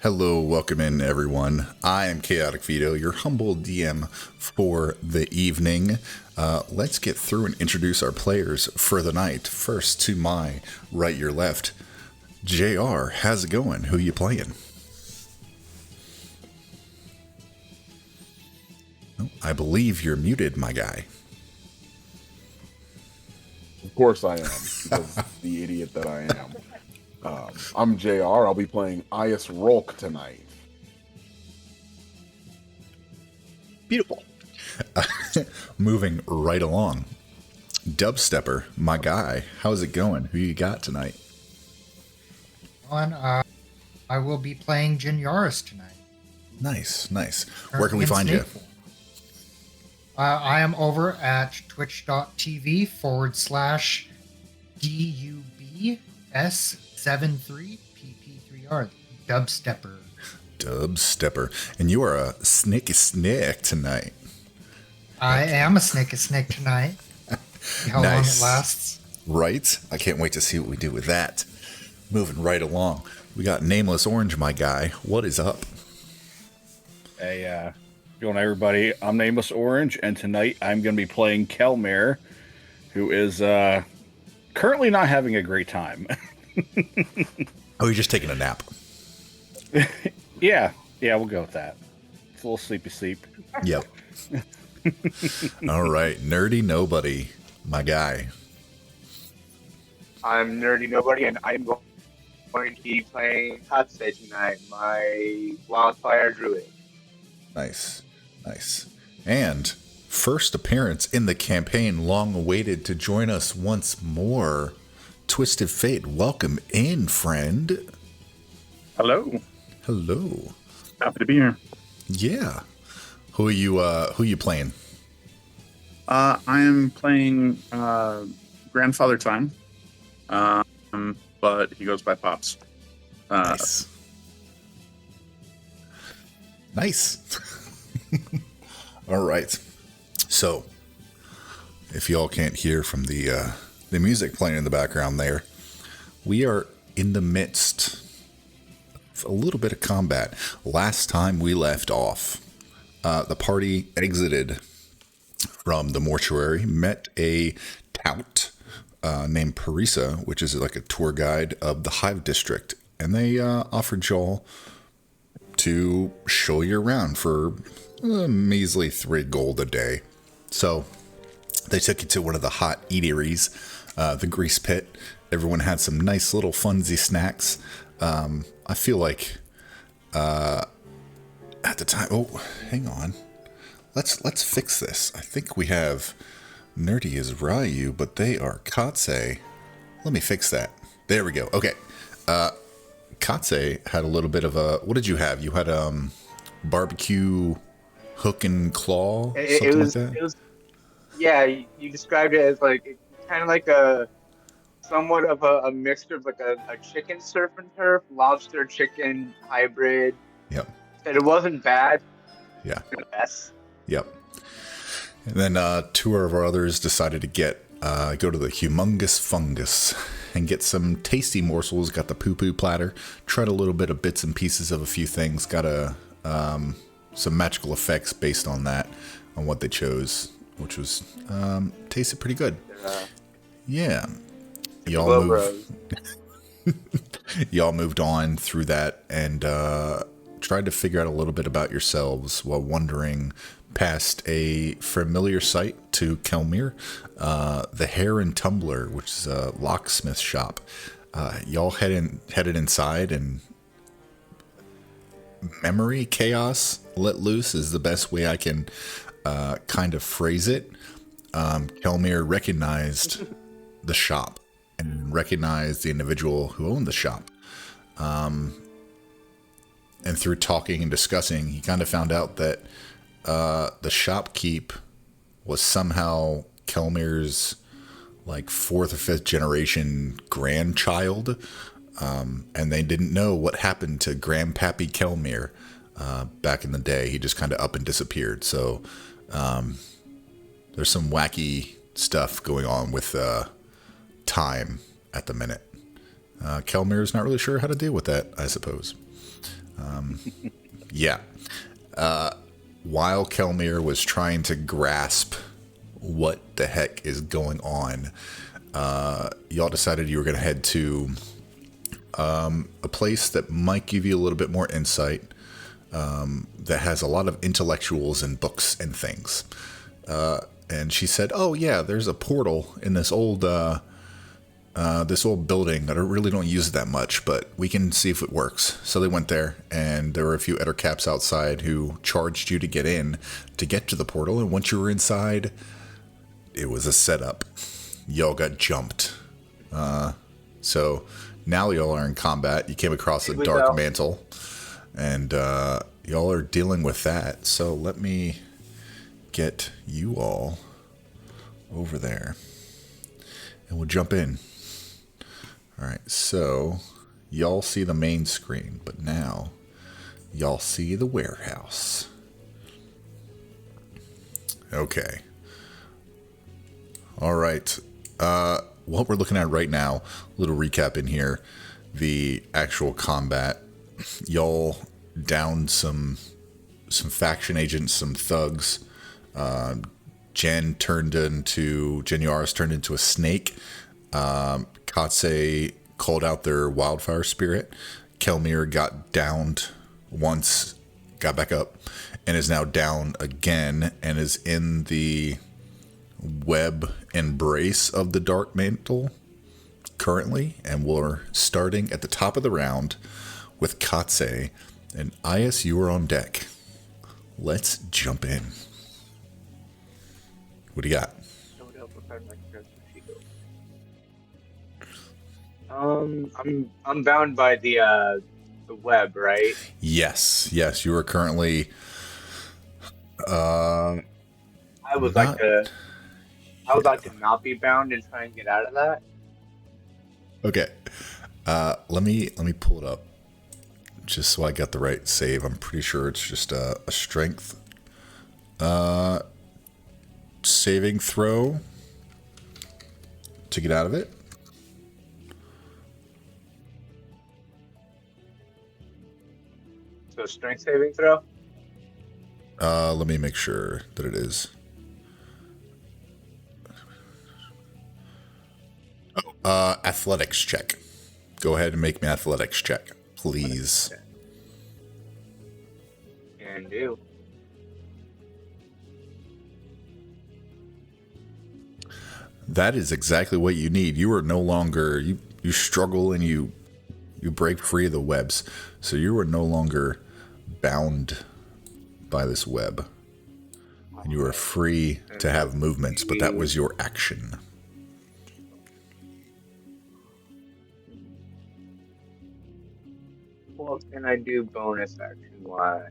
Hello, welcome in everyone. I am Chaotic Vito, your humble DM for the evening. Let's get through and introduce our players for the night. First, to my right, your left, JR, how's it going? Who you playing? Oh, I believe you're muted, my guy. Of course I am, because the idiot that I am. I'm JR. I'll be playing Ias Rolk tonight. Beautiful. Moving right along. Dubstepper, my guy, how's it going? Who you got tonight? I will be playing Jin Yaris tonight. Nice. Where can we find you? I am over at twitch.tv/DUBS73PP3R, Dubstepper. And you are a snick tonight. I am a snick tonight. See how long it lasts. Right? I can't wait to see what we do with that. Moving right along. We got Nameless Orange, my guy. What is up? Hey, going on, everybody. I'm Nameless Orange, and tonight I'm going to be playing Kelmare, who is currently not having a great time. Oh, you're just taking a nap. Yeah, we'll go with that. It's a little sleep. Yep. All right, Nerdy Nobody, my guy. I'm Nerdy Nobody, and I'm going to be playing Katse tonight, my wildfire druid. Nice. And first appearance in the campaign, long awaited to join us once more. Twisted Fate, welcome in, friend. Hello. Happy to be here. Yeah. Who are you playing? I am playing Grandfather Time, but he goes by Pops. Nice. All right. So, if y'all can't hear from the music playing in the background there, we are in the midst of a little bit of combat. Last time we left off, the party exited from the mortuary, met a tout named Parisa, which is like a tour guide of the Hive District, and they offered y'all to show you around for a measly 3 gold a day. So they took you to one of the hot eateries, the Grease Pit. Everyone had some nice little funsy snacks. I feel like at the time, oh, hang on. Let's fix this. I think we have Nerdy as Ryu, but they are Katse. Let me fix that. There we go. Okay. Katse had a little bit of a, what did you have? You had barbecue hook and claw, something like that? It was, yeah, you described it as like kind of like a somewhat of a mixture of like a chicken surf and turf, lobster chicken hybrid. Yep. And it wasn't bad. Yeah. The best. Yep. And then 2 of our others decided to get Go to the humongous fungus and get some tasty morsels. Got the poo-poo platter. Tried a little bit of bits and pieces of a few things. Got some magical effects based on that, on what they chose, which was tasted pretty good. Yeah. Y'all moved on through that and tried to figure out a little bit about yourselves while wandering past a familiar sight to Kelmir, the Hare and Tumbler, which is a locksmith shop. Y'all headed inside, and memory chaos let loose is the best way I can kind of phrase it. Kelmir recognized the shop and recognized the individual who owned the shop. And through talking and discussing, he kind of found out that the shopkeep was somehow Kelmir's like 4th or 5th generation grandchild. And they didn't know what happened to Grandpappy Kelmir back in the day. He just kind of up and disappeared. So there's some wacky stuff going on with time at the minute. Kelmir's not really sure how to deal with that, I suppose. Yeah. While Kelmir was trying to grasp what the heck is going on, y'all decided you were going to head to a place that might give you a little bit more insight, that has a lot of intellectuals and books and things. And she said, "Oh yeah, there's a portal in this old building. I really don't use it that much, but we can see if it works." So they went there, and there were a few ettercaps outside who charged you to get in, to get to the portal. And once you were inside, it was a setup. Y'all got jumped. So now y'all are in combat. You came across a dark mantle, and y'all are dealing with that. So let me get you all over there, and we'll jump in. All right, so y'all see the main screen, but now y'all see the warehouse. Okay. All right. What we're looking at right now, a little recap in here, the actual combat. Y'all downed some faction agents, some thugs. Jen Yaris turned into a snake. Katse called out their wildfire spirit. Kelmir got downed once, got back up, and is now down again, and is in the web embrace of the dark mantle currently. And we're starting at the top of the round with Katse. And Ias, you are on deck. Let's jump in. What do you got? I'm bound by the web, right? Yes, you are currently. I would like to not be bound and try and get out of that. Okay. Let me pull it up, just so I got the right save. I'm pretty sure it's just a strength saving throw to get out of it. So strength saving throw? Let me make sure that it is. Athletics check. Go ahead and make me athletics check, please. Can do. That is exactly what you need. You are no longer, you struggle and you break free of the webs. So you are no longer bound by this web. And you are free to have movements, but that was your action. What can I do bonus action wise?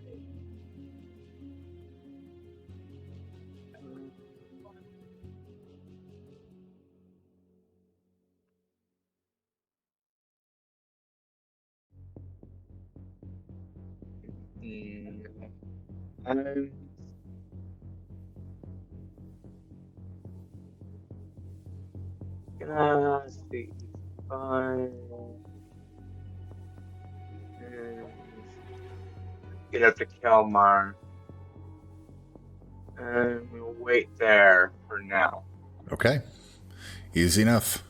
Um, Let's see. Fine. Get up to Kelmar. And we'll wait there for now. Okay. Easy enough.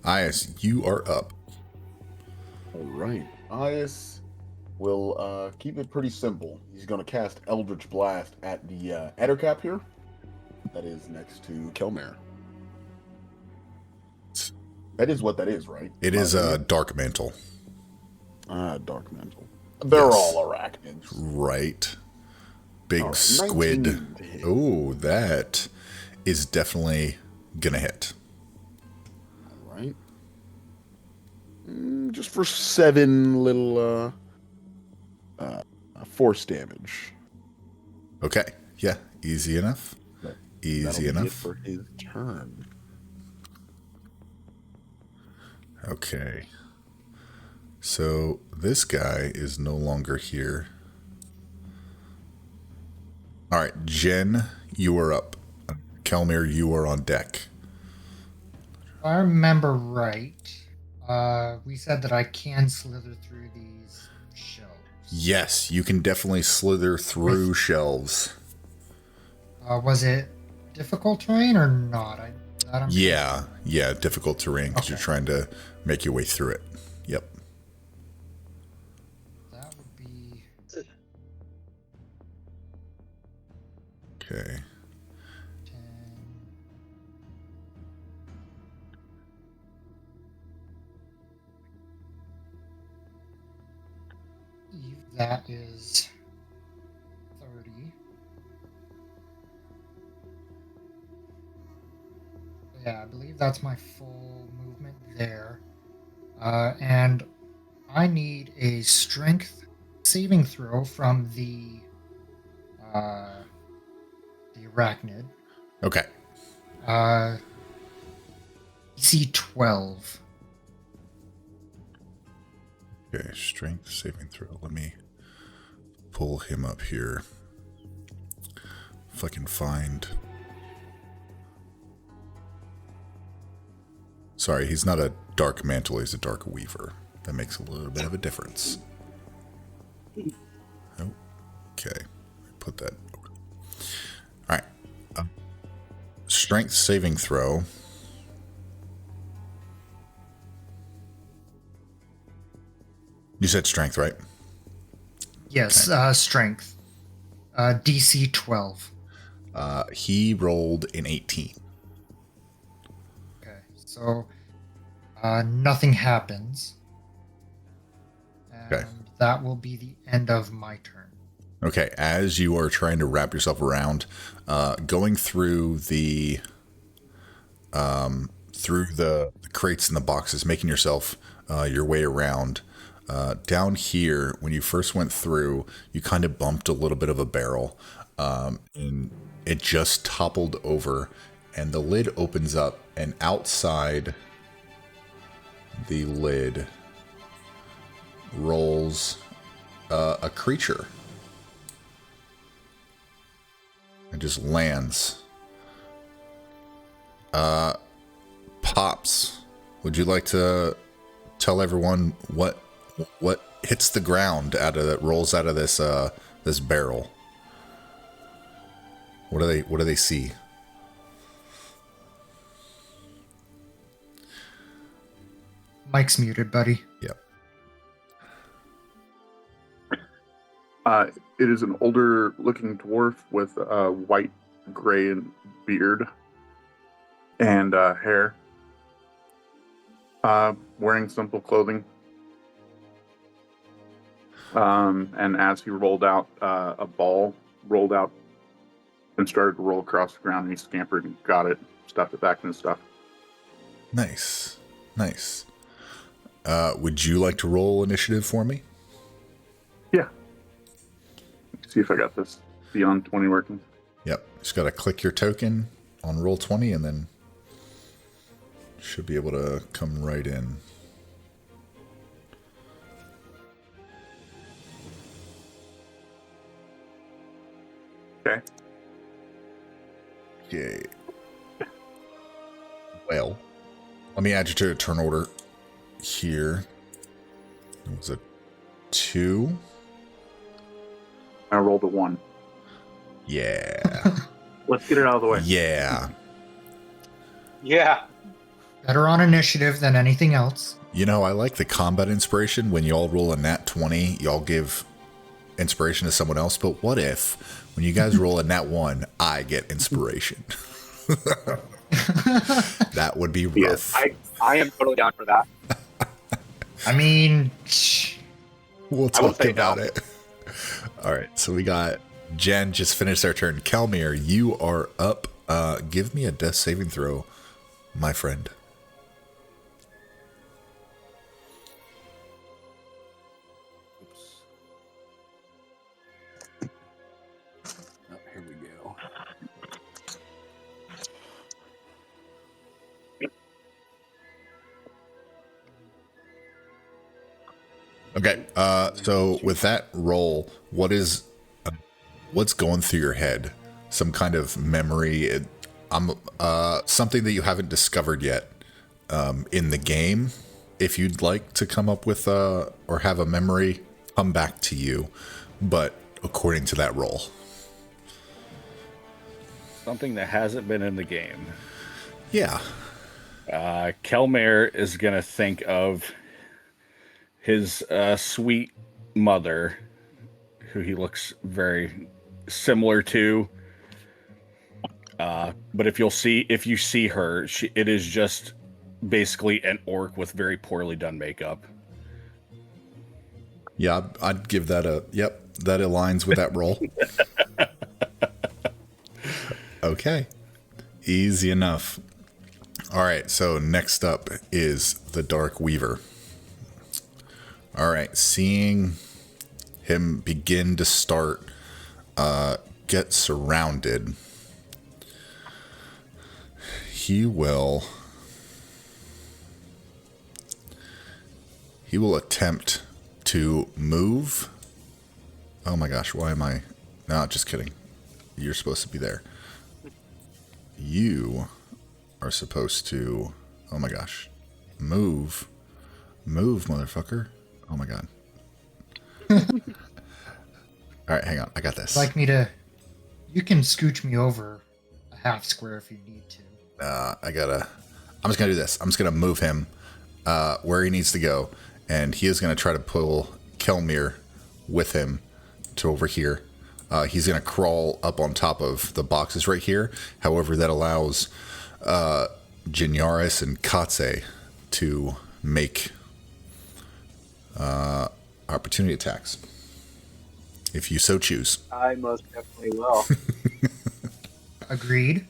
Ias, you are up. All right. Ias will keep it pretty simple. He's going to cast Eldritch Blast at the Ettercap here. That is next to Kelmare. That is what that is, right? It is a dark mantle. Dark Mantle. They're Yes. all arachnids. Right. Big All right, squid. 19 to hit. Oh, that is definitely gonna hit. All right. Just for 7 little force damage. Okay. Yeah. Easy enough. That'll Easy be it enough. for his turn. Okay. So this guy is no longer here. All right, Jen, you are up. Kelmir, you are on deck. If I remember right, we said that I can slither through these shelves. Yes, you can definitely slither through shelves. Was it difficult terrain or not? Yeah, difficult terrain because you're Okay. trying to make your way through it. Yep. That would be Okay. 10. That is 30. Yeah, I believe that's my full movement there. And I need a strength saving throw from the arachnid. Okay. DC 12. Okay, strength saving throw. Let me pull him up here. If I can find... Sorry, he's not a dark mantle, he's a dark weaver. That makes a little bit of a difference. Okay, put that over. Alright. Strength saving throw. You said strength, right? Yes, strength. DC 12. He rolled an 18. Okay, so nothing happens. And Okay. that will be the end of my turn. Okay, as you are trying to wrap yourself around, going through the crates and the boxes, making yourself your way around. Down here, when you first went through, you kind of bumped a little bit of a barrel, and it just toppled over, and the lid opens up, and outside the lid rolls a creature. It just lands. Pops, would you like to tell everyone what hits the ground that rolls out of this this barrel? What do they see? Mike's muted, buddy. Yep. It is an older looking dwarf with white, gray beard and hair. Wearing simple clothing. And as he rolled out, a ball rolled out and started to roll across the ground, and he scampered and got it, stuffed it back in his stuff. Nice. Would you like to roll initiative for me? Yeah. See if I got this beyond 20 working. Yep. Just got to click your token on roll 20 and then should be able to come right in. Okay. Okay. Well, Let me add you to a turn order here. It was a 2. I rolled a 1. Yeah. Let's get it out of the way. Yeah. Yeah. Better on initiative than anything else. You know, I like the combat inspiration. When y'all roll a nat 20, y'all give inspiration to someone else. But what if, when you guys roll a nat 1, I get inspiration? That would be rough. I am totally down for that. I mean, We'll I won't talk say about no. it. All right, so we got Jen just finished their turn. Kelmir, you are up. Give me a death saving throw, my friend. Oops. Oh, here we go. Okay, so with that roll, what's going through your head? Some kind of memory? Something that you haven't discovered yet in the game. If you'd like to come up with or have a memory, come back to you. But according to that roll, Something that hasn't been in the game. yeah, Kelmare is going to think of his sweet mother, who he looks very similar to. But if you see her, it is just basically an orc with very poorly done makeup. yeah, I'd give that a yep. That aligns with that roll. Okay, easy enough. All right, so next up is the Dark Weaver. All right, seeing him begin to start get surrounded, he will attempt to move. Oh my gosh, why am I? No, just kidding. You're supposed to be there. You are supposed to, oh my gosh, move, motherfucker. Oh my god. All right, hang on, I got this. you can scooch me over a half square if you need to. I'm just gonna do this. I'm just gonna move him where he needs to go, and he is gonna try to pull Kelmir with him to over here. He's gonna crawl up on top of the boxes right here. However, that allows Jinyaris and Katse to make opportunity attacks, if you so choose. I most definitely will. Agreed.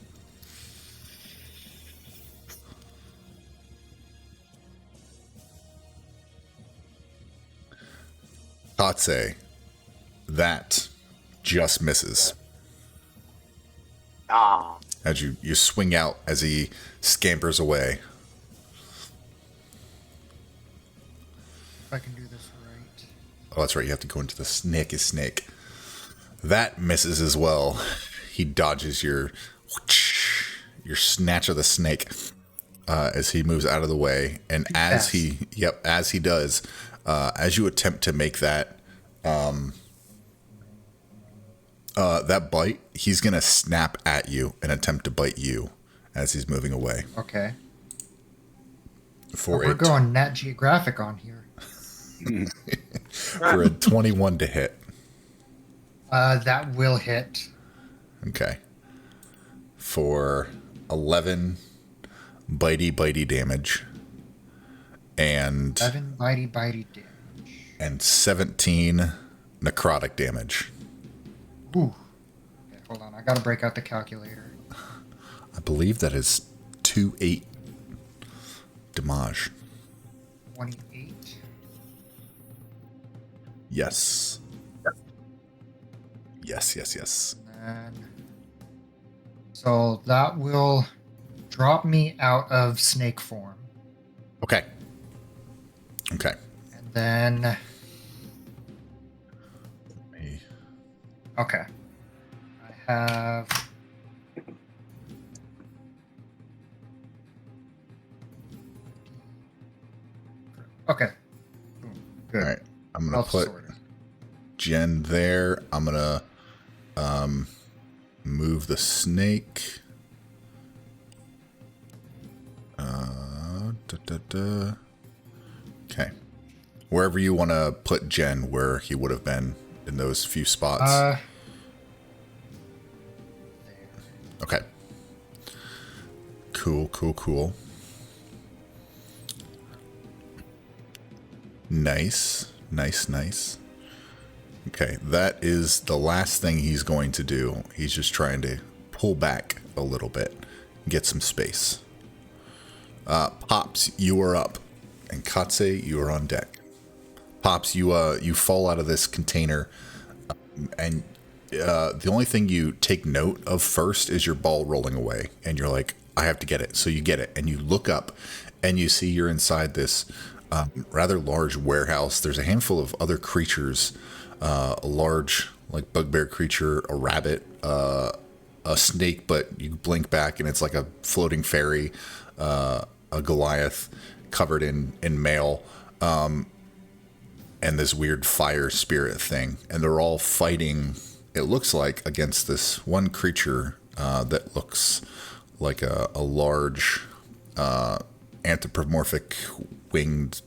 Katse, that just misses. Ah. As you swing out as he scampers away. If I can do this right. Oh, that's right. You have to go into the snake. That misses as well. He dodges your snatch of the snake as he moves out of the way. And as he does, as you attempt to make that that bite, he's gonna snap at you and attempt to bite you as he's moving away. Okay. For We're going Nat Geographic on here. for a 21 to hit. That will hit. Okay. For 11 bitey damage. And 7 bitey damage. and 17 necrotic damage. Ooh. Okay, hold on. I gotta break out the calculator. I believe that is 2/8 damage. 28. Yes. Yes. And so that will drop me out of snake form. Okay. And then... Okay. I have... Okay. Boom. Good. All right. I'm going to Health put sorted. Jen there. I'm going to move the snake. Okay. Wherever you want to put Jen, where he would have been in those few spots. There. Okay. Cool. Nice. Okay, that is the last thing he's going to do. He's just trying to pull back a little bit, get some space. Pops, you are up, and Katse, you are on deck. Pops, you fall out of this container, and the only thing you take note of first is your ball rolling away, and you're like, I have to get it. So you get it, and you look up, and you see you're inside this rather large warehouse. There's a handful of other creatures, a large like bugbear creature, a rabbit, a snake, but you blink back and it's like a floating fairy, a Goliath covered in mail, and this weird fire spirit thing. And they're all fighting, it looks like, against this one creature that looks like a large anthropomorphic winged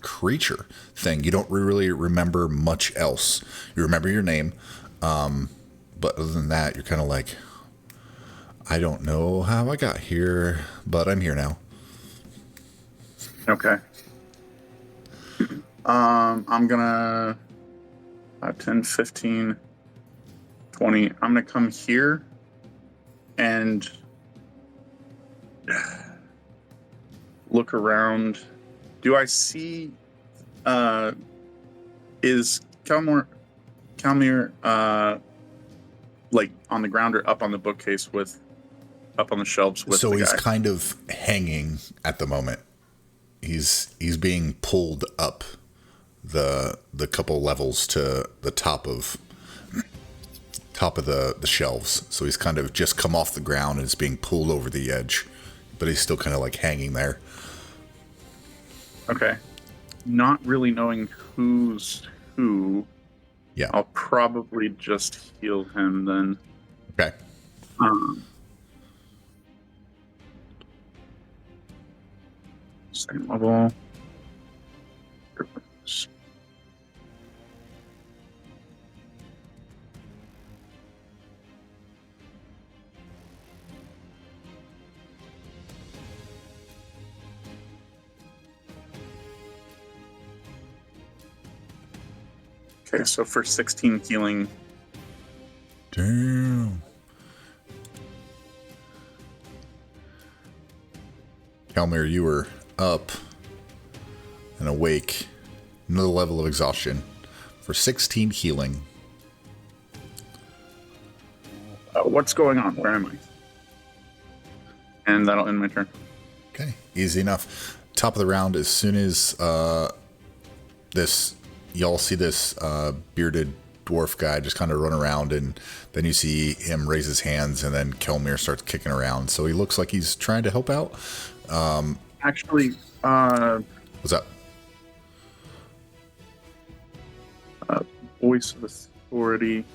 creature thing. You don't really remember much else. You remember your name, but other than that, you're kind of like, I don't know how I got here, but I'm here now. Okay. I'm gonna 10, 15, 20. I'm gonna come here and look around. Do I see is Calmir like on the ground or up on the bookcase with up on the shelves with So the he's guy? kind of hanging at the moment. He's being pulled up the couple levels to the top of the shelves. So he's kind of just come off the ground and is being pulled over the edge, but he's still kind of like hanging there. Okay. Not really knowing who's who. Yeah. I'll probably just heal him then. Okay. Same level. Okay, so for 16 healing. Damn. Calmir, you were up and awake. Another level of exhaustion for 16 healing. What's going on? Where am I? And that'll end my turn. Okay, easy enough. Top of the round, as soon as y'all see this bearded dwarf guy just kind of run around, and then you see him raise his hands, and then Kelmir starts kicking around. So he looks like he's trying to help out. Actually, What's up? voice of authority.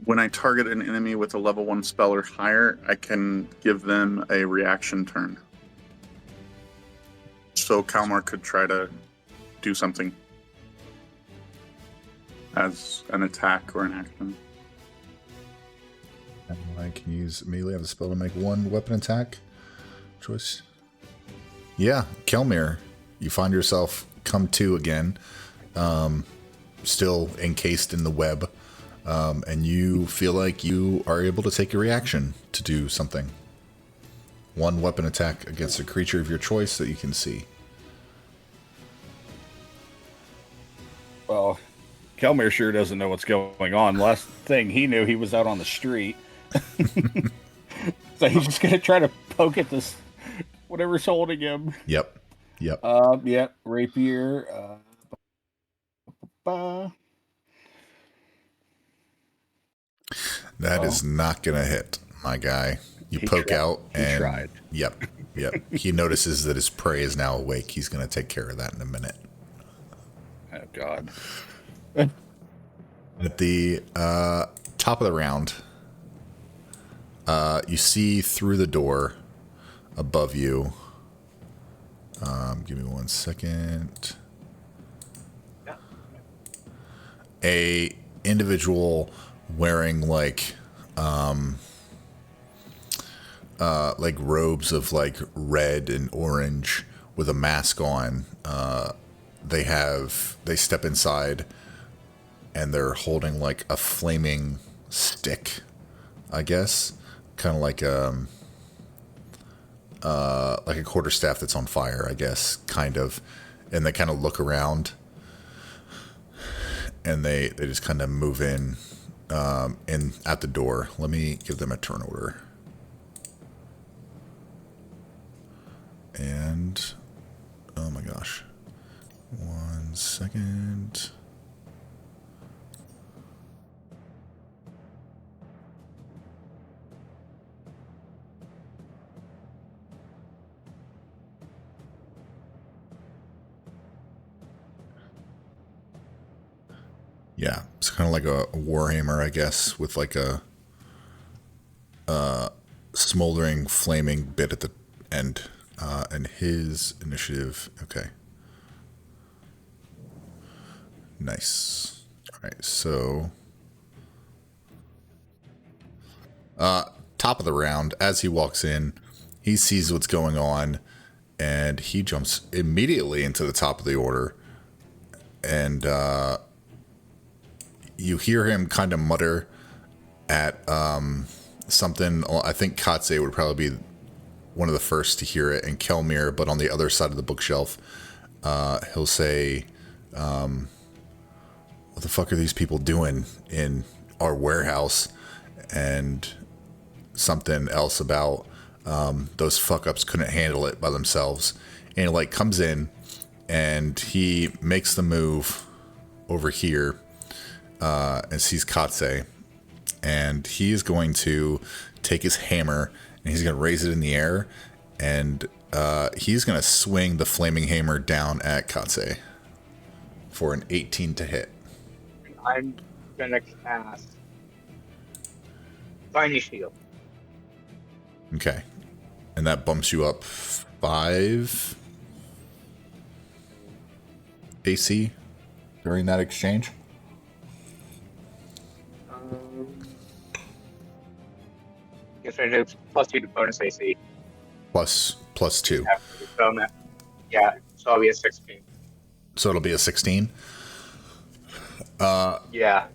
When I target an enemy with a level 1 spell or higher, I can give them a reaction turn. So Kalmar could try to do something as an attack or an action. And I can use melee. I have the spell to make one weapon attack choice. Yeah, Kelmir, you find yourself come to again, still encased in the web, and you feel like you are able to take a reaction to do something. One weapon attack against a creature of your choice that you can see. Well, Kelmir sure doesn't know what's going on. Last thing he knew, he was out on the street. So he's just going to try to poke at this, whatever's holding him. Yep. Yeah, rapier. That is not going to hit, my guy. You He poke tried. out He and... tried. Yep. He notices that his prey is now awake. He's going to take care of that in a minute. Oh, God. At the top of the round, you see through the door above you. Give me 1 second. Yeah. A individual wearing like robes of like red and orange with a mask on. They step inside and they're holding like a flaming stick, I guess, kind of like a quarterstaff that's on fire, I guess, kind of. And they kind of look around and they just kind of move in at the door. Let me give them a turn order. And oh my gosh, 1 second. Yeah, it's kind of like a warhammer, I guess, with like a smoldering, flaming bit at the end. And his initiative, okay. Nice. All right, so top of the round, as he walks in, he sees what's going on, and he jumps immediately into the top of the order, and you hear him kind of mutter at something. I think Katse would probably be one of the first to hear it, and Kelmir, but on the other side of the bookshelf, he'll say, what the fuck are these people doing in our warehouse? And something else about those fuck-ups couldn't handle it by themselves. And he, like, comes in, and he makes the move over here and sees Katse. And he is going to take his hammer, and he's going to raise it in the air, and he's going to swing the flaming hammer down at Katse for an 18 to hit. I'm gonna cast Tiny Shield. Okay. And that bumps you up 5 AC during that exchange? Guess I do +2 to bonus AC. Plus 2. Yeah, so I'll be at 16. So it'll be a 16? Yeah.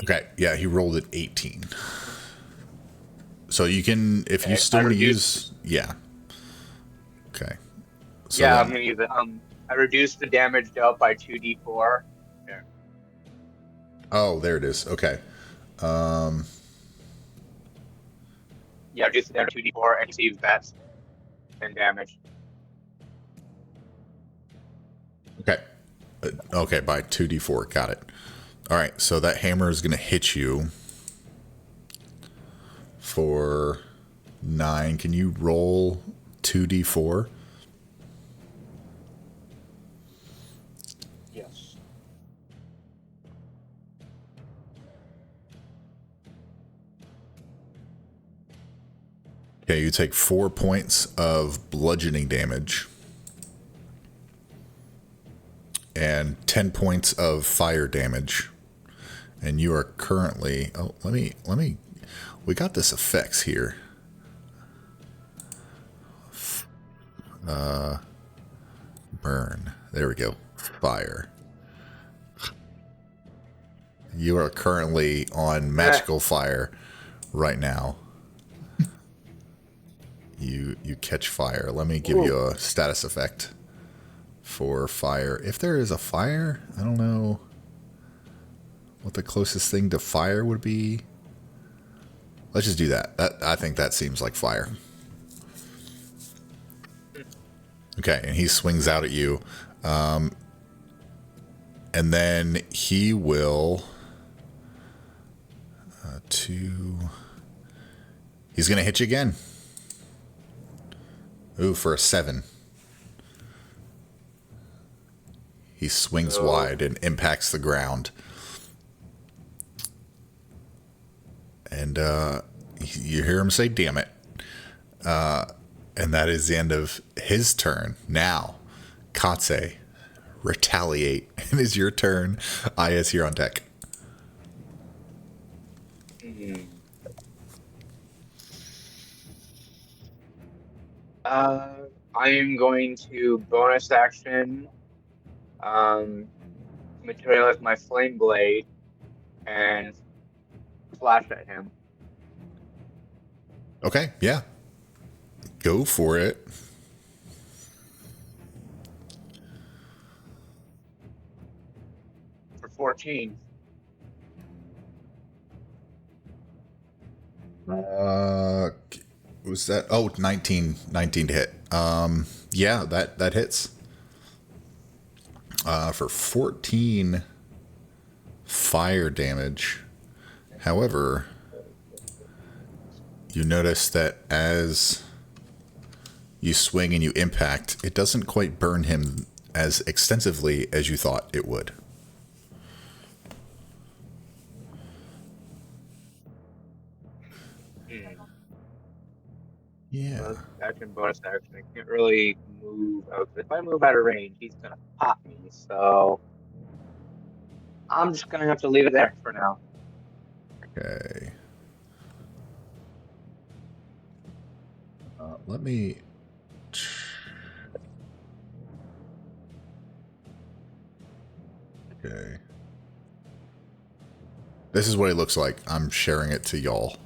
Okay, yeah, he rolled at 18. So you can, if you still want to use... Yeah. Okay. So yeah, then, I'm going to use it. I reduced the damage dealt by 2d4. There. oh, there it is. Okay. Yeah, reduce the damage 2d4 and receives that 10 damage. Okay. Okay, by 2d4. Got it. All right, so that hammer is going to hit you for 9. Can you roll 2d4? Yes. Okay, you take 4 points of bludgeoning damage and 10 points of fire damage. And you are currently... Oh, let me... We got this effects here. Burn. There we go. Fire. You are currently on magical fire right now. You catch fire. Let me give you a status effect for fire. If there is a fire, I don't know what the closest thing to fire would be. Let's just do that. I think that seems like fire. Okay, and he swings out at you. And then he will 2. He's going to hit you again. Ooh, for a 7. He swings wide and impacts the ground. And you hear him say, damn it. And that is the end of his turn. Now, Katse, retaliate. It is your turn. Is here on deck. I am going to bonus action, materialize my flame blade and flash at him. Okay, yeah. Go for it. For 14. Was that? Oh, 19 to hit. Yeah, that hits. For 14 fire damage. However, you notice that as you swing and you impact, it doesn't quite burn him as extensively as you thought it would. Yeah. Bonus action. I can't really move out. If I move out of range, he's gonna pop me. So I'm just gonna have to leave it there for now. Okay. Let me. Okay. This is what it looks like. I'm sharing it to y'all.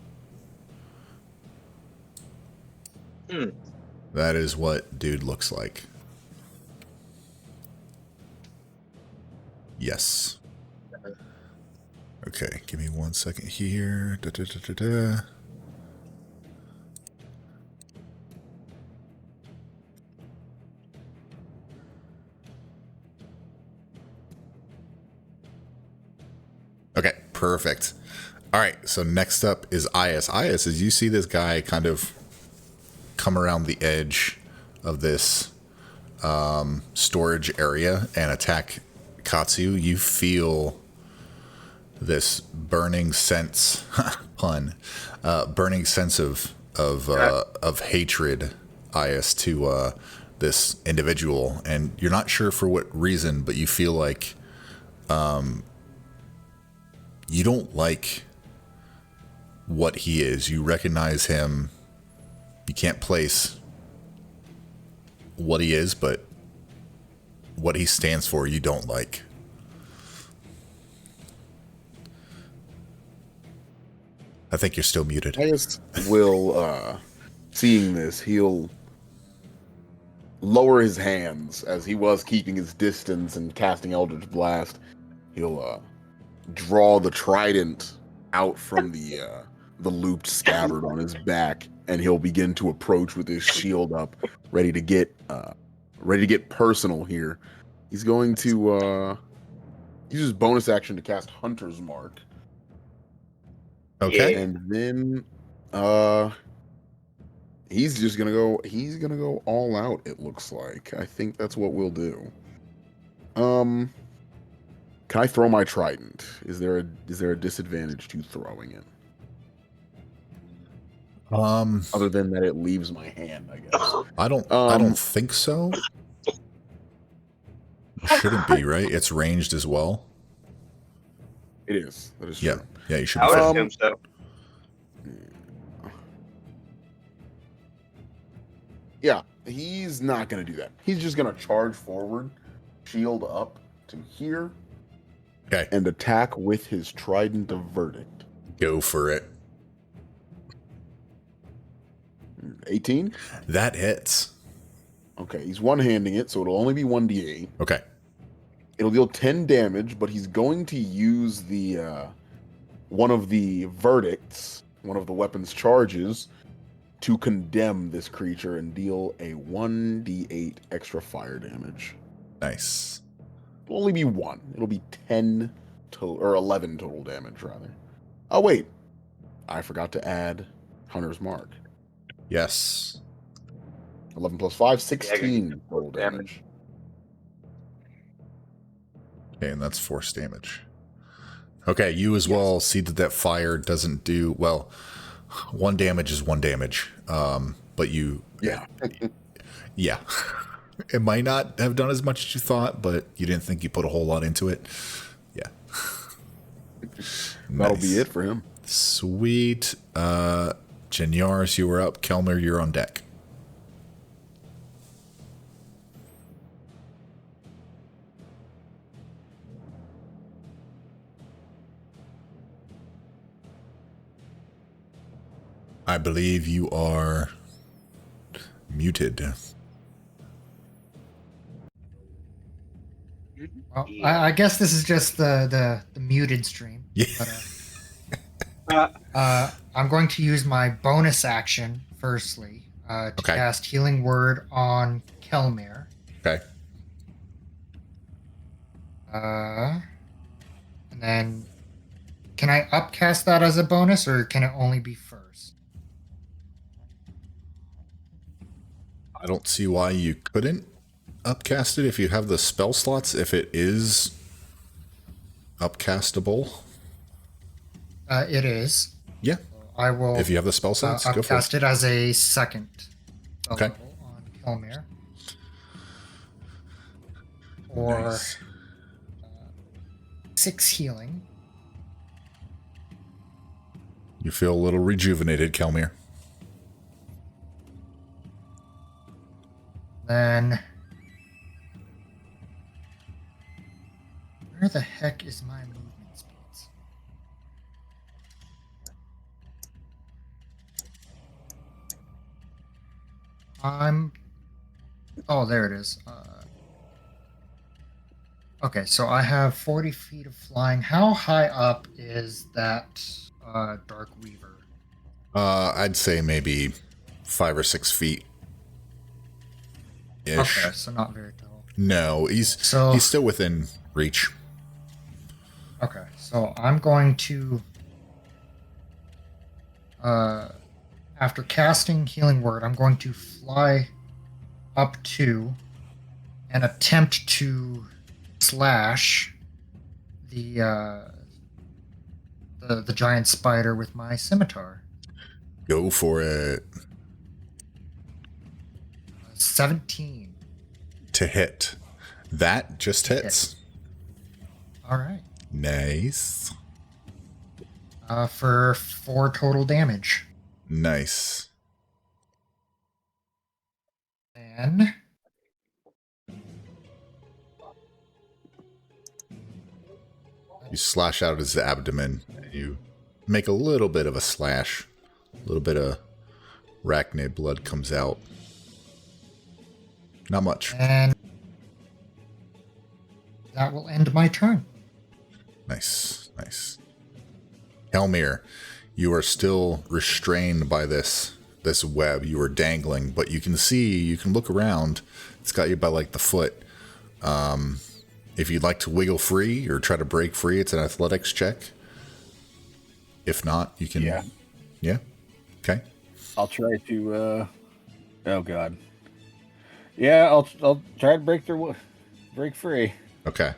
That is what dude looks like. Yes. Okay, give me 1 second here. Okay, perfect. All right, so next up is Is. Is, as you see this guy kind of come around the edge of this storage area and attack Katsu, you feel this burning sense, pun, burning sense of hatred, Is, to this individual, and you're not sure for what reason, but you feel like you don't like what he is. You recognize him. You can't place what he is, but what he stands for, you don't like. I think you're still muted. Is will, seeing this, he'll lower his hands as he was keeping his distance and casting Eldritch Blast. He'll draw the trident out from the looped scabbard on his back, and he'll begin to approach with his shield up, ready to get personal here. He's going to use his bonus action to cast Hunter's Mark. Okay. And then he's gonna go all out, it looks like. I think that's what we'll do. Can I throw my trident? Is there a disadvantage to throwing it? Other than that it leaves my hand, I guess. I don't think so. Shouldn't be, right? It's ranged as well. It is. That is Yeah. true. Yeah, you should I be would fine. assume so. Yeah, he's not going to do that. He's just going to charge forward, shield up to here, Okay. and attack with his Trident of Verdict. Go for it. 18? That hits. Okay, he's one-handing it, so it'll only be 1d8. Okay. It'll deal 10 damage, but he's going to use the one of the verdicts, one of the weapon's charges, to condemn this creature and deal a 1d8 extra fire damage. Nice. It'll only be 1. It'll be 10 total, or 11 total damage, rather. Oh, wait. I forgot to add Hunter's Mark. Yes. 11 plus 5, Yeah, I 16 get total damage. Okay, and that's force damage. Okay, you as Yes. well see that fire doesn't do well. 1 damage is 1 damage. But you, Yeah. yeah, it might not have done as much as you thought, but you didn't think you put a whole lot into it. Yeah, That'll be Nice. it for him. Sweet. Janyars, you were up. Kelmer, you're on deck. I believe you are muted. Well, Yeah. I guess this is just the muted stream. Yeah. But, I'm going to use my bonus action firstly to Okay. cast Healing Word on Kelmer. Okay. And then, can I upcast that as a bonus, or can it only be first? I don't see why you couldn't upcast it if you have the spell slots, if it is upcastable. It is. Yeah. I will If you have the spell slots, go for it. upcast it as a second spell Okay. level on Kelmer. Or Nice. 6 healing. You feel a little rejuvenated, Kelmir. Then, where the heck is my movement speeds? Oh, there it is. Okay, so I have 40 feet of flying. How high up is that Dark Weaver? I'd say maybe 5 or 6 feet. Ish. Okay, so not very tall. No, he's still within reach. Okay, so I'm going to, after casting Healing Word, I'm going to fly up to and attempt to slash the giant spider with my scimitar. Go for it. 17. To hit. That just hits. All right. Nice. For 4 total damage. Nice. Then You slash out his abdomen. And you make a little bit of a slash. A little bit of arachnid blood comes out. Not much. and that will end my turn. Nice. Nice. Helmir, you are still restrained by this web. You are dangling, but you can look around. It's got you by like the foot. If you'd like to wiggle free or try to break free, it's an athletics check. If not, you can. Yeah. Yeah. Okay. I'll try to. Oh God. Yeah, I'll try to break free. Okay.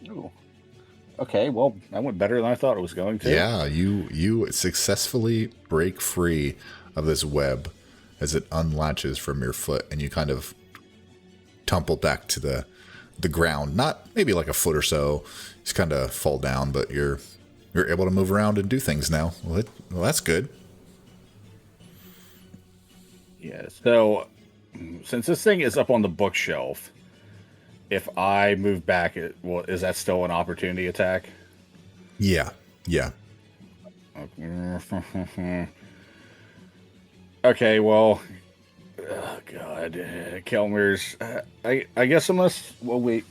Ooh. Okay, well, that went better than I thought it was going to. Yeah, you successfully break free of this web as it unlatches from your foot, and you kind of tumble back to the ground. Not maybe like a foot or so. Just kind of fall down, but you're able to move around and do things now. Well, that's good. Yeah, so since this thing is up on the bookshelf, if I move back, is that still an opportunity attack? Yeah. Yeah. Okay, well, oh God, Kelmer's. I guess unless. Well, wait.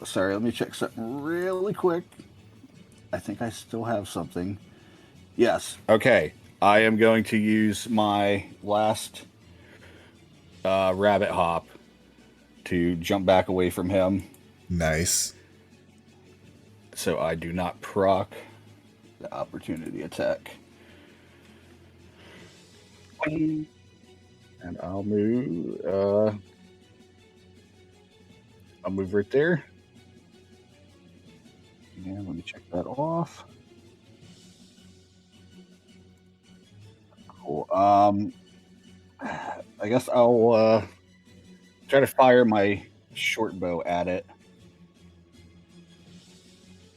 Sorry, let me check something really quick. I think I still have something. Yes. Okay, I am going to use my last rabbit hop to jump back away from him. Nice. so I do not proc the opportunity attack. And I'll move. I'll move right there. And let me check that off. Cool. I guess I'll try to fire my short bow at it.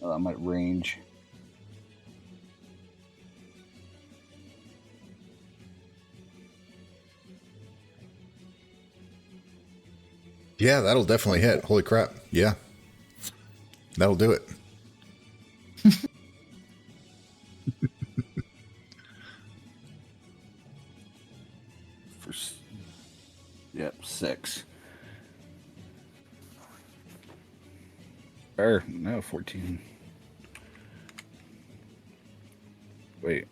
I'm at range. Yeah, that'll definitely hit. Holy crap. Yeah. That'll do it. Yep, 6. Or, no, 14. Wait.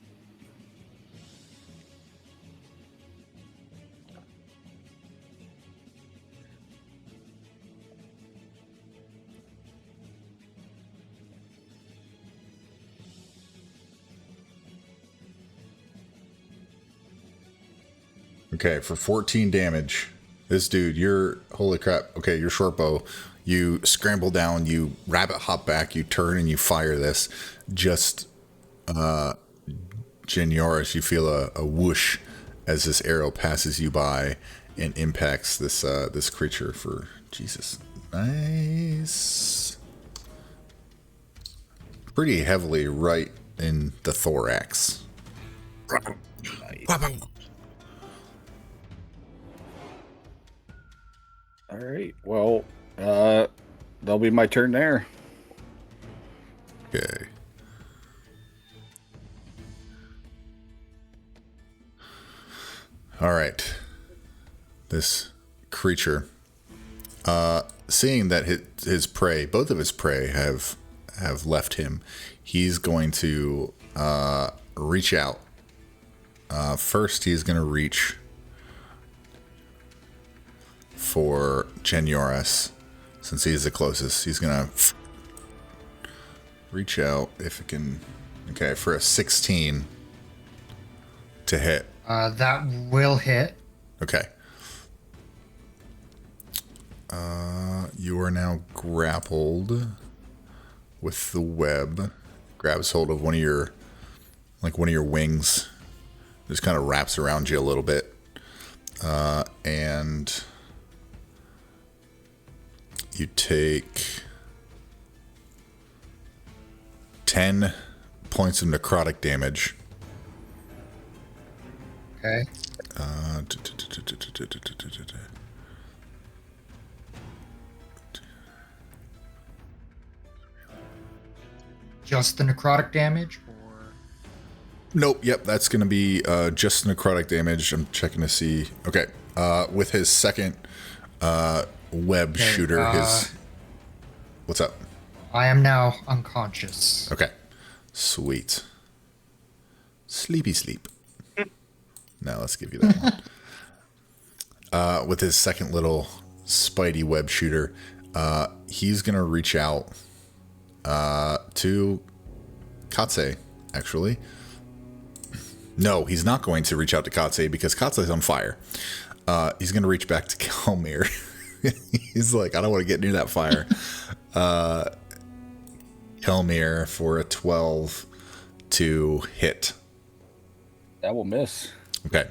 Okay, for 14 damage, this dude, holy crap. Okay, your short bow, you scramble down, you rabbit hop back, you turn and you fire this. Just, Genioris, you feel a whoosh as this arrow passes you by and impacts this creature for Jesus. Nice. Pretty heavily right in the thorax. All right. Well, that'll be my turn there. Okay. All right. This creature, seeing that his prey, both of his prey have left him, he's going to reach out. First, he's going to reach for Genioris, since he's the closest. He's going to reach out if it can. Okay, for a 16 to hit. That will hit. Okay. You are now grappled with the web. Grabs hold of one of your wings. Just kind of wraps around you a little bit. And you take 10 points of necrotic damage. Okay. Just the necrotic damage, or Nope. Yep, that's going to be just necrotic damage. I'm checking to see. Okay. With his second web shooter, what's up? I am now unconscious. Okay. Sweet. Sleepy sleep. Now let's give you that one. With his second little Spidey web shooter, he's going to reach out to Katse, actually. No, he's not going to reach out to Katse because Katse's on fire. He's going to reach back to Kelmir. He's like, I don't want to get near that fire. Kelmir for a 12 to hit. That will miss. Okay.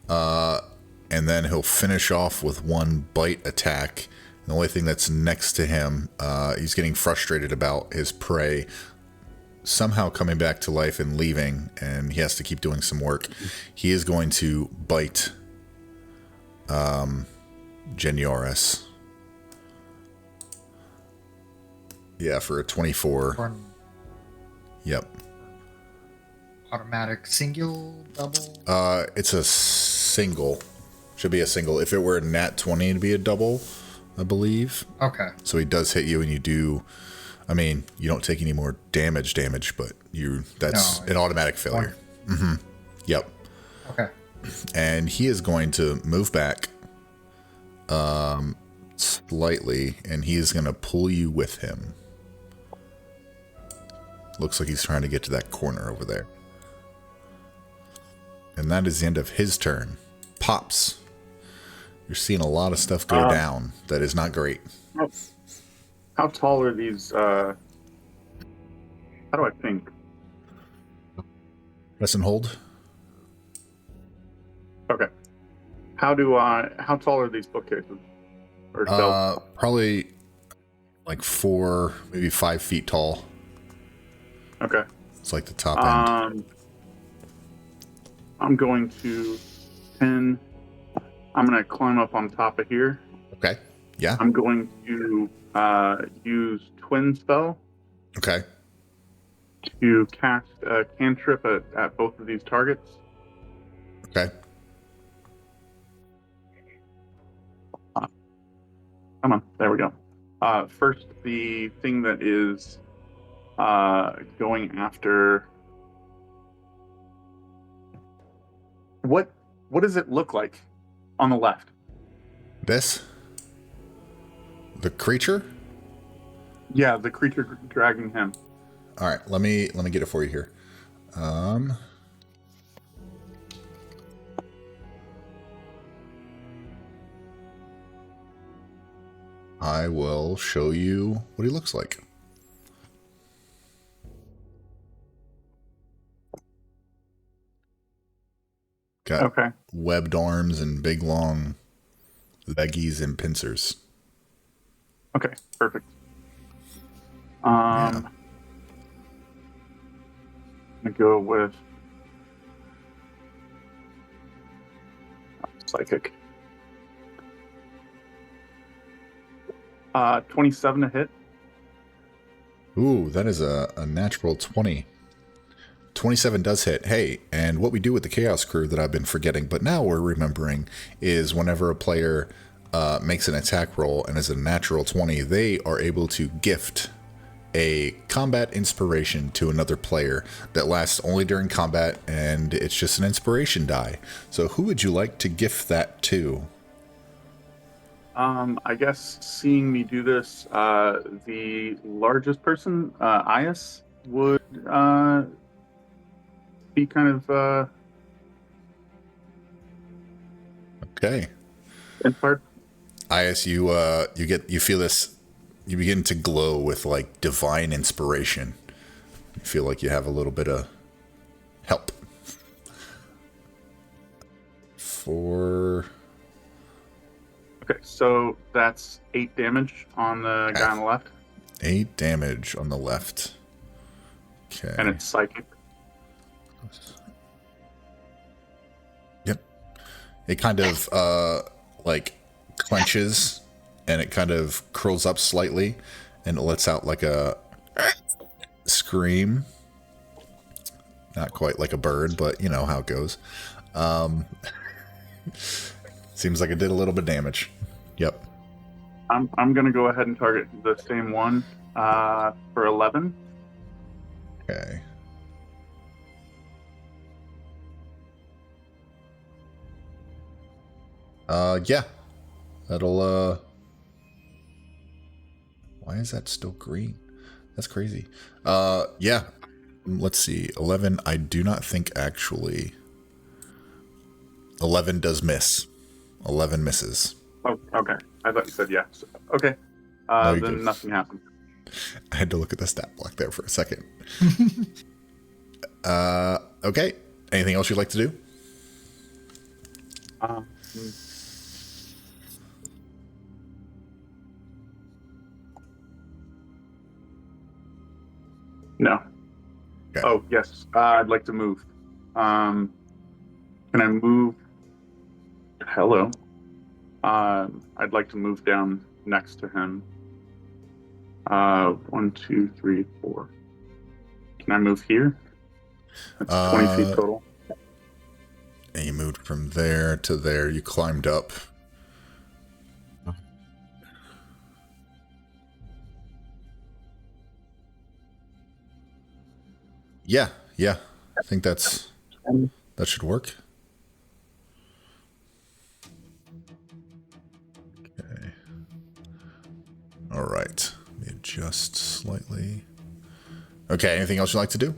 And then he'll finish off with one bite attack. The only thing that's next to him, he's getting frustrated about his prey somehow coming back to life and leaving, and he has to keep doing some work. He is going to bite Genioris. Yeah, for a 24. For an Yep. automatic single, double. It's a single. Should be a single. If it were a nat 20, it'd be a double, I believe. Okay. So he does hit you, and you do. I mean, you don't take any more damage, but that's an automatic failure. Mm-hmm. Yep. Okay. And he is going to move back slightly, and he is going to pull you with him. Looks like he's trying to get to that corner over there. And that is the end of his turn. Pops. You're seeing a lot of stuff go down that is not great. How tall are these? How do I think? Press and hold. Okay. How tall are these bookcases? Or shelves? Probably like 4, maybe 5 feet tall. Okay. It's like the top end. I'm going to I'm going to climb up on top of here. Okay. Yeah. I'm going to use Twin Spell. Okay. To cast a cantrip at both of these targets. Okay. Come on, there we go. First, the thing that is going after. What does it look like on the left? This? The creature? Yeah, the creature dragging him. All right, let me get it for you here. I will show you what he looks like. Got webbed arms and big long leggies and pincers. Okay, perfect. Yeah. I'm gonna go with psychic. 27 to hit. Ooh, that is a natural 20. 27 does hit. Hey, and what we do with the Chaos Crew that I've been forgetting, but now we're remembering, is whenever a player makes an attack roll and is a natural 20, they are able to gift a combat inspiration to another player that lasts only during combat, and it's just an inspiration die. So who would you like to gift that to? I guess seeing me do this, the largest person, Ias, would be kind of Okay. inspired. Ias, you feel this, you begin to glow with like divine inspiration. You feel like you have a little bit of help. Okay, so that's 8 damage on the guy on the left. 8 damage on the left. Okay. And it's psychic. Yep. It kind of like clenches and it kind of curls up slightly and it lets out like a scream. Not quite like a bird, but you know how it goes. Seems like it did a little bit of damage. Yep. I'm gonna go ahead and target the same one for 11. Okay. Yeah. That'll why is that still green? That's crazy. Yeah. Let's see. 11, I do not think actually. 11 does miss. 11 misses. Oh, okay. I thought you said yes. Okay. No, then nothing happened. I had to look at the stat block there for a second. Okay. Anything else you'd like to do? No. Okay. Oh, yes. I'd like to move. Can I move? Hello. I'd like to move down next to him. 1, 2, 3, 4. Can I move here? That's 20 feet total. And you moved from there to there. You climbed up. Yeah. I think that should work. Okay. All right. Let me adjust slightly. Okay, anything else you'd like to do?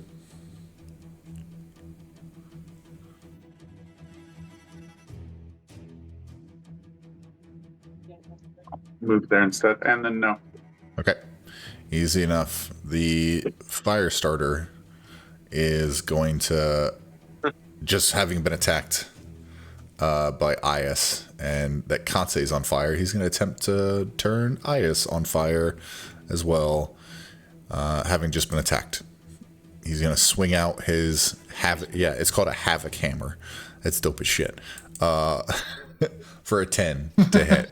Move there instead, and then no. Okay. Easy enough. The fire starter is going to, just having been attacked by Ias, and that Katse is on fire, he's going to attempt to turn Ias on fire as well, having just been attacked. He's going to swing out his it's called a havoc hammer. That's dope as shit. For a 10 to hit.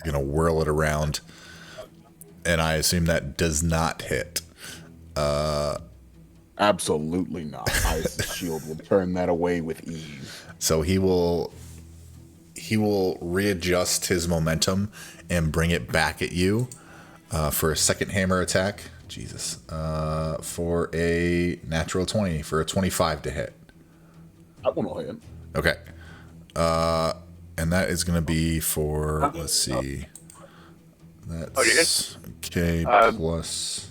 Going to whirl it around, and I assume that does not hit. Absolutely not. Ice's shield will turn that away with ease. So he will readjust his momentum and bring it back at you for a second hammer attack. Jesus. For a natural 20, for a 25 to hit. That one will hit. Okay. And that is going to be for, let's see. That's okay, plus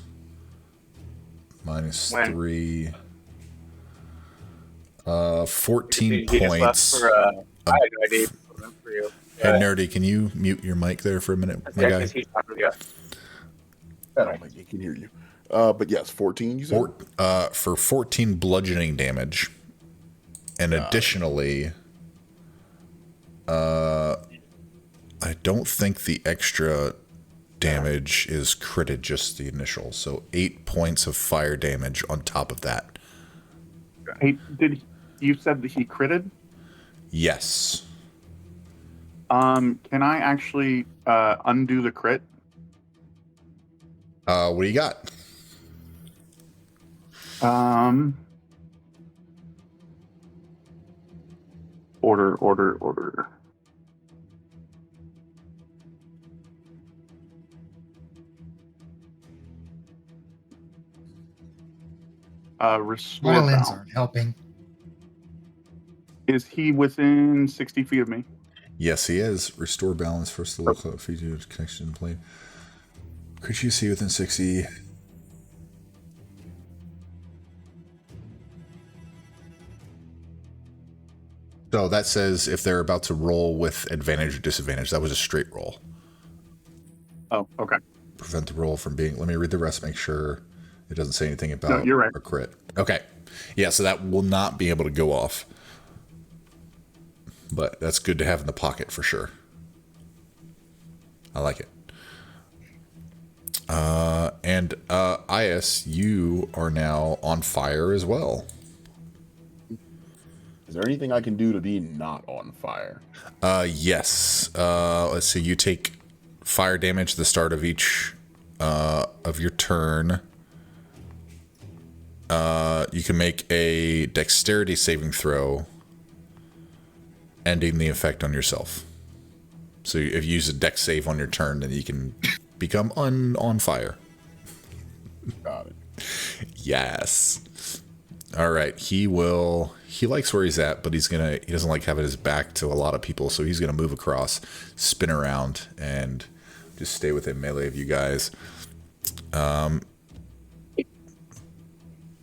minus 3. 14 points. I had no idea for you. Hey, Nerdy, can you mute your mic there for a minute, my guy? I don't think he can hear you. But yes, 14, you said? For 14 bludgeoning damage. And additionally, I don't think the extra damage is critted, just the initial. So 8 points of fire damage on top of that. Hey, you said that he critted? Yes. Can I actually undo the crit? What do you got? Order. Restore Violins balance. aren't helping. Is he within 60 feet of me? Yes, he is. Restore balance. First level feature connection plane. Could you see within 60? So that says if they're about to roll with advantage or disadvantage. That was a straight roll. Oh, okay. Prevent the roll from being. Let me read the rest. Make sure it doesn't say anything about you're right. a crit. Okay. Yeah, so that will not be able to go off. But that's good to have in the pocket for sure. I like it. And Ias, you are now on fire as well. Is there anything I can do to be not on fire? Yes. Let's see. You take fire damage at the start of each of your turn. You can make a dexterity saving throw, ending the effect on yourself. So if you use a dex save on your turn, then you can become on fire. Got it. Yes. All right. He likes where he's at, but he doesn't like having his back to a lot of people, so he's gonna move across, spin around, and just stay within melee of you guys. And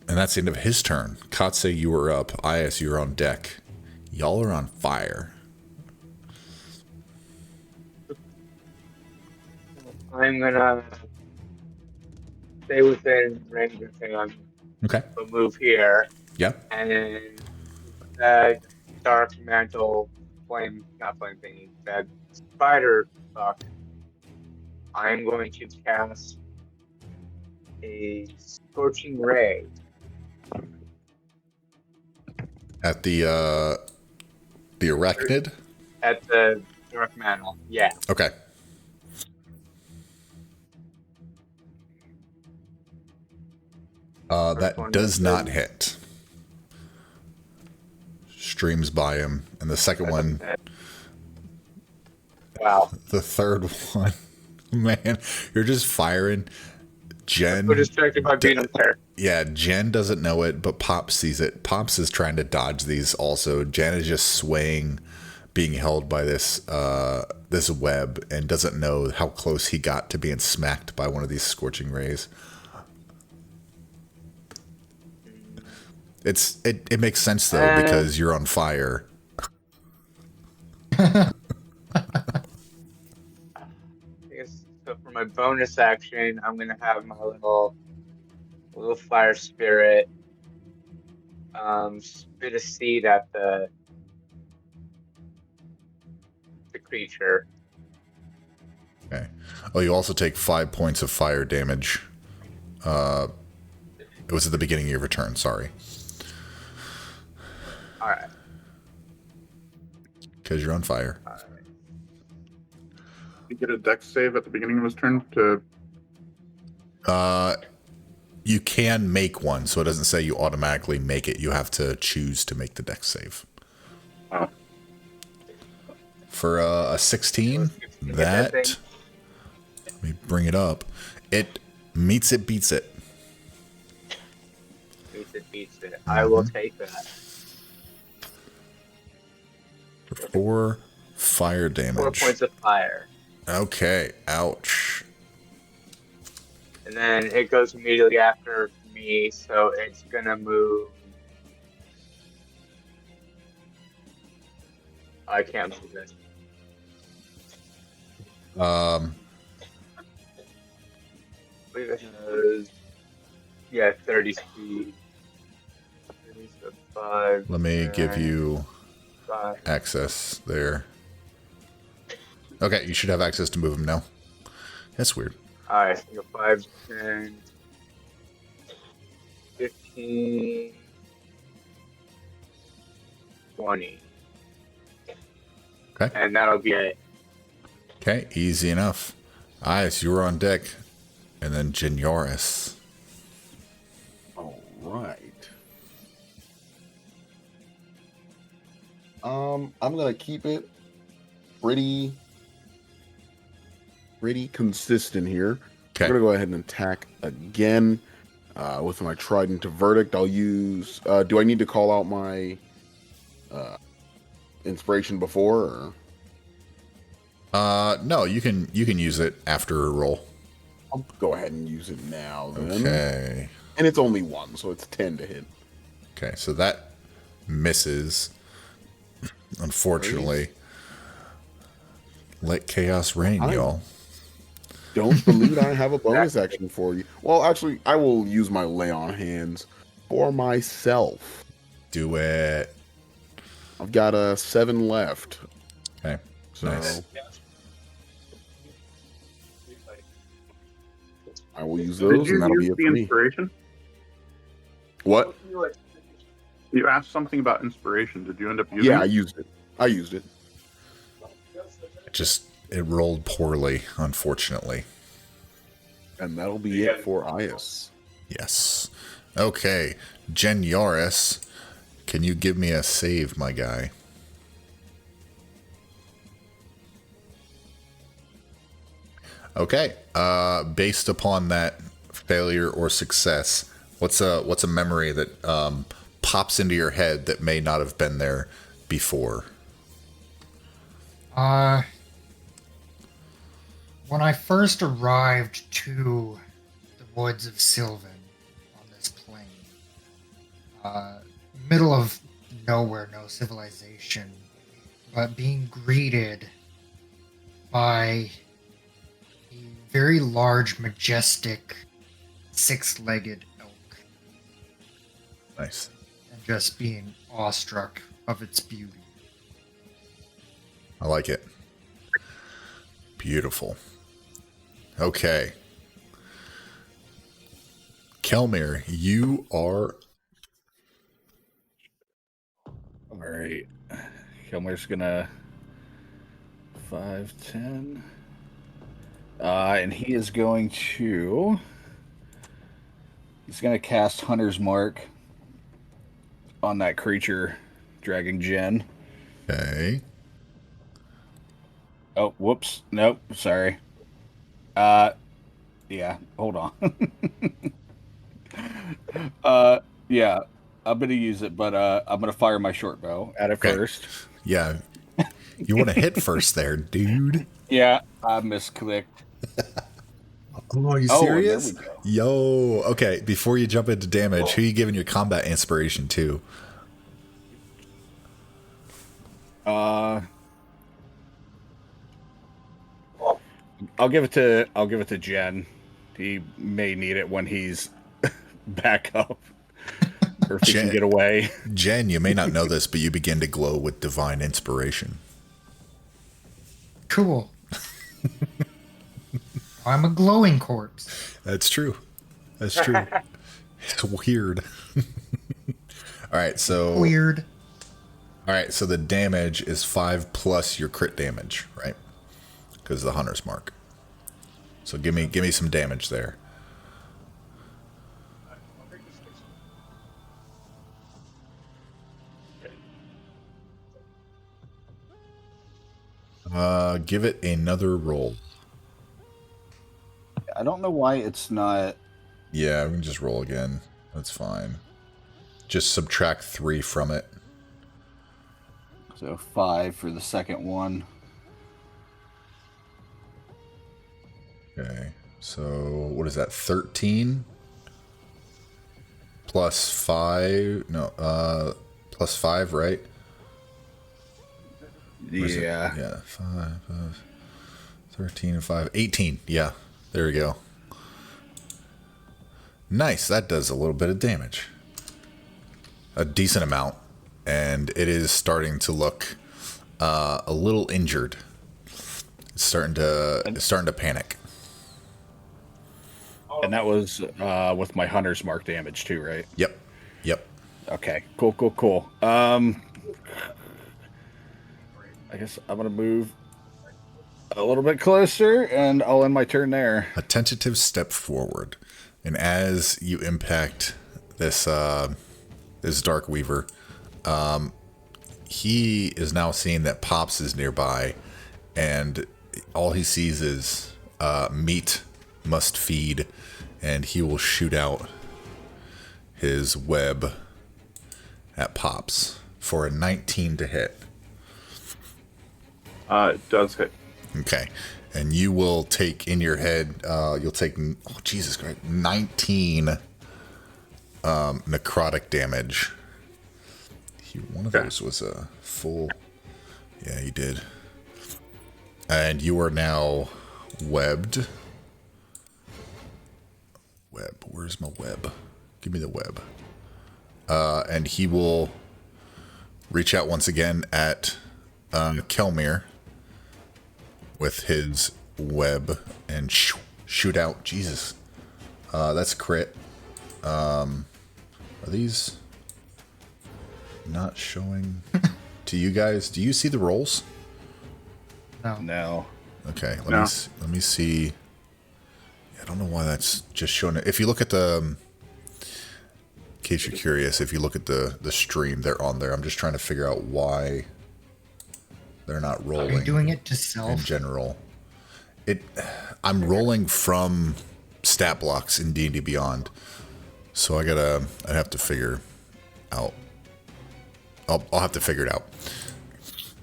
that's the end of his turn. Katse, you were up. Ias, you were on deck. Y'all are on fire. I'm gonna stay within range of him. Okay. We'll move here, Yep. and then that dark mantle not flame thingy, that spider fuck. I'm going to cast a scorching ray At the arachnid? at the dark mantle. Yeah. Okay. That does not hit. Streams by him. And the second one, Wow. the third one, man, you're just firing. Jen. We're distracted by being up there. Yeah, Jen doesn't know it, but Pops sees it. Pops is trying to dodge these also. Jen is just swaying being held by this this web and doesn't know how close he got to being smacked by one of these scorching rays. It makes sense though because you're on fire. I guess so. For my bonus action, I'm gonna have my little fire spirit spit a seed at the creature. Okay. Oh, you also take 5 points of fire damage. It was at the beginning of your turn. Sorry. All right. Because you're on fire. All right. You get a dex save at the beginning of his turn to. You can make one, so it doesn't say you automatically make it. You have to choose to make the dex save. Oh. For a 16, that, let me bring it up. It meets it, beats it. Beats it. I will take that. For 4 fire damage. 4 points of fire. Okay, ouch. And then it goes immediately after me, so it's gonna move. I can't move it. I believe it has, 30 speed. 30, so 5. Let me give you 5. access there. Okay, you should have access to move him now. That's weird. Alright, so 5, 10, 15, 20. Okay. And that'll be it. Okay, easy enough. Ayas, you were on deck. And then Genyaris. All right. I'm gonna keep it pretty consistent here. Okay. I'm gonna go ahead and attack again with my trident to verdict. I'll use. Do I need to call out my inspiration before? Or? No, you can use it after a roll. I'll go ahead and use it now. Then. Okay. And it's only 1, so it's 10 to hit. Okay, so that misses. Unfortunately. Let chaos reign, y'all. Don't believe I have a bonus action for you. Well, actually, I will use my lay on hands for myself. Do it. I've got a 7 left. Okay. So Nice. I will use Did those, you and that'll be use it the for me. inspiration? What? You asked something about inspiration. Did you end up using Yeah, I it? used it. It rolled poorly, unfortunately. And that'll be it for Ias. Yes. Okay. Genyaris, can you give me a save, my guy? Okay. Based upon that failure or success, what's a memory that pops into your head that may not have been there before? When I first arrived to the woods of Sylvan on this plain, middle of nowhere, no civilization, but being greeted by a very large, majestic, 6-legged elk, Nice. and just being awestruck of its beauty. I like it. Beautiful. Okay. Kelmir, you are... All right. Kelmer's gonna 5, 10. And he is going to... He's gonna cast Hunter's Mark on that creature, Dragon Gen. Okay. Oh, whoops. Nope, sorry. Yeah, hold on. Yeah, I'm gonna use it, but I'm gonna fire my short bow at it Okay. first. Yeah. You want to hit first there, dude. Yeah, I misclicked. Oh, are you Oh, serious? there we go. Yo, okay. Before you jump into damage, who are you giving your combat inspiration to? I'll give it to Jen. He may need it when he's back up, or if he can get away. Jen, you may not know this, but you begin to glow with divine inspiration. Cool. I'm a glowing corpse. That's true. That's true. It's weird. All right, so Weird. All right, so the damage is 5 plus your crit damage, right? Because of the hunter's mark. So give me some damage there. Give it another roll. I don't know why it's not. Yeah, we can just roll again. That's fine. Just subtract 3 from it. So 5 for the second one. Okay, so what is that? 13 plus 5? No, plus 5, right? Yeah. Yeah, 5, 13 and 5, 18. Yeah, there we go. Nice, that does a little bit of damage. A decent amount. And it is starting to look a little injured. It's starting to panic. And that was with my hunter's mark damage too, right? Yep. Okay. Cool. I guess I'm gonna move a little bit closer, and I'll end my turn there. A tentative step forward, and as you impact this this Dark Weaver, he is now seeing that Pops is nearby, and all he sees is meat must feed, and he will shoot out his web at Pops for a 19 to hit. It does hit. Okay. And you will take in your head, you'll take, oh, Jesus Christ, 19 necrotic damage. One of those was a full, yeah, he did. And you are now webbed. Where's my web? Give me the web. And he will reach out once again at Kelmir with his web and shoot out. Jesus. That's crit. Are these not showing to you guys? Do you see the rolls? No. Okay, let me see. I don't know why that's just showing it. If you look at the, in case you're curious, if you look at the stream, they're on there. I'm just trying to figure out why they're not rolling. Are you doing it to self? In general, I'm rolling from stat blocks in D&D Beyond, so I'd have to figure out. I'll have to figure it out.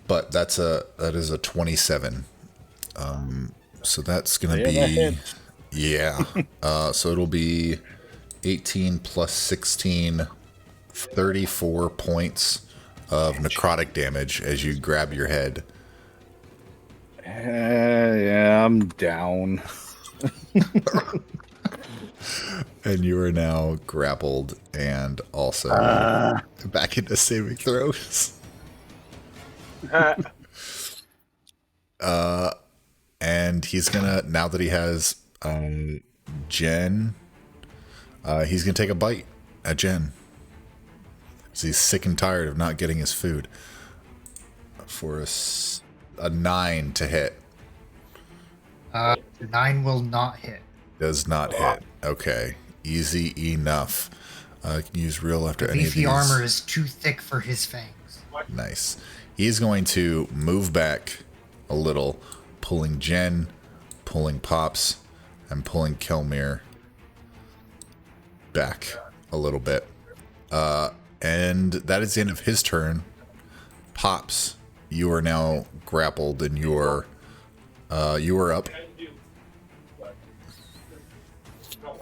But that is a 27. So that's gonna be, yeah. So it'll be 18 plus 16, 34 points of necrotic damage as you grab your head. Yeah, I'm down. And you are now grappled and also back into saving throws. And he's gonna, now that he has Jen, he's gonna take a bite at Jen. 'Cause he's sick and tired of not getting his food. For a 9 to hit. 9 will not hit. Does not hit. Okay. Easy enough. Can use real after any of Beefy these. armor is too thick for his fangs. Nice. He's going to move back a little, pulling Jen, pulling Pops, and pulling Kelmir back a little bit. And that is the end of his turn. Pops, you are now grappled and you are up.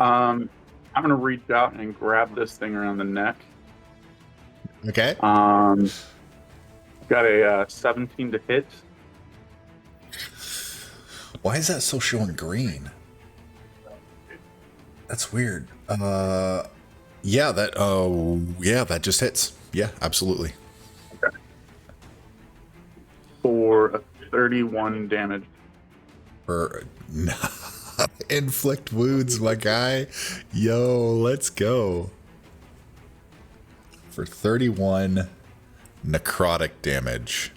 I'm gonna reach out and grab this thing around the neck. Okay. Got a 17 to hit. Why is that still showing green? That's weird. Yeah, that just hits. Yeah, absolutely. Okay. For a 31 damage. For inflict wounds, my guy. Yo, let's go. For 31 necrotic damage.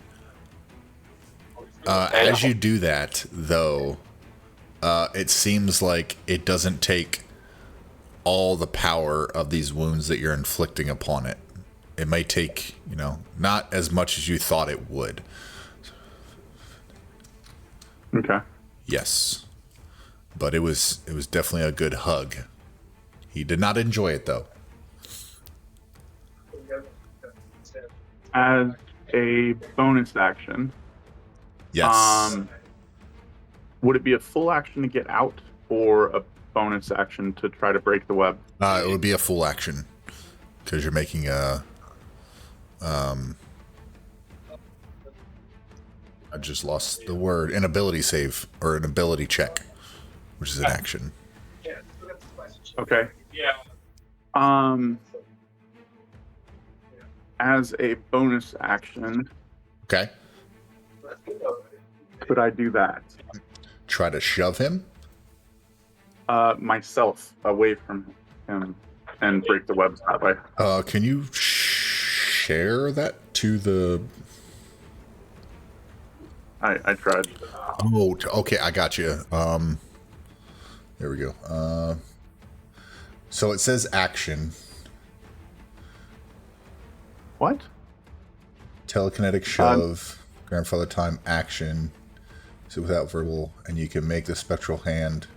As you do that, though, it seems like it doesn't take all the power of these wounds that you're inflicting upon it. It may take, not as much as you thought it would. Okay. Yes. But it was definitely a good hug. He did not enjoy it, though. As a bonus action, Yes. would it be a full action to get out or a bonus action to try to break the web? It would be a full action because you're making a. I just lost the word. An ability save or an ability check, which is an action. Okay. As a bonus action, Okay. could I do that? Try to shove him. Myself away from him and break the webs that way. Can you share that to the? I tried. Oh, okay. I got you. There we go. So it says action. What? Telekinetic shove, grandfather time action. So without verbal, and you can make the spectral hand.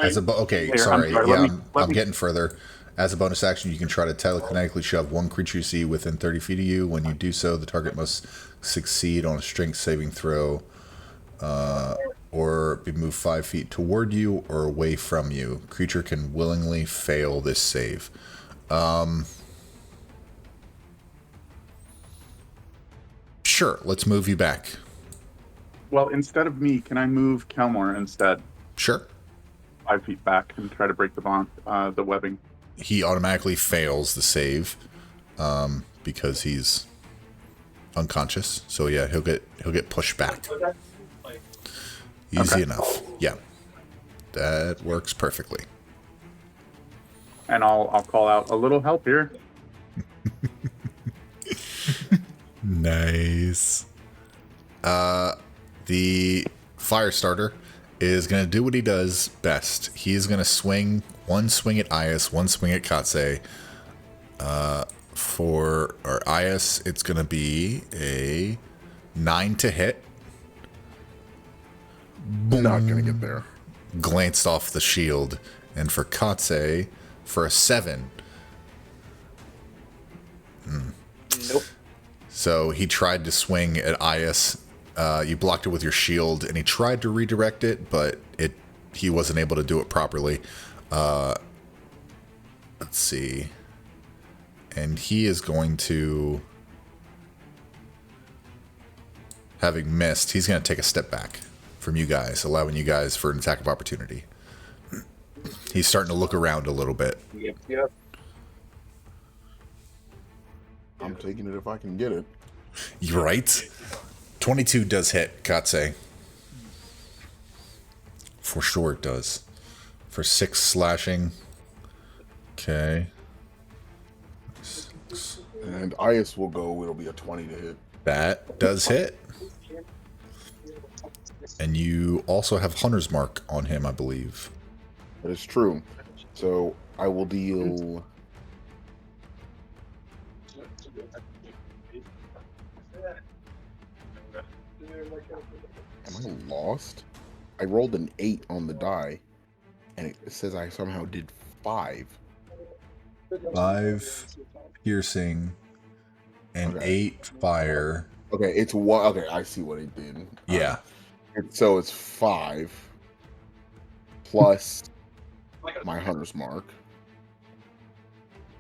As a okay, Here, sorry, I'm yeah, sorry. I'm getting further. As a bonus action, you can try to telekinetically shove one creature you see within 30 feet of you. When you do so, the target must succeed on a strength saving throw, or be moved 5 feet toward you or away from you. Creature can willingly fail this save. Sure, let's move you back. Well, instead of me, can I move Kelmore instead? Sure. 5 feet back and try to break the webbing. He automatically fails the save because he's unconscious. So yeah, he'll get pushed back. Easy enough. Yeah, that works perfectly. And I'll call out a little help here. Nice. The fire starter is going to do what he does best. He's going to swing one swing at Ias, one swing at Katse. For our Ias, it's going to be a 9 to hit. Boom. Not going to get there. Glanced off the shield. And for Katse, for a 7. Nope. So he tried to swing at Ias. You blocked it with your shield, and he tried to redirect it, but he wasn't able to do it properly. Let's see. And he is going to, having missed, he's going to take a step back from you guys, allowing you guys for an attack of opportunity. He's starting to look around a little bit. Yep. I'm taking it if I can get it. You're right. 22 does hit, Katse. For sure it does. For 6 slashing. Okay. 6. And Ias will go, it'll be a 20 to hit. That does hit. And you also have Hunter's Mark on him, I believe. That is true. So I will deal... Am I lost? I rolled an 8 on the die, and it says I somehow did 5. 5 piercing and Okay. 8 fire. Okay, it's one. Okay, I see what it did. Yeah. So it's 5 plus my hunter's mark.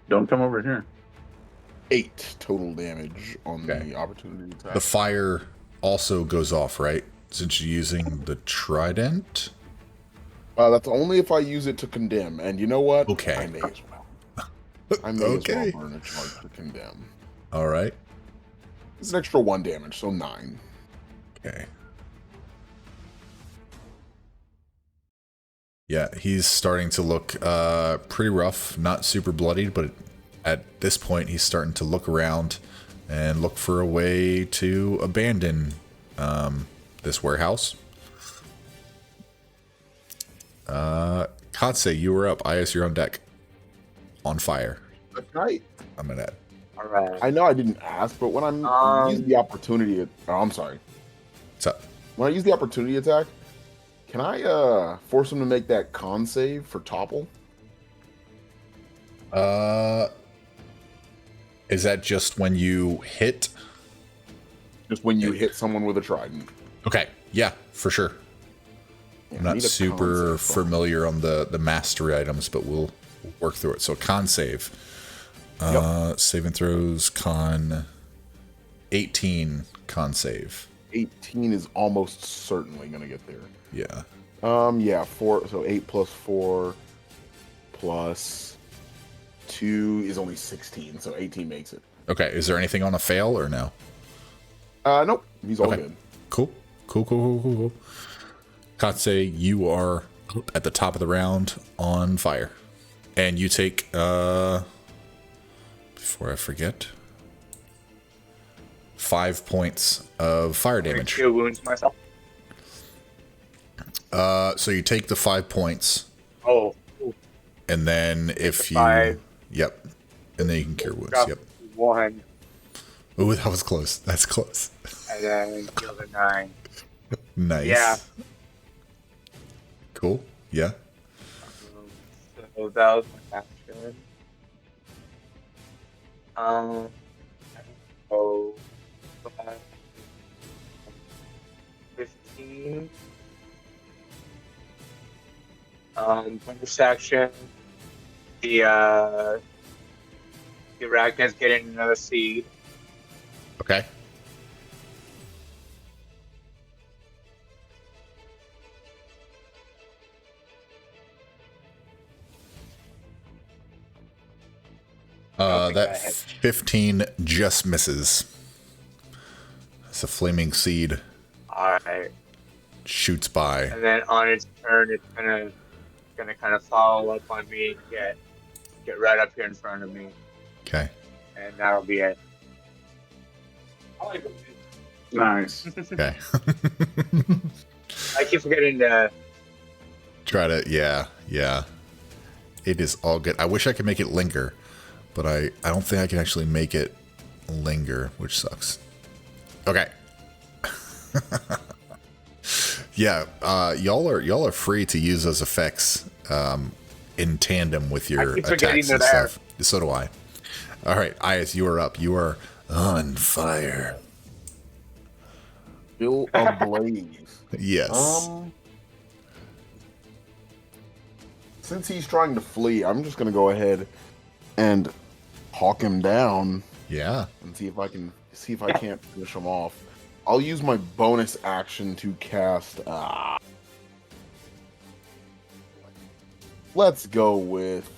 Don't come over here. 8 total damage on Okay. the opportunity attack. The fire also goes off, right? Since you're using the trident. That's only if I use it to condemn. And you know what? Okay. I may as well. I may as well burn a charge to condemn. All right. It's an extra 1 damage, so 9. Okay. Yeah, he's starting to look pretty rough, not super bloodied, but at this point he's starting to look around and look for a way to abandon this warehouse. Katse, you were up. Ias, you're on deck. On fire. Right. I'm gonna. All right. I know I didn't ask, but when I'm using the opportunity, I'm sorry. What's up? When I use the opportunity attack, can I force him to make that con save for topple? Is that just when you hit? Just when you hit someone with a trident. Okay, yeah, for sure. Yeah, I'm I not need a con super save from- familiar on the mastery items, but we'll work through it. So con save. Saving throws, con 18 con save. 18 is almost certainly going to get there. Yeah. Yeah, 4, so 8 plus 4 plus 2 is only 16, so 18 makes it. Okay, is there anything on a fail or no? Nope, he's all Okay. good. Cool. Katse, you are up at the top of the round on fire. And you take, before I forget, 5 points of fire damage. Cure wounds myself. So you take the 5 points, Oh, and then if you... 5. Yep. And then you can cure wounds. Drop Yep. 1, Oh, that was close. That's close. and then heal the 9. Nice. Yeah. Cool. Yeah. So that was my action. Oh, 15. Bonus action. The arachnids getting another seed. Okay. think That I hit. 15 just misses. It's a flaming seed. Alright. Shoots by. And then on its turn, it's gonna kind of follow up on me and get right up here in front of me, Okay. and that'll be it. Nice. Okay. I keep forgetting to. Try to, yeah. It is all good. I wish I could make it linger, but I don't think I can actually make it linger, which sucks. Okay. Yeah, y'all are free to use those effects in tandem with your keep forgetting attacks and they're there. stuff. So do I. All right, Ias, you are up. You are on fire. Still ablaze. Yes. Since he's trying to flee, I'm just gonna go ahead and hawk him down Yeah. and see if I can't finish him off. I'll use my bonus action to cast. Let's go with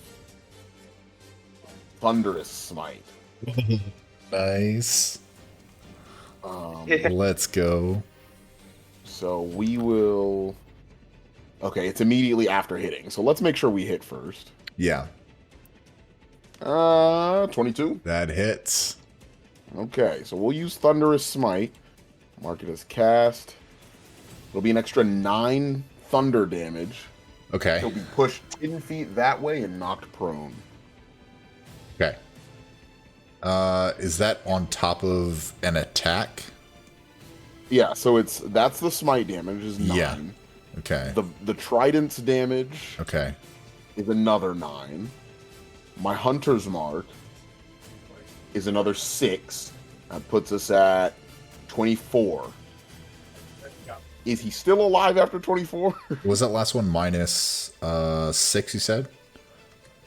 Thunderous Smite. Nice. Let's go. So we will. Okay, it's immediately after hitting. So let's make sure we hit first. Yeah, 22. that hits. Okay, so we'll use Thunderous Smite. Mark it as cast. It'll be an extra 9 thunder damage. Okay. He'll be pushed 10 feet that way and knocked prone. Okay. Is that on top of an attack? Yeah, so that's the smite damage is 9. Yeah. Okay. The trident's damage Okay. is another 9. My hunter's mark is another 6. That puts us at 24. Is he still alive after 24? Was that last one minus 6, you said?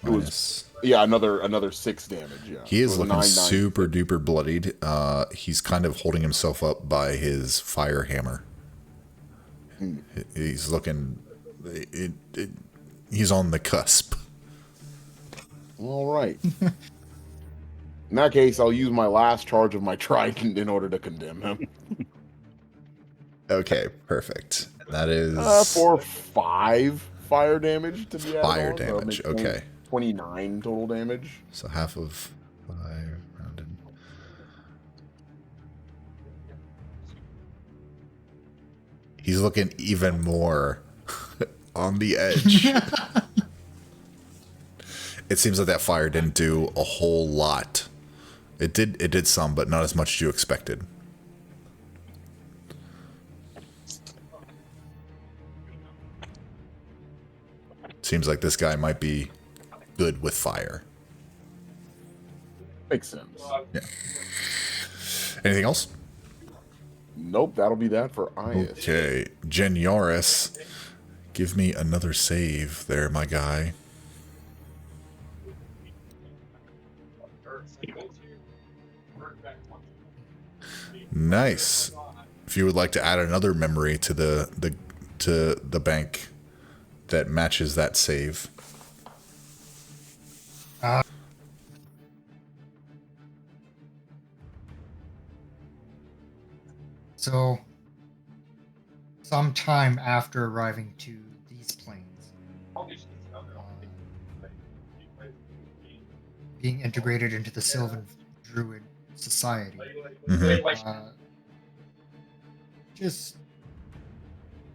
It was- Minus. Yeah, another 6 damage. Yeah, He is So it was looking 9, 9. super duper bloodied. He's kind of holding himself up by his fire hammer. He's looking. He's on the cusp. All right. In that case, I'll use my last charge of my trident in order to condemn him. Okay, perfect. That is For 5 fire damage to be added fire on, so it'll damage. make Okay, 29 total damage. so half of 5 rounded. He's looking even more on the edge. It seems like that fire didn't do a whole lot. It did some, but not as much as you expected. Seems like this guy might be good with fire. Makes sense. Yeah. Anything else? Nope, that'll be that for Ias. Okay, Jen Yaris, give me another save there, my guy. Nice. If you would like to add another memory to the bank that matches that save. So, sometime after arriving to these planes, being integrated into the Sylvan Druid Society, just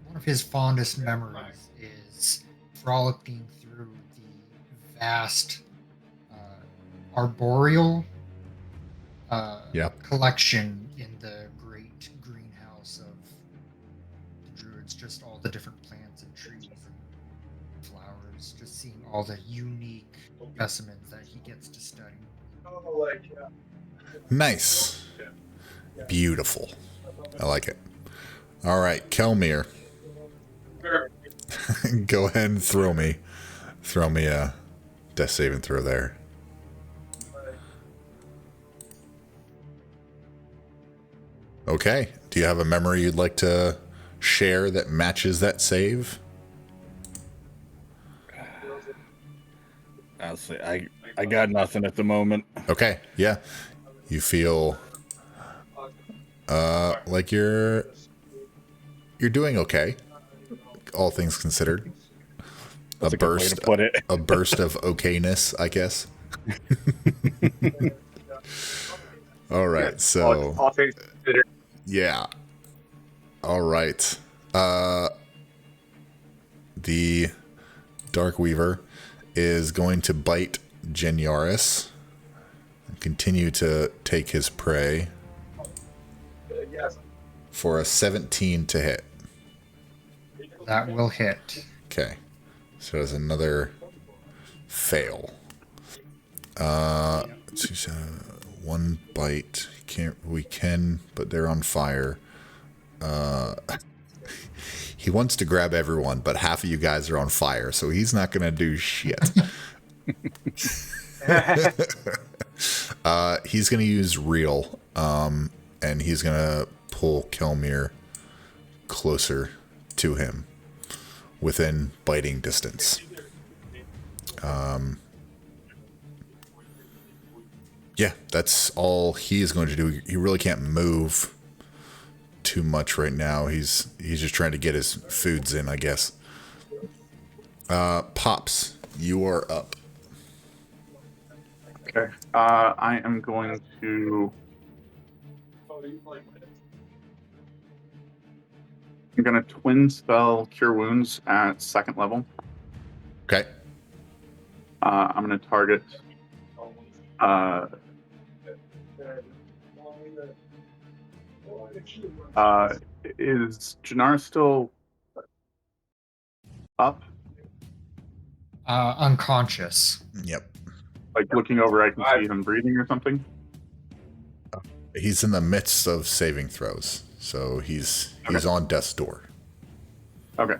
one of his fondest memories is frolicking through the vast arboreal collection in the great greenhouse of the druids, just all the different plants and trees and flowers, just seeing all the unique specimens that he gets to study. Nice. Beautiful. I like it. All right, Kelmir. Go ahead and throw me a death saving throw there. Okay. Do you have a memory you'd like to share that matches that save? Honestly, I got nothing at the moment. Okay. Yeah. You feel like you're doing okay, all things considered. That's a good way to put it. A burst of okayness, I guess. All right, so all things considered. yeah. All right. The Dark Weaver is going to bite Genyaris and continue to take his prey for a 17 to hit. That will hit. Okay. So there's another fail. One bite. We can, but they're on fire. He wants to grab everyone, but half of you guys are on fire, so he's not going to do shit. He's going to use Real, and he's going to pull Kelmir closer to him within biting distance. Yeah, that's all he is going to do. He really can't move too much right now. He's just trying to get his foods in, I guess. Pops, you are up. Okay. I am going to. I'm going to twin spell Cure Wounds at 2nd level. Okay. I'm going to target. Is Jannar still up? Unconscious. Yep. Like looking over, I can see him breathing or something. He's in the midst of saving throws, so he's on death's door. Okay.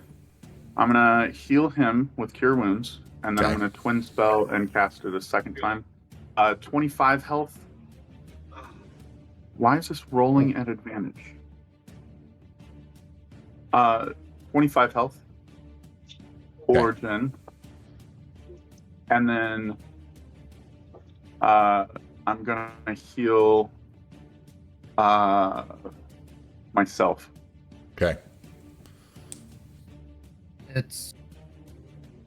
I'm gonna heal him with Cure Wounds, and then I'm Okay. gonna twin spell and cast it a second time. 25 health. Why is this rolling at advantage? 25 health. Origin. And then I'm gonna heal myself Okay. It's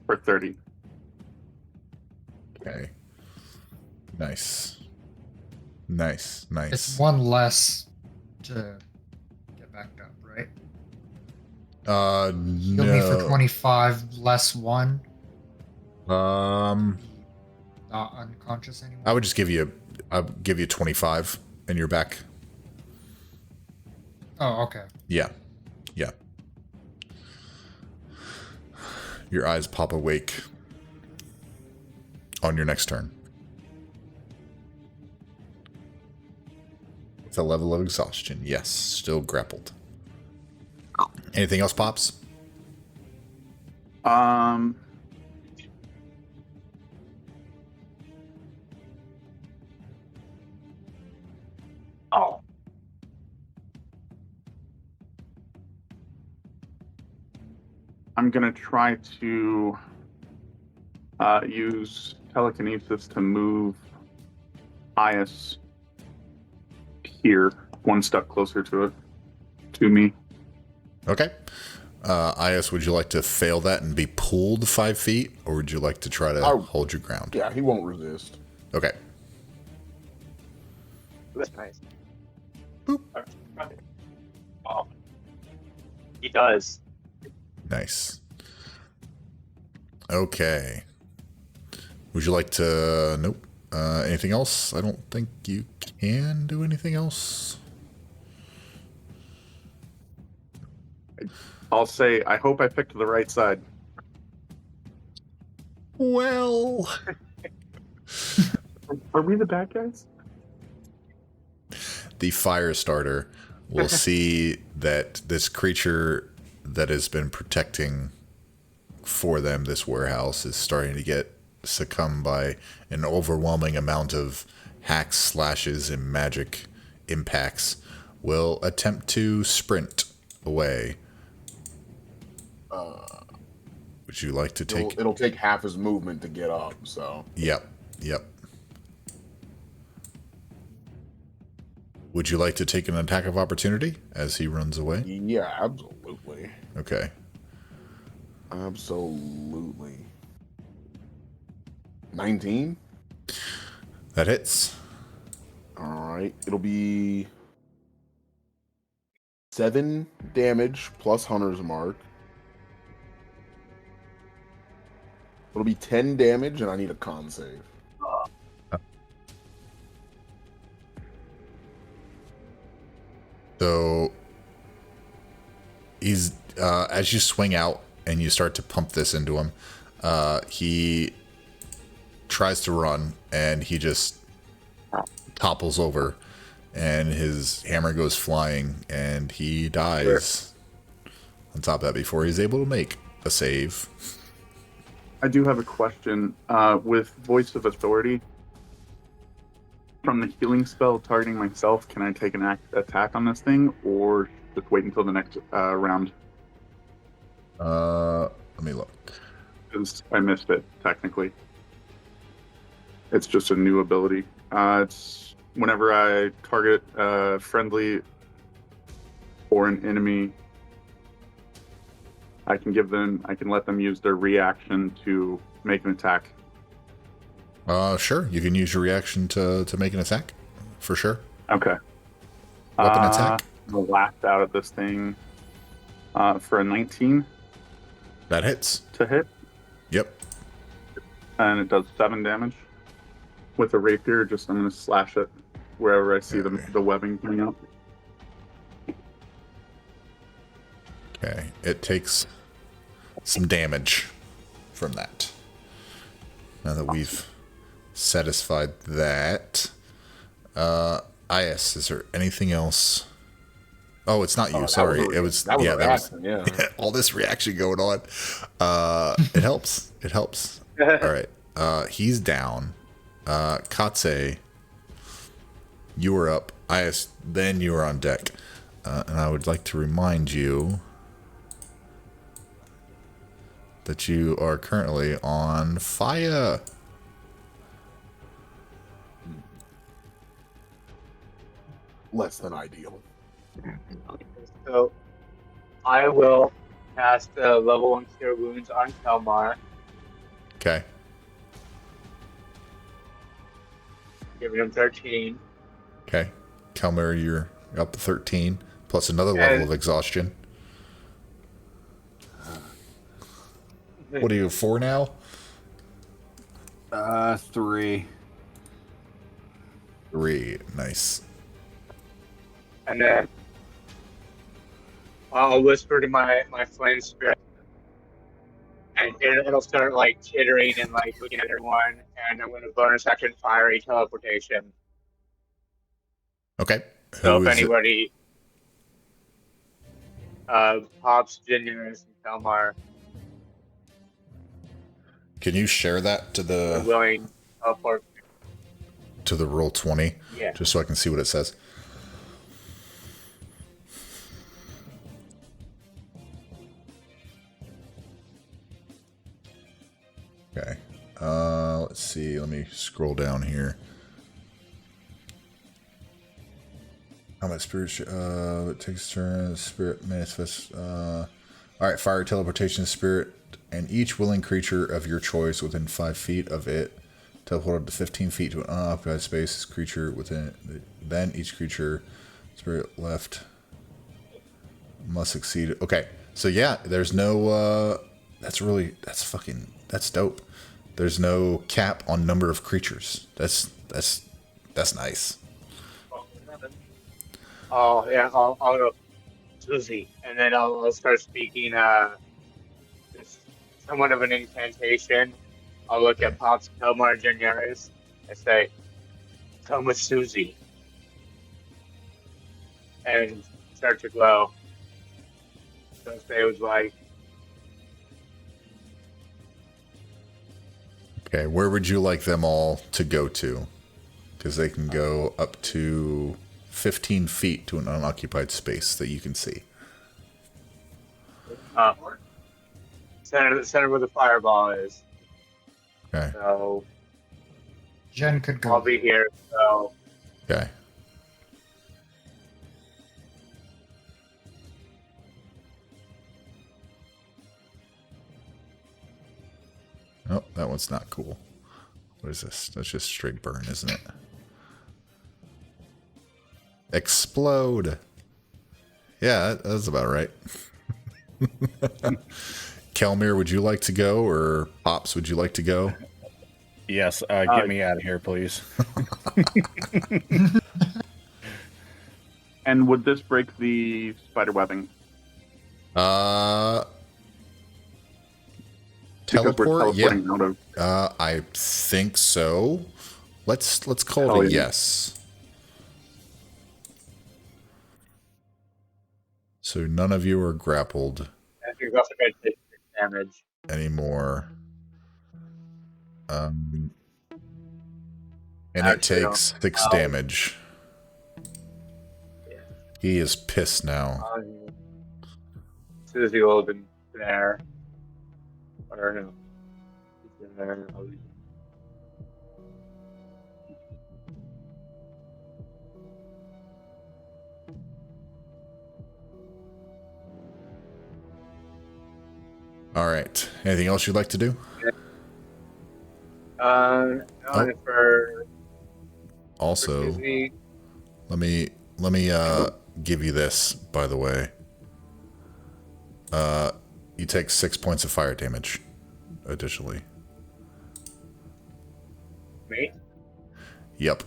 for 30. Okay. Nice. Nice. Nice. it's one less to get backed up, right? Heal me for No. 25 less 1. Um, Not unconscious anymore. I would just give you 25 and you're back. Oh, okay. Yeah. Yeah. Your eyes pop awake on your next turn. With a level of exhaustion. Yes, still grappled. Anything else, Pops? Oh. I'm gonna try to use telekinesis to move Ias here, one step closer to me. Okay. Ias, would you like to fail that and be pulled 5 feet, or would you like to try to hold your ground? Yeah, he won't resist. Okay. That's nice. Boop. Oh. He does. Nice. Okay. Would you like to... Nope. Anything else? I don't think you can do anything else. I'll say, I hope I picked the right side. Well... Are we the bad guys? The fire starter will see that this creature that has been protecting for them this warehouse is starting to get succumbed by an overwhelming amount of hacks, slashes, and magic impacts. Will attempt to sprint away. Would you like to take... It'll take half his movement to get up, so... Yep. Would you like to take an attack of opportunity as he runs away? Yeah, absolutely. Okay. Absolutely. 19? That hits. Alright, it'll be 7 damage plus Hunter's Mark. It'll be 10 damage, and I need a con save. So he's as you swing out and you start to pump this into him, he tries to run and he just topples over and his hammer goes flying and he dies. On top of that, before he's able to make a save. I do have a question. With Voice of Authority, from the healing spell targeting myself, can I take an attack on this thing, or just wait until the next round? Let me look. Because I missed it, technically. It's just a new ability. It's whenever I target a friendly or an enemy, I can let them use their reaction to make an attack. Sure. You can use your reaction to make an attack. For sure. Okay. Weapon attack? The last out of this thing for a 19 That hits. to hit, Yep. and it does 7 damage. With a rapier, I'm going to slash it wherever I see the webbing coming out. Okay. It takes some damage from that. Now that we've satisfied that, Is there anything else? Oh, it's not you. that Sorry. was a- It was, that was yeah, a that was reaction, yeah. all this reaction going on. It helps. It helps. All right. He's down. Katse, you were up. Then you were on deck. And I would like to remind you that you are currently on fire. Less than ideal. So I will cast level 1 Cure Wounds on Kelmar, Okay. giving him 13. Okay. Kelmer, you're up to 13, plus another level And- of exhaustion. What are you, 4 now? 3. 3. Nice. And then I'll whisper to my flame spirit, and it'll start like chittering and like looking at everyone. And I'm going to bonus action fiery teleportation. Okay. So Who if is it? anybody pops Juniors and Kelmar Can you share that to are the willing to teleport, roll 20? yeah. Just so I can see what it says. Okay. Let's see. Let me scroll down here. How much spirit? It takes a turn. Spirit manifests. All right. Fire teleportation spirit, and each willing creature of your choice within 5 feet of it teleported to 15 feet to an unoccupied space. Creature within. Then each creature spirit left must succeed. Okay. So yeah, there's no. That's dope. There's no cap on number of creatures. That's nice. Oh yeah, I'll go Susie, and then I'll start speaking just somewhat of an incantation. I'll look at Pops, Kelmar, Juniors, and say, "Come with Susie," and start to glow. So say it was like, Okay, where would you like them all to go to? Because they can go up to 15 feet to an unoccupied space that you can see. center where the fireball is. Okay. So Jen could go. I'll be here. So Okay. Oh, that one's not cool. What is this? That's just straight burn, isn't it? Explode. Yeah, that's about right. Kelmir, would you like to go, or Pops, would you like to go? Yes, get me out of here, please. And would this break the spider webbing? Teleport? Because we're teleporting out of. I think so. Let's call Hell it a yeah. yes. So none of you are grappled I think also going to take 6 damage. anymore. And it Actually, takes 6 damage. Yeah. He is pissed now. Susie will have been there. Or no. He's been there. All right. Anything else you'd like to do? No, for Also, Susie. let me give you this, by the way. You take 6 points of fire damage additionally. Me? Yep.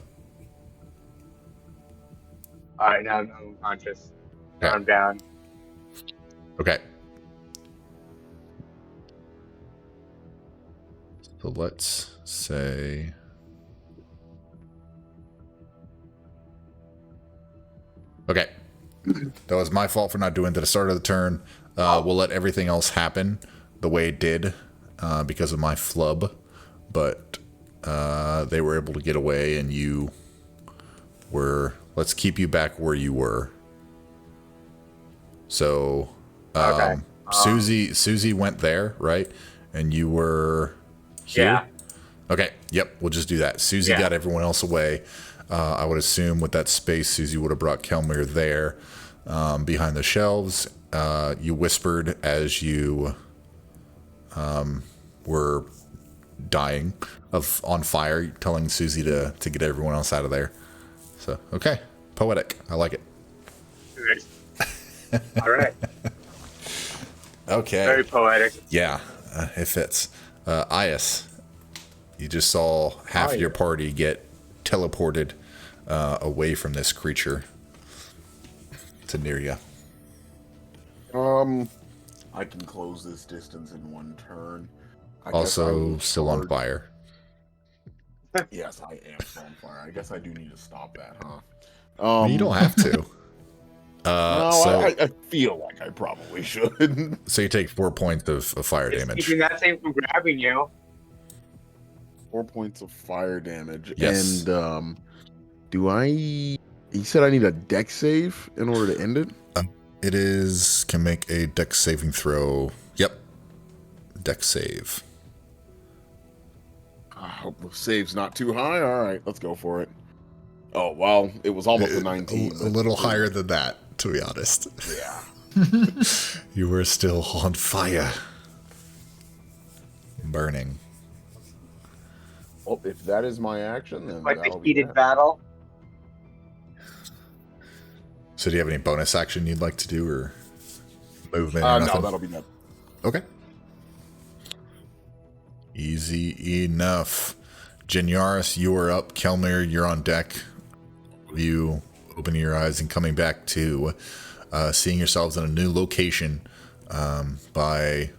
Alright, now I'm unconscious. Now Okay. I'm down. Okay. So let's say Okay. That was my fault for not doing it at the start of the turn. We'll let everything else happen the way it did because of my flub. But they were able to get away, and you were... Let's keep you back where you were. So, Okay. Susie went there, right? And you were here? Yeah. Okay, yep, we'll just do that. Susie got everyone else away. I would assume with that space, Susie would have brought Kelmir there behind the shelves. You whispered as you were dying on fire, telling Susie to get everyone else out of there. So, okay, poetic. I like it. All right. Okay. Very poetic. Yeah, it fits. Ias, you just saw half of your party get teleported away from this creature to near you. I can close this distance in one turn. I guess I Also, will still on charge- fire. Yes, I am still on fire. I guess I do need to stop that, huh? Well, you don't have to. No, So, I feel like I probably should. so you take 4 points of fire It's damage. keeping that thing from grabbing you. 4 points of fire damage. Yes. And do I? He said I need a deck save in order to end it. It is can make a dex saving throw. Yep, dex save. I hope the save's not too high. All right, let's go for it. Oh well, it was almost a 19. A little higher than that, to be honest. Yeah. You were still on fire, burning. Well, if that is my action, then Like the that'll be heated that. battle. So, do you have any bonus action you'd like to do, or movement? Or No, nothing? that'll be that. Okay. Easy enough. Genyaris, you are up. Kelmir, you're on deck. You opening your eyes and coming back to seeing yourselves in a new location by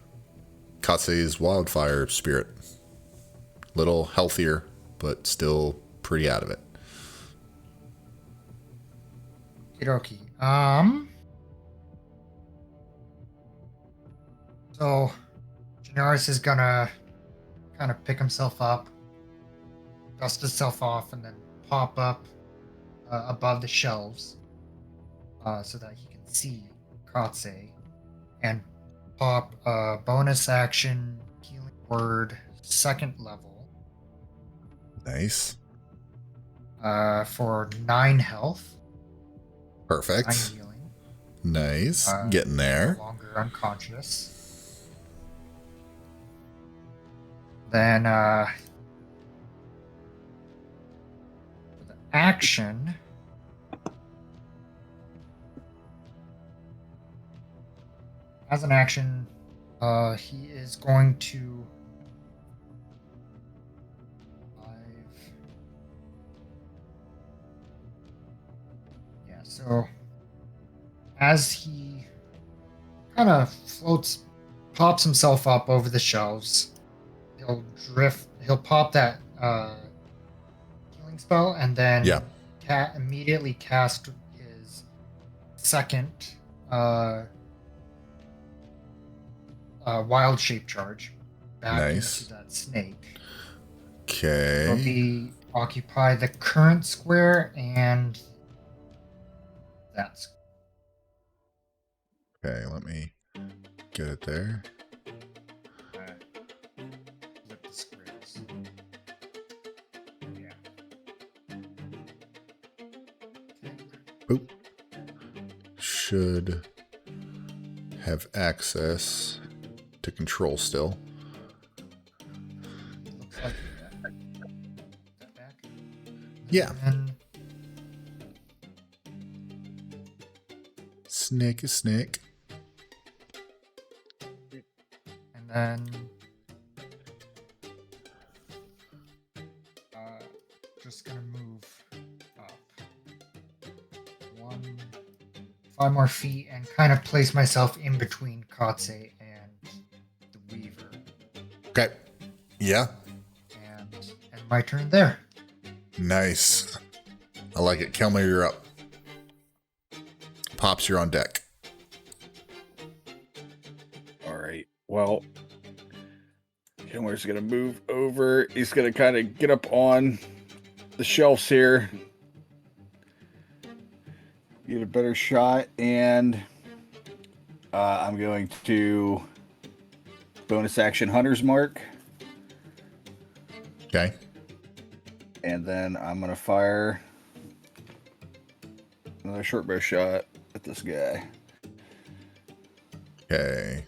Katse's wildfire spirit. Little healthier, but still pretty out of it. Okie. So Janaris is gonna kind of pick himself up, dust himself off, and then pop up above the shelves so that he can see Katse, and pop a bonus action healing word 2nd level Nice. for 9 health. 9 Perfect. healing. Nice. Getting No there. longer unconscious. Then the action. As an action, he is going to 5. Yeah, so as he kind of pops himself up over the shelves, he'll pop that healing spell, and then Yeah. immediately cast his 2nd wild shape charge back Nice. into that snake. Okay. It'll be occupy the current square and that square. Okay, let me get it there. Flip the squares. Yeah. Oop. Should have access to control still. Looks like that back. Yeah. And Snake is snake. then just gonna move up 5 more feet and kind of place myself in between Katse and the Weaver, Okay. Yeah. and my turn there. Nice. I like it. Kelmer, you're up. Pops, you're on deck. All right. Well, Kilmer's gonna move over. He's gonna kind of get up on the shelves here, get a better shot, and I'm going to bonus action Hunter's Mark, Okay. and then I'm gonna fire another short bow shot at this guy. Okay.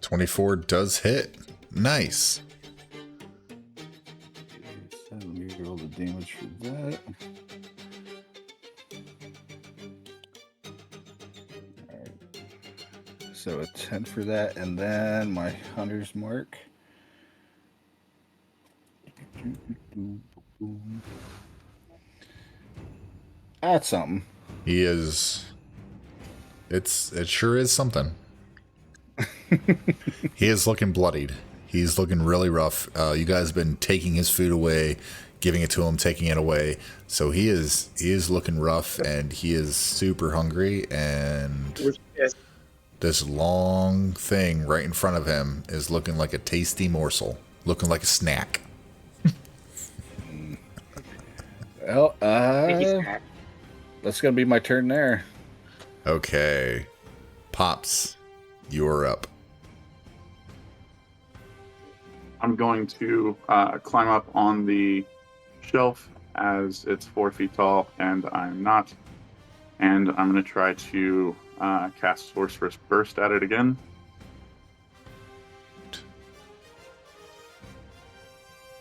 24 does hit. Nice. So let me roll the damage for that. Alright. So a 10 for that, and then my Hunter's Mark. That's something. He is. It sure is something. He is looking bloodied. He's looking really rough. You guys have been taking his food away, giving it to him, taking it away. So he is looking rough, and he is super hungry. And this long thing right in front of him is looking like a tasty morsel, looking like a snack. Well, that's gonna be my turn there. Okay, Pops, you're up. I'm going to climb up on the shelf as it's 4 feet tall, and I'm not. And I'm going to try to cast Sorceress Burst at it again.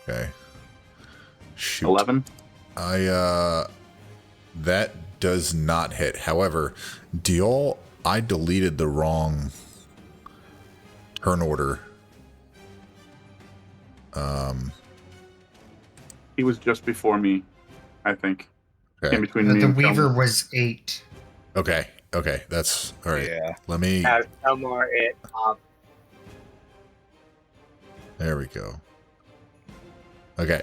Okay. Shoot. 11. That does not hit. However, I deleted the wrong turn order. He was just before me, I think. Okay. In between me The and Weaver Kelmer. was 8. Okay, that's all right. Yeah. Let me. Has Elmore it There we go. Okay.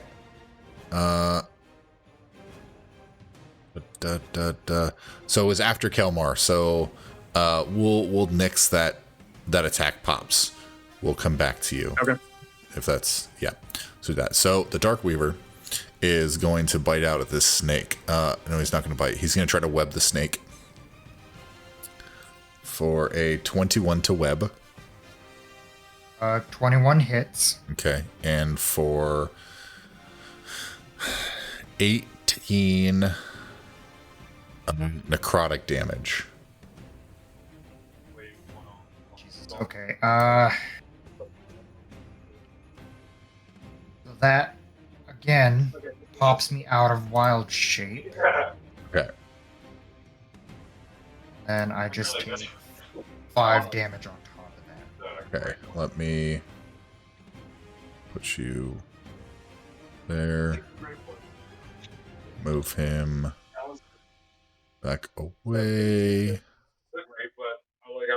So it was after Kelmar. So we'll nix that attack, Pops. We'll come back to you. Okay. If that's So that. So the Dark Weaver is going to bite out at this snake. No, he's not going to bite. He's going to try to web the snake for a 21 to web. 21 hits. Okay, and for 18 necrotic damage. Jesus. Okay. So that again pops me out of wild shape, Okay. and I just take 5 damage on top of that. Okay, let me put you there. Move him back away. I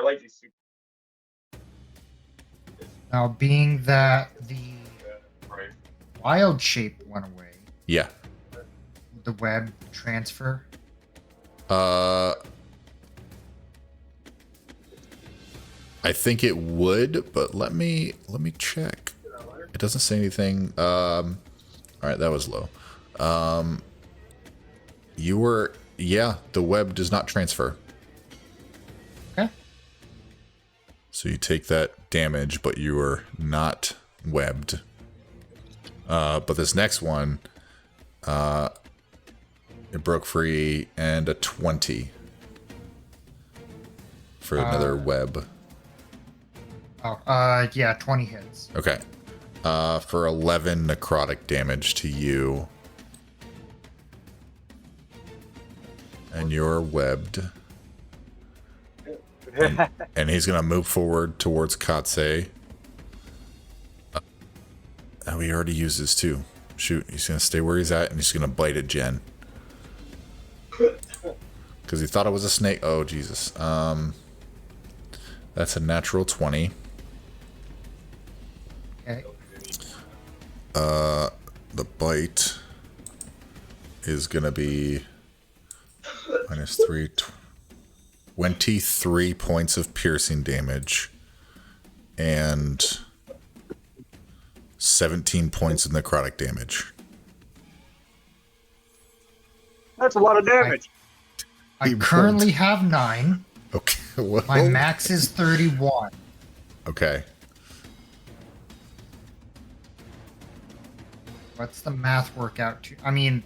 like these super. Now, being that the wild shape went away, Yeah. the web transfer. I think it would, but let me check. It doesn't say anything. All right, that was low. The web does not transfer. Okay. So you take that damage, but you are not webbed. But this next one, it broke free, and a 20 for another web. Oh, yeah, 20 hits. Okay. For 11 necrotic damage to you. And you're webbed. And he's going to move forward towards Katse. Oh, he already uses 2. Shoot, he's going to stay where he's at, and he's going to bite at Jen. Because he thought it was a snake. Oh, Jesus. That's a natural 20. Okay. The bite is going to be minus 3, 23 points of piercing damage, and 17 points of necrotic damage. That's a lot of damage. I currently have 9. Okay. Well, My max is 31. okay. What's the math work out to? I mean,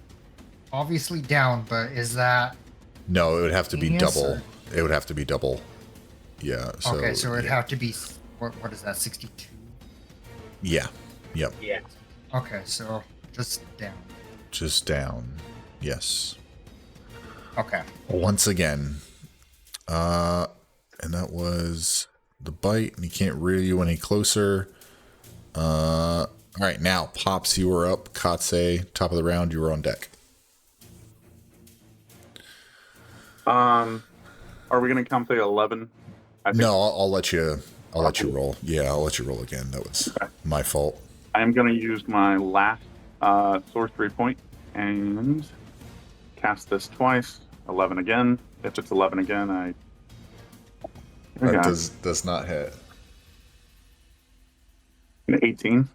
obviously down, but is that... No, it would have to be Genius, double. or- It would have to be double. Yeah. So, okay, so it'd yeah. have to be... What is that, 62? Yeah. Yep. Yeah. Okay, so just down. Just down. Yes. Okay. Once again. And that was the bite, and he can't rear you any closer. All right, now Pops, you were up. Katse, top of the round, you were on deck. Are we gonna count the 11? No, I'll let you. I'll let you roll. Yeah, I'll let you roll again. That was my fault. I'm gonna use my last sorcery point and cast this twice. 11 again. If it's 11 again, I. That does not hit. An 18.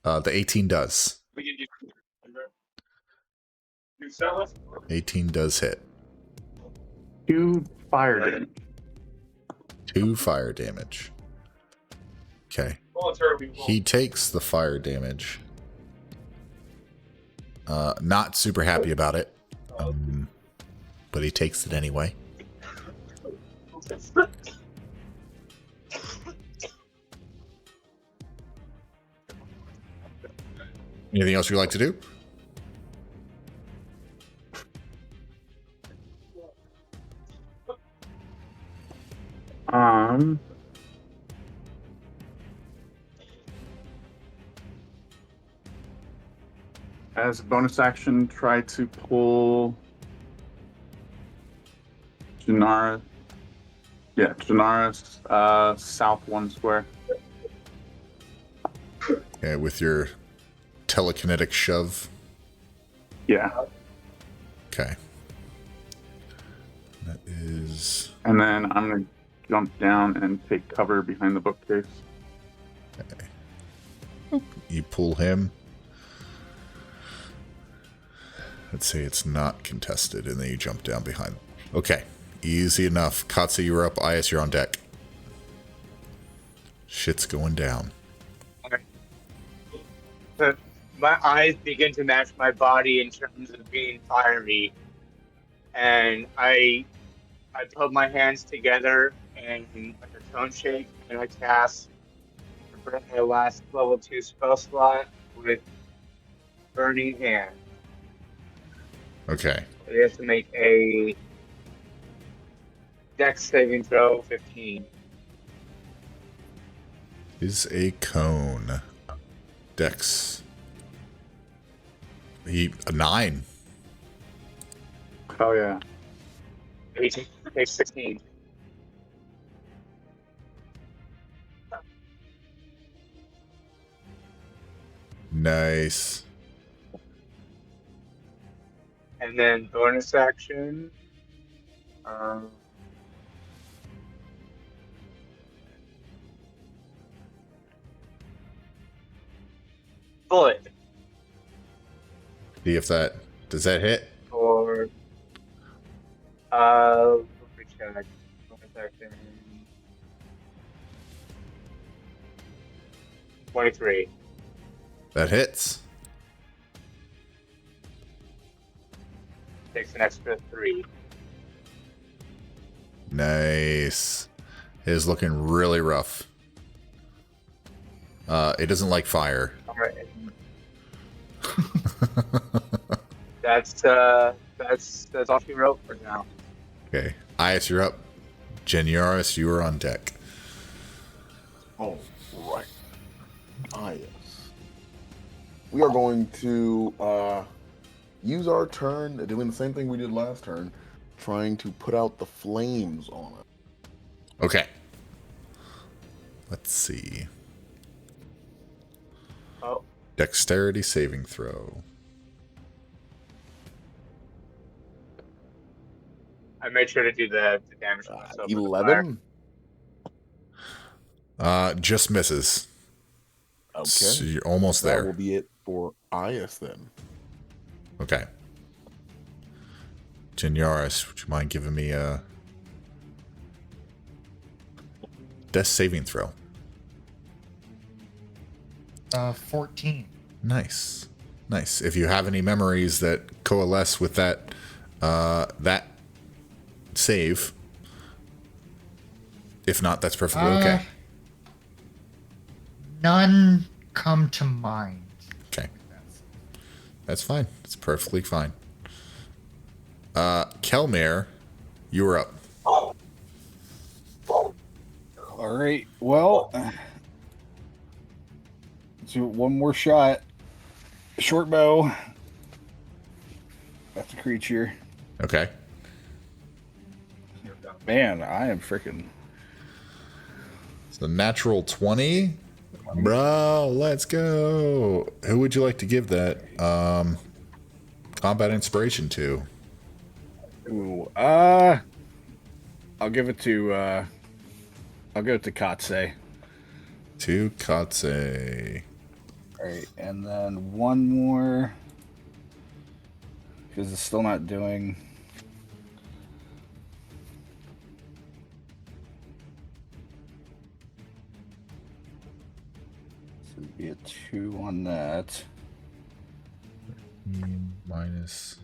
The 18 does. We can do Sellers? 18 does hit. 2 fire damage. 2 fire damage. Okay. Voluntarily roll. He takes the fire damage. Not super happy about it. But he takes it anyway. Anything else you'd like to do? As a bonus action, try to pull Janara. Yeah, Janara's south 1 square. Okay, with your telekinetic shove. Yeah. Okay. That is... And then I'm going to jump down and take cover behind the bookcase. Okay. You pull him. Let's say it's not contested, and then you jump down behind. Okay. Easy enough. Katsu, you're up. Ias, you're on deck. Shit's going down. My eyes begin to match my body in terms of being fiery, and I put my hands together and like a cone shape, and I cast my last level 2 spell slot with Burning Hand. Okay. They have to make a Dex saving throw 15. Is a cone. Dex. A 9. Oh, yeah. He takes 16. Nice. And then bonus action. Bullet. See if that... Does that hit? Or let me check. Bonus action. 23. That hits. Takes an extra 3. Nice. It is looking really rough. It doesn't like fire. Alright. That's all she wrote for now. Okay. Ias, you're up. Geniaris, you are on deck. All right. Yes. We are going to use our turn, doing the same thing we did last turn, trying to put out the flames on it. Okay. Let's see. Oh, Dexterity saving throw. I made sure to do the damage to myself. with the fire. 11. Just misses. Okay. So you're almost That there. will be it for Ias then. Okay. Jinyaris, would you mind giving me a death saving throw? 14. Nice. Nice. If you have any memories that coalesce with that save, if not, that's perfectly okay. None come to mind. Okay. That's fine. It's perfectly fine. Kelmir, you were up. All right. Well, let's do one more shot. Short bow. That's a creature. Okay. Man, I am freaking. So natural 20. Bro, let's go. Who would you like to give that combat inspiration to? Ooh, I'll give it to Katse. To Katse. All right, and then one more because it's still not doing. So it'd be a 2 on that. Minus.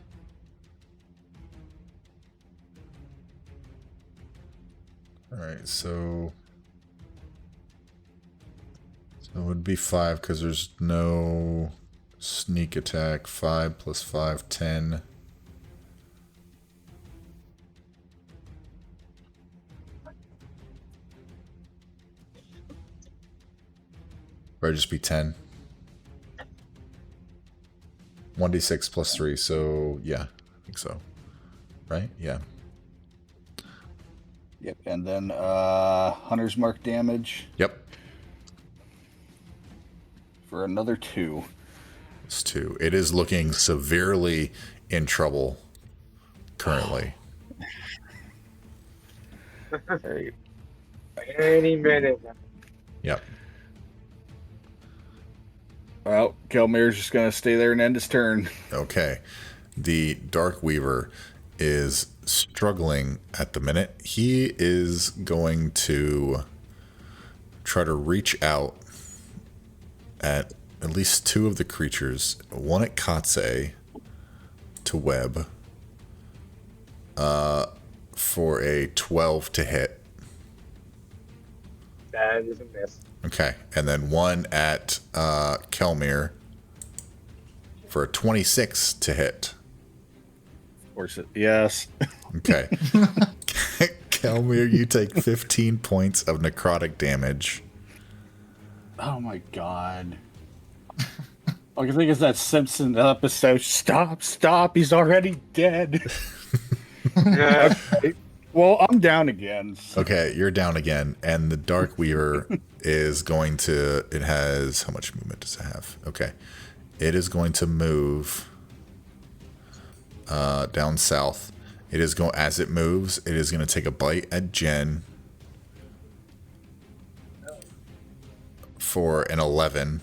Alright, so it would be 5 because there's no sneak attack. 5 plus 5, 10. Or just be 10. 1d6 plus 3, so yeah, I think so. Right? Yeah. Yep, and then Hunter's Mark damage Yep. for another 2. It's 2. It is looking severely in trouble currently. All right. Any minute. Yep. Well, Kelmir's just gonna stay there and end his turn. Okay. The Dark Weaver is struggling at the minute. He is going to try to reach out at least 2 of the creatures. One at Katse to web for a 12 to hit. That is a miss. Okay. And then one at Kelmir for a 26 to hit. Of course, yes. Okay. Kelmir, you take 15 points of necrotic damage. Oh my god. All I think is that Simpson episode. Stop, he's already dead. Well, I'm down again. So. Okay, you're down again. And the Dark Weaver is going to... It has... How much movement does it have? Okay. It is going to move down south. It is going... As it moves, it is going to take a bite at Jen for an 11.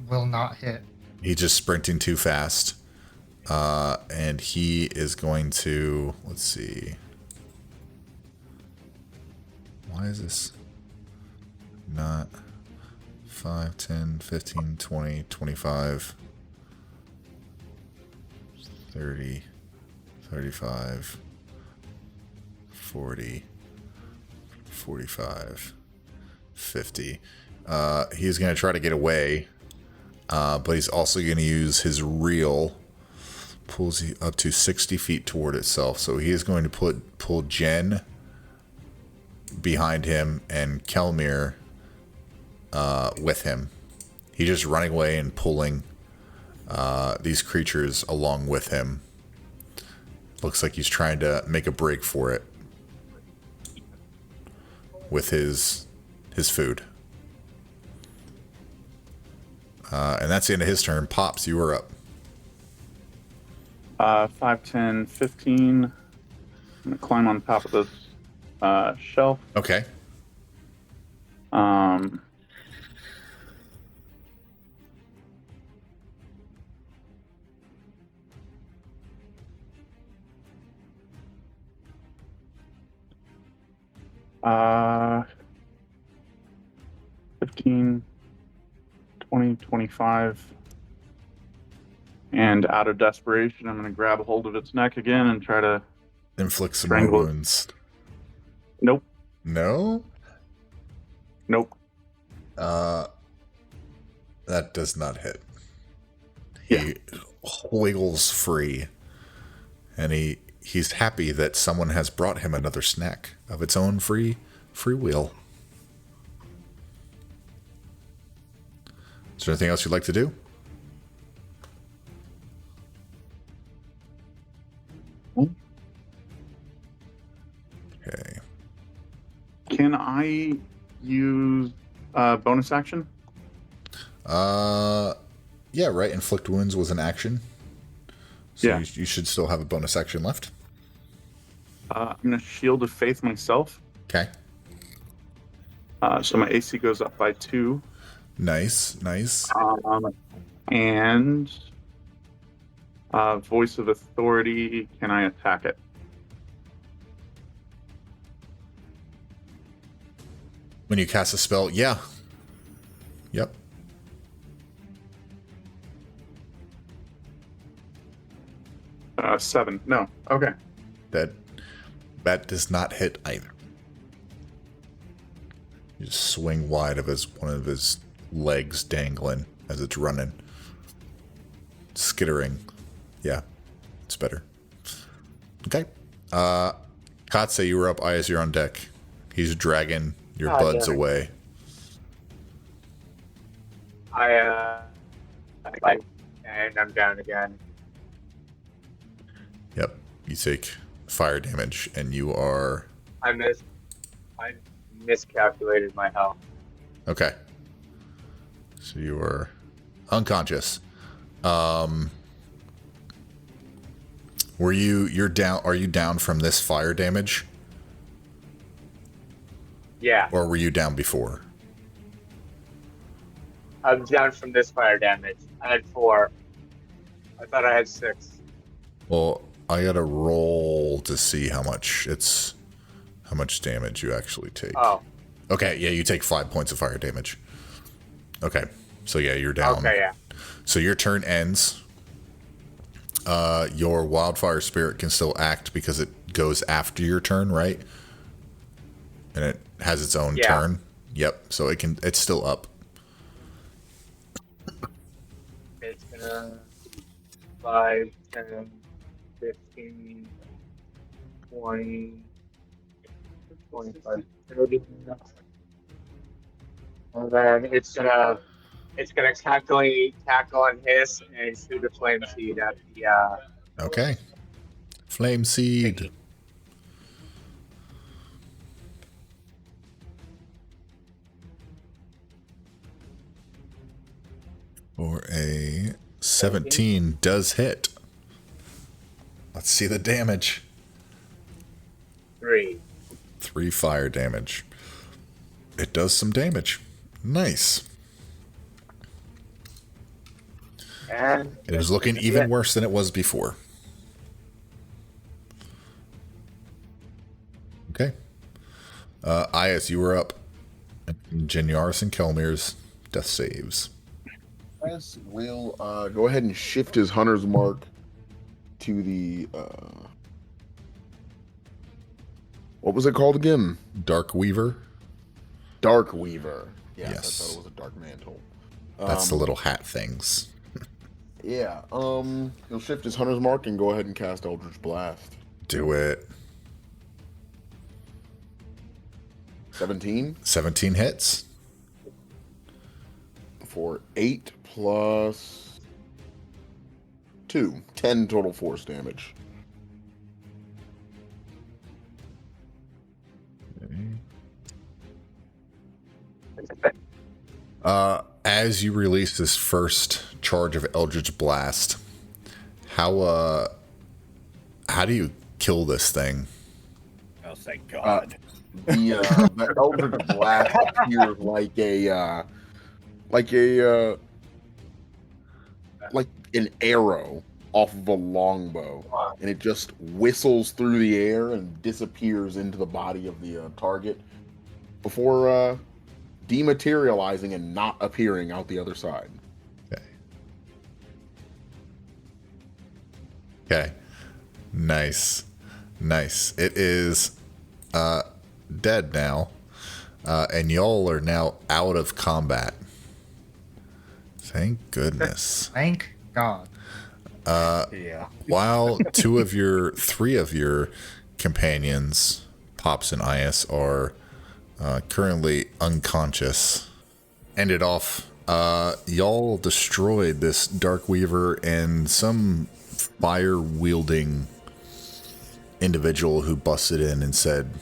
Will not hit. He's just sprinting too fast. And he is going to... Let's see. Why is this not 5, 10, 15, 20, 25, 30, 35, 40, 45, 50. He's going to try to get away, but he's also going to use his reel. Pulls you up to 60 feet toward itself. So he is going to pull Jen behind him and Kelmir with him. He's just running away and pulling these creatures along with him. Looks like he's trying to make a break for it with his food. And that's the end of his turn. Pops, you are up. 5, 10, 15. I'm going to climb on top of this shelf. Okay. Um, uh, 15, 20, 25. And out of desperation, I'm going to grab a hold of its neck again and try to Inflict some more strangle it. wounds. Nope. No? Nope. That does not hit. Yeah. He wiggles free, and he's happy that someone has brought him another snack of its own free will. Is there anything else you'd like to do? Okay. Can I use bonus action? Yeah, right. Inflict wounds was an action. So Yeah. you should still have a bonus action left. I'm going to Shield of Faith myself. Okay. So my AC goes up by 2. Nice. And Voice of Authority, can I attack it? When you cast a spell, yeah. Yep. Uh, 7. No. Okay. That does not hit either. You just swing wide of one of his legs dangling as it's running. Skittering. Yeah. It's better. Okay. Katse, you were up. Ayas, you're on deck. He's dragging your buds damn it. away. And I'm down again. Yep. You take fire damage, and you are... I miscalculated my health. Okay. So you are unconscious. You're down, are you down from this fire damage? Yeah, Or were you down before? I'm down from this fire damage. I had 4. I thought I had 6. Well, I gotta roll to see how much damage you actually take. Oh, Okay, yeah, you take 5 points of fire damage. Okay, so yeah, you're down. okay, yeah. So your turn ends. Your wildfire spirit can still act because it goes after your turn, right? And it has its own turn. Yep. So it's still up. It's gonna 5, 10, 15, 20, 25, 30. And then it's gonna tackle and hiss and shoot a flame seed at the Okay. Flame seed. Or a 17 does hit. Let's see the damage. 3. 3 fire damage. It does some damage. Nice. And It is looking even worse than it was before. Okay. Ayas, you were up. Genyaris and Kelmir's death saves. Yes, will go ahead and shift his hunter's mark to the what was it called again? Dark Weaver. Dark Weaver. Yes, Yes. I thought it was a dark mantle. That's the little hat things. Yeah. He'll shift his hunter's mark and go ahead and cast Eldritch Blast. Do it. 17 17 hits. for 8 plus 2. 10 total force damage. As you release this first charge of Eldritch Blast, how how do you kill this thing? Oh, thank God. The Eldritch Blast appears like an arrow off of a longbow, and it just whistles through the air and disappears into the body of the target before dematerializing and not appearing out the other side. Okay. Nice. It is dead now, and y'all are now out of combat. Thank goodness. Thank God. Yeah. While three of your companions, Pops and Ias, are currently unconscious, ended off. Y'all destroyed this Darkweaver and some fire-wielding individual who busted in and said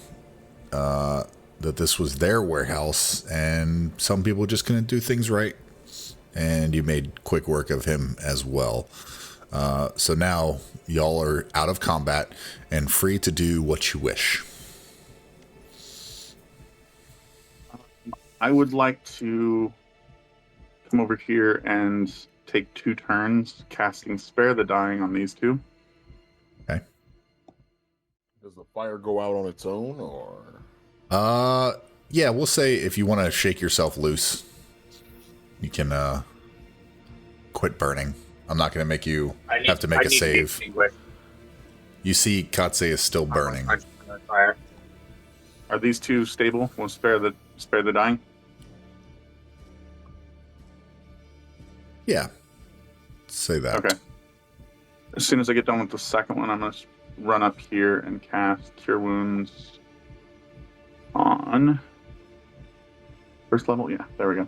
that this was their warehouse, and some people just couldn't do things right. And you made quick work of him as well. So now y'all are out of combat and free to do what you wish. I would like to come over here and take 2 turns casting Spare the Dying on these two. Okay. Does the fire go out on its own, or? Yeah, we'll say if you want to shake yourself loose, you can quit burning. I'm not going to make you have to make a save. You see Katse is still burning. Are these two stable? We'll spare the dying. Yeah. Say that. Okay. As soon as I get done with the second one, I'm going to run up here and cast Cure Wounds on first level. Yeah, there we go.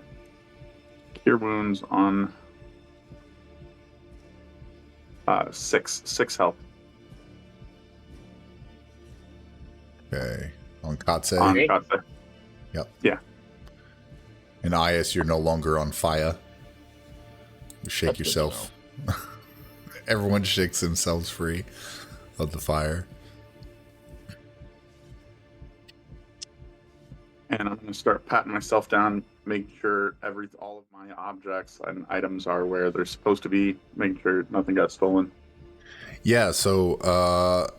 Cure Wounds on 6 health. Okay. On Katse? On Katse. Yep. Yeah. And Ias, you're no longer on fire. You shake That's yourself. Everyone shakes themselves free of the fire. And I'm going to start patting myself down, making sure all of my objects and items are where they're supposed to be, making sure nothing got stolen. Yeah, so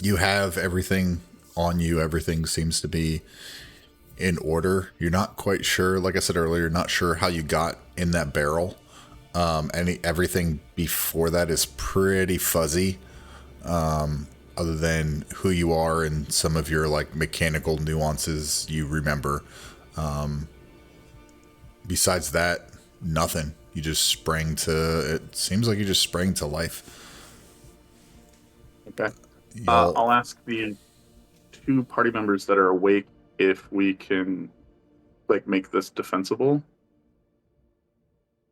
you have everything on you. Everything seems to be in order. You're not quite sure, like I said earlier, not sure how you got in that barrel. Everything before that is pretty fuzzy, other than who you are and some of your like mechanical nuances you remember. Besides that, nothing. You just sprang to, it seems like you just sprang to life. Okay. I'll ask the 2 party members that are awake if we can make this defensible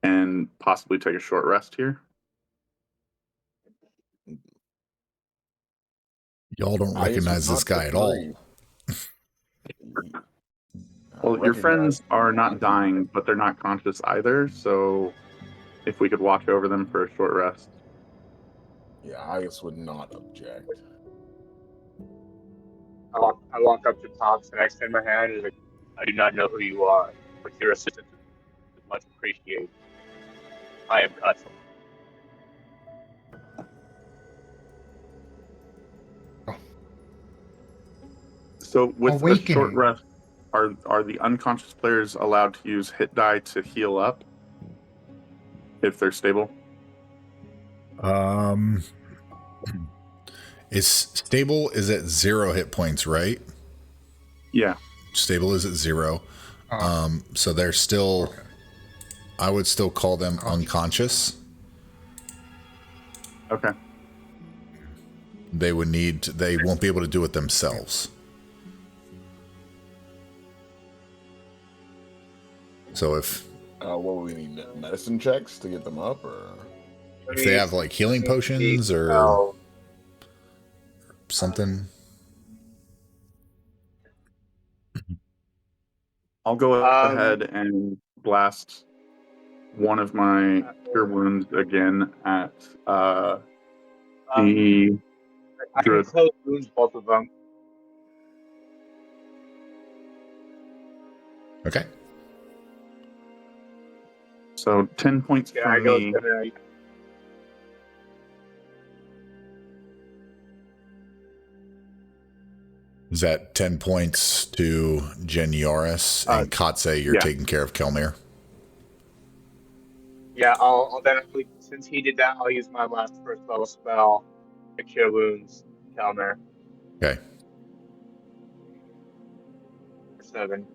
and possibly take a short rest here. Y'all don't recognize this guy at all. Well, your friends are not dying, but they're not conscious either, so if we could watch over them for a short rest. Yeah, Ias would not object. I walk up to Pops and I extend my hand and like, I do not know who you are, but your assistance is much appreciated. I am Cutzel. So with Awakening. a short rest, are the unconscious players allowed to use hit die to heal up if they're stable? Is stable is at 0 hit points, right? Yeah. Stable is at 0. So they're still, okay. I would still call them unconscious. Okay. They won't be able to do it themselves. So if what would we need? Medicine checks to get them up, or if they have like healing potions or something. I'll go ahead and blast one of my cure wounds again at The I can druid. close wounds, both of them. Okay. So 10 points Yeah, I from know me. it's gonna. Is that 10 points to Genioris and Katse? You're yeah. taking care of Kelmir. Yeah, I'll then, since he did that, I'll use my last first level spell to cure wounds, Kelmer, Okay. for 7.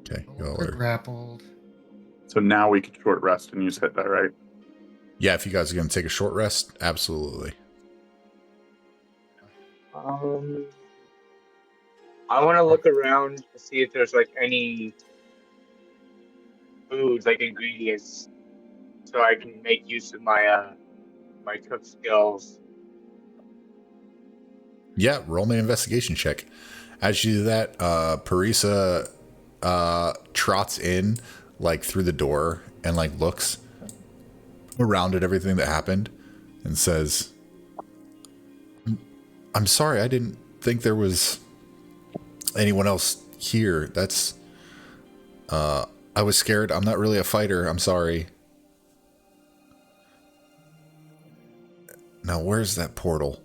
Okay. No longer grappled. So now we can short rest and use hit die, right? Yeah, if you guys are going to take a short rest, absolutely. I want to look around to see if there's like any foods, like ingredients, so I can make use of my my cook skills. Yeah, roll me an investigation check. As you do that, Parisa trots in like through the door and like looks around at everything that happened and says, I'm sorry, I didn't think there was anyone else here. That's I was scared. I'm not really a fighter. I'm sorry. Now where's that portal?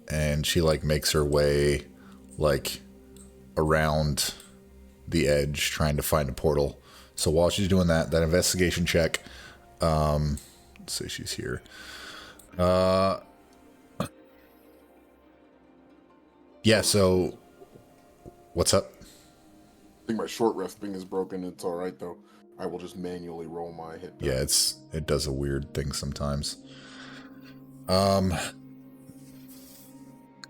And she like makes her way like around the edge trying to find a portal. So while she's doing that investigation check, let's see, she's here. Yeah, so what's up? I think my short rest thing is broken. It's all right though. I will just manually roll my hit die. Yeah, it does a weird thing sometimes.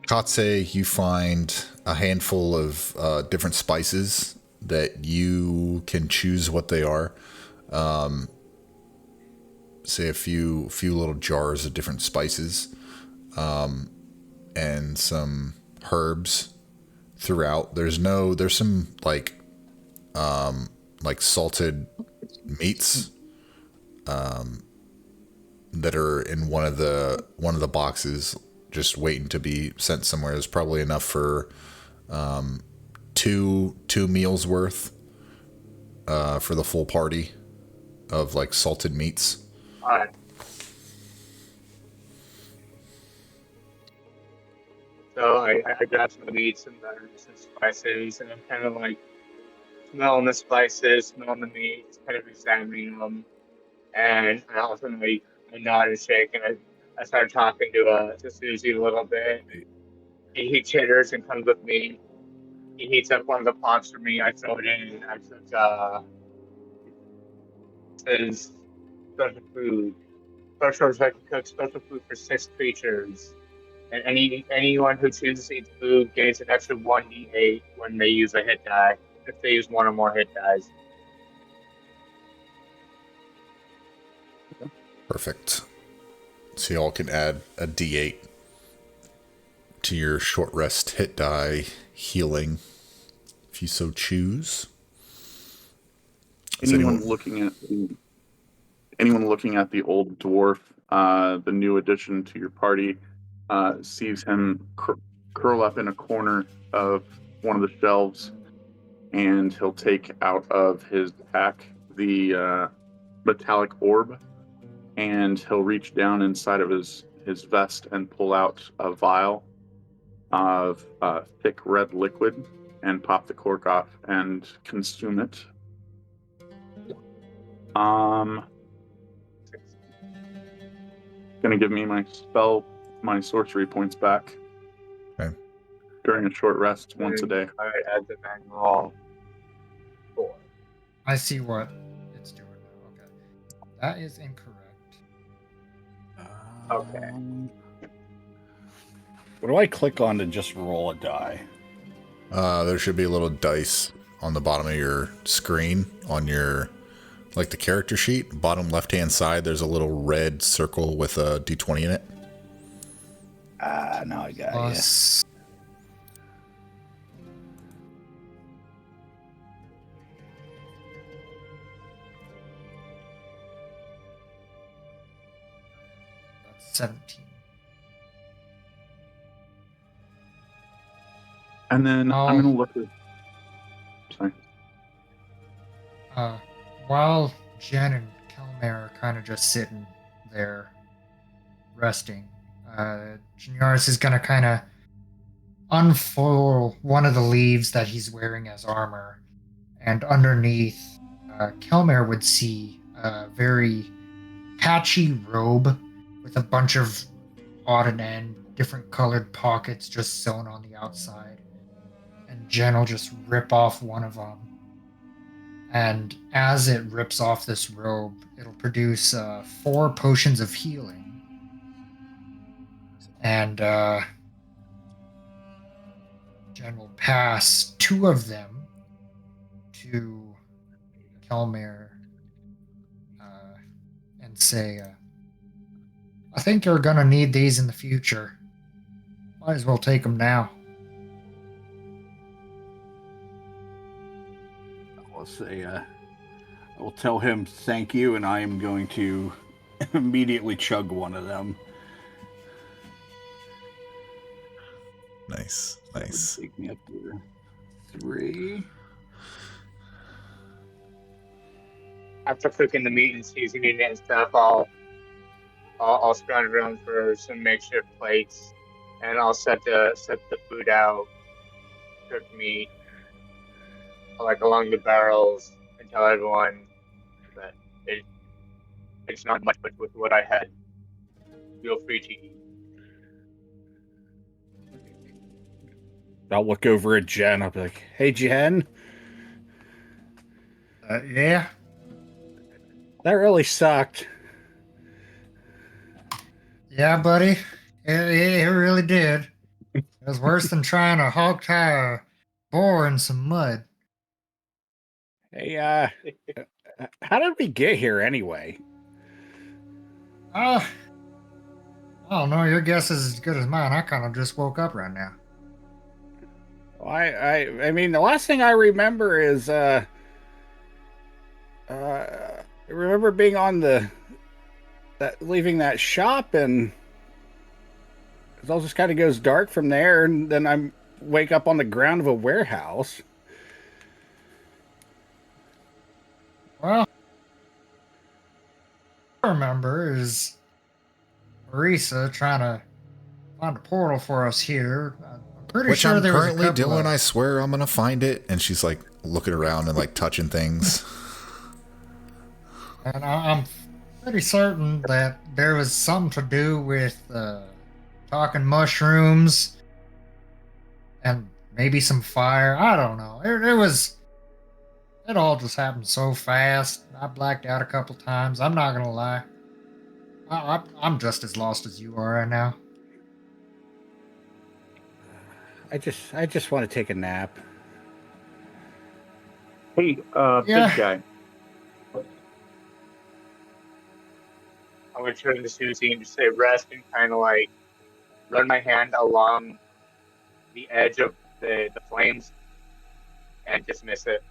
Katse, you find a handful of different spices that you can choose what they are. Say a few little jars of different spices, and some herbs throughout. There's some like salted meats that are in one of the boxes just waiting to be sent somewhere. There's probably enough for two meals worth for the full party of like salted meats. Alright. So I grab some meats and herbs and spices, and I'm kind of like smelling the spices, smelling the meats, kind of examining them, and I also like I nod and shake, and I start talking to Susie a little bit. He chitters and comes with me. He heats up one of the pots for me. I throw it in, and I cook says special food. Special I can cook special food for 6 creatures. And anyone who chooses to eat the food gains an extra 1d8 when they use a hit die, if they use one or more hit dies. Perfect. So y'all can add a d8 to your short rest hit die healing, if you so choose. Anyone looking at the old dwarf, the new addition to your party, sees him curl up in a corner of one of the shelves, and he'll take out of his pack the metallic orb, and he'll reach down inside of his vest and pull out a vial of thick red liquid and pop the cork off and consume it. Gonna give me my sorcery points back. Okay. During a short rest once a day. I add the manual 4. I see what it's doing now. Okay. That is incorrect. Okay. What do I click on to just roll a die? There should be a little dice on the bottom of your screen on your, like the character sheet, bottom left-hand side. There's a little red circle with a d20 in it. Now I got Plus, 17. And then I'm going to look at... Sorry. While Jen and Kelmer are kind of just sitting there resting, Juniaris is going to kind of unfold one of the leaves that he's wearing as armor, and underneath, Kelmer would see a very patchy robe with a bunch of odd and end, different colored pockets just sewn on the outside. And Jen will just rip off one of them. And as it rips off this robe, it'll produce 4 potions of healing. And Jen will pass 2 of them to Kelmer and say, I think you're going to need these in the future. Might as well take them now. I'll say, I will tell him thank you, and I am going to immediately chug one of them. Nice. That would take me up to 3. After cooking the meat and seasoning it and stuff, I'll scrounge around for some makeshift plates, and I'll set the food out, cooked meat, like along the barrels, and tell everyone that it's not much, but with what I had, feel free to eat. I'll look over at Jen. I'll be like, hey, Jen. Yeah? That really sucked. Yeah, buddy. It really did. It was worse than trying to hog tie a boar in some mud. Hey, how did we get here anyway? I don't know. Your guess is as good as mine. I kind of just woke up right now. I mean, the last thing I remember is, I remember being on leaving that shop, and it all just kind of goes dark from there, and then I wake up on the ground of a warehouse. Well, I remember is Marisa trying to find a portal for us here. I'm pretty Which sure I'm there was a currently couple doing. of... I swear I'm gonna find it. And she's like looking around and like touching things. And I'm pretty certain that there was something to do with talking mushrooms and maybe some fire. I don't know. It all just happened so fast. I blacked out a couple times. I'm not gonna lie. I'm just as lost as you are right now. I just want to take a nap. Hey, Yeah. big guy. I'm going to turn to Susie and just say rest and kind of like run my hand along the edge of the flames and dismiss it.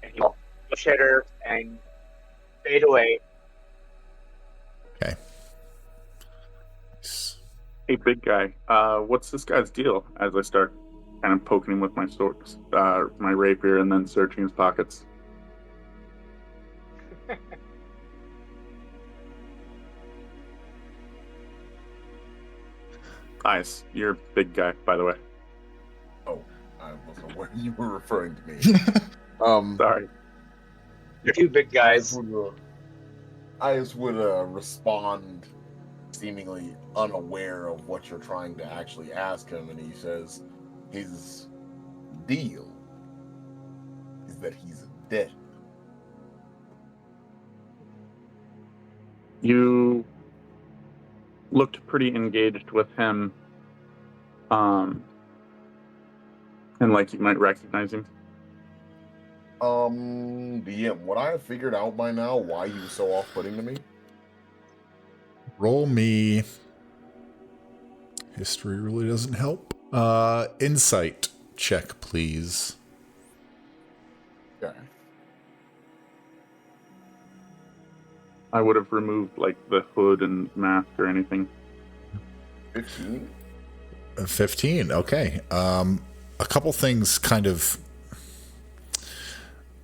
And he'll hit her and fade away. Okay. Hey, big guy. What's this guy's deal? As I start kind of poking him with my sword, my rapier, and then searching his pockets. Nice. You're a big guy, by the way. Oh, I wasn't aware you were referring to me. Sorry. You're 2 big guys. I just would respond seemingly unaware of what you're trying to actually ask him, and he says his deal is that he's dead. You looked pretty engaged with him, and like you might recognize him. DM, would I have figured out by now why he was so off-putting to me? Roll me. History really doesn't help. Insight check, please. Okay. I would have removed like the hood and mask or anything. 15. 15. Okay. A couple things kind of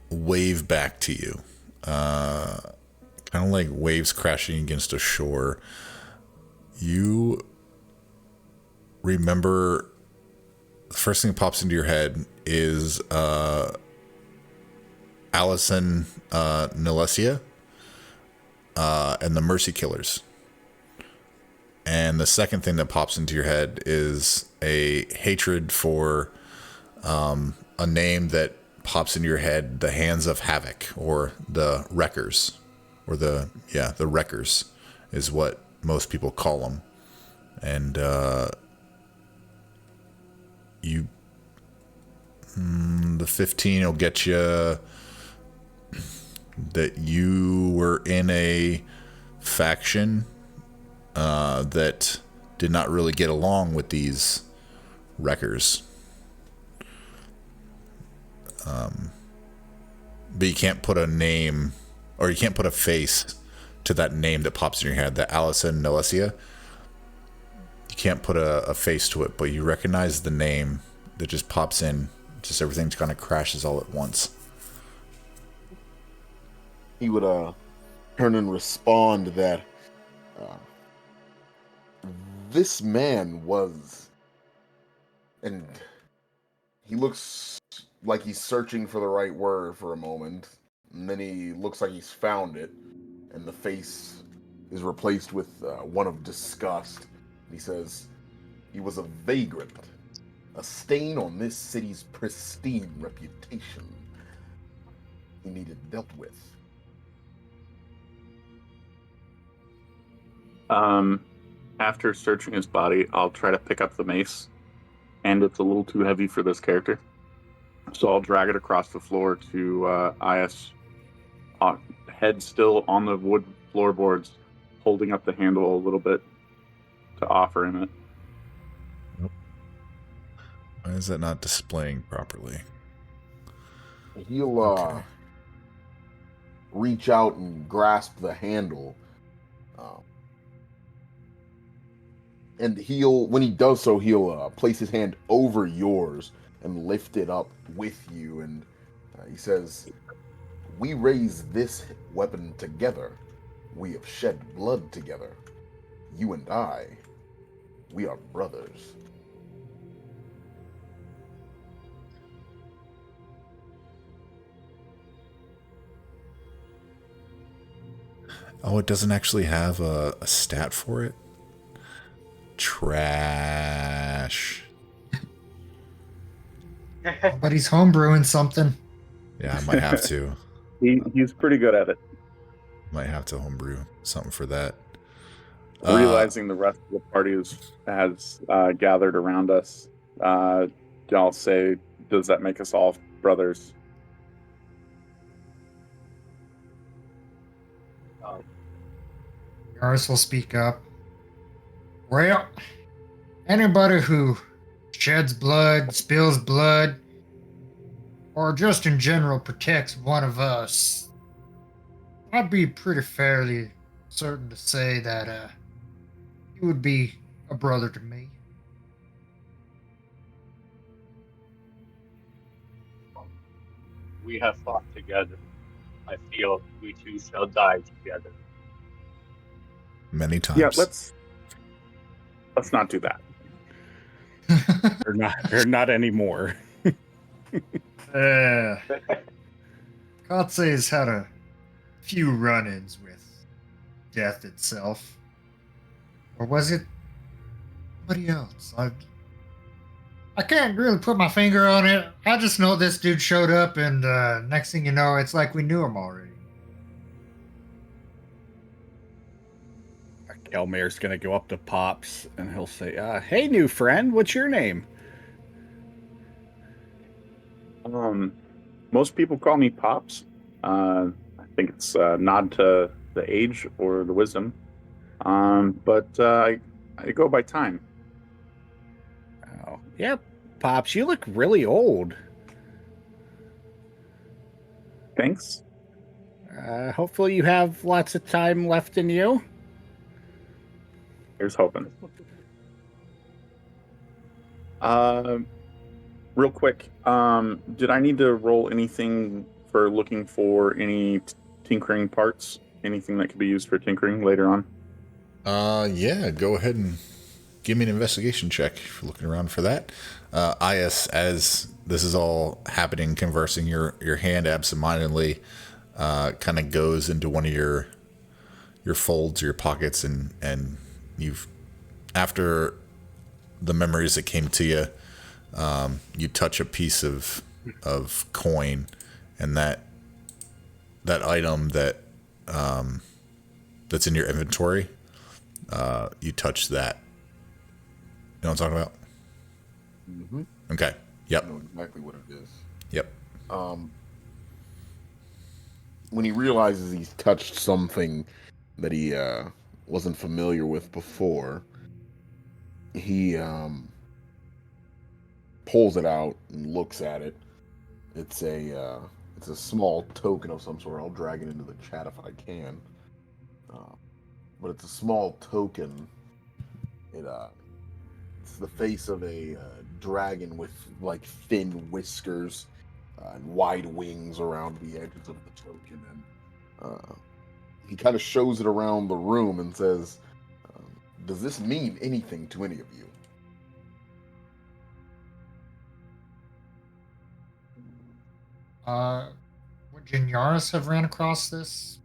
wave back to you. Kind of like waves crashing against a shore. You remember the first thing that pops into your head is Allison Nelesia and the Mercy Killers. And the second thing that pops into your head is a hatred for a name that pops into your head, the Hands of Havoc, or the Wreckers, or the Wreckers is what most people call them. And the 15 will get you that you were in a faction that did not really get along with these wreckers. But you can't put a name, or you can't put a face to that name that pops in your head, the Allison Nelesia. You can't put a face to it, but you recognize the name that just pops in. Just everything kind of crashes all at once. He would turn and respond that this man was, and he looks like he's searching for the right word for a moment, and then he looks like he's found it, and the face is replaced with one of disgust. And he says, he was a vagrant, a stain on this city's pristine reputation. He needed dealt with. After searching his body, I'll try to pick up the mace, and it's a little too heavy for this character. So I'll drag it across the floor to Ias, head still on the wood floorboards, holding up the handle a little bit to offer him it. Nope. Why is that not displaying properly? He'll reach out and grasp the handle. And when he does so, he'll place his hand over yours and lift it up with you. And he says, we raised this weapon together. We have shed blood together. You and I, we are brothers. Oh, it doesn't actually have a stat for it? Trash. But he's homebrewing something. Yeah, I might have to. He's pretty good at it. Might have to homebrew something for that. Realizing the rest of the party has gathered around us, I'll say, does that make us all brothers? Yaris will speak up. Well, anybody who sheds blood, spills blood, or just in general protects one of us, I'd be pretty fairly certain to say that he would be a brother to me. We have fought together. I feel we too shall die together. Many times. Yeah, let's not do that. or not anymore. Kotze's had a few run-ins with death itself. Or was it somebody else? I can't really put my finger on it. I just know this dude showed up, and next thing you know, it's like we knew him already. Elmer's gonna go up to Pops and he'll say, hey, new friend, what's your name? Most people call me Pops. I think it's a nod to the age or the wisdom. But I go by time. Oh, yeah, Pops, you look really old. Thanks. Hopefully you have lots of time left in you. Here's hoping. Real quick, did I need to roll anything for looking for any tinkering parts? Anything that could be used for tinkering later on? Yeah, go ahead and give me an investigation check if you're looking around for that. Is, as this is all happening, conversing, your hand absentmindedly kind of goes into one of your folds or your pockets, and you've, after the memories that came to you, you touch a piece of coin, and that item that that's in your inventory, you touch that. You know what I'm talking about? Mm-hmm. Okay. Yep. I know exactly what it is. Yep. When he realizes he's touched something that he wasn't familiar with before, he pulls it out and looks at it. It's a small token of some sort. I'll drag it into the chat if I can. But it's a small token. It's the face of a dragon with like thin whiskers and wide wings around the edges of the token, and he kind of shows it around the room and says, "Does this mean anything to any of you?" Would Jynyaris have ran across this?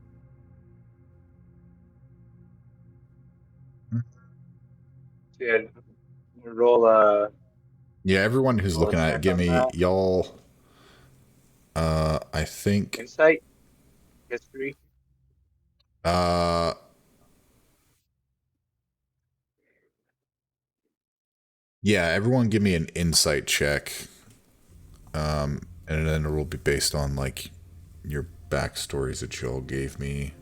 Yeah, roll Yeah, everyone who's roll a looking at it, check give on me that. y'all. I think. Insight, history. Uh, yeah, everyone give me an insight check. And then it will be based on like your backstories that y'all gave me.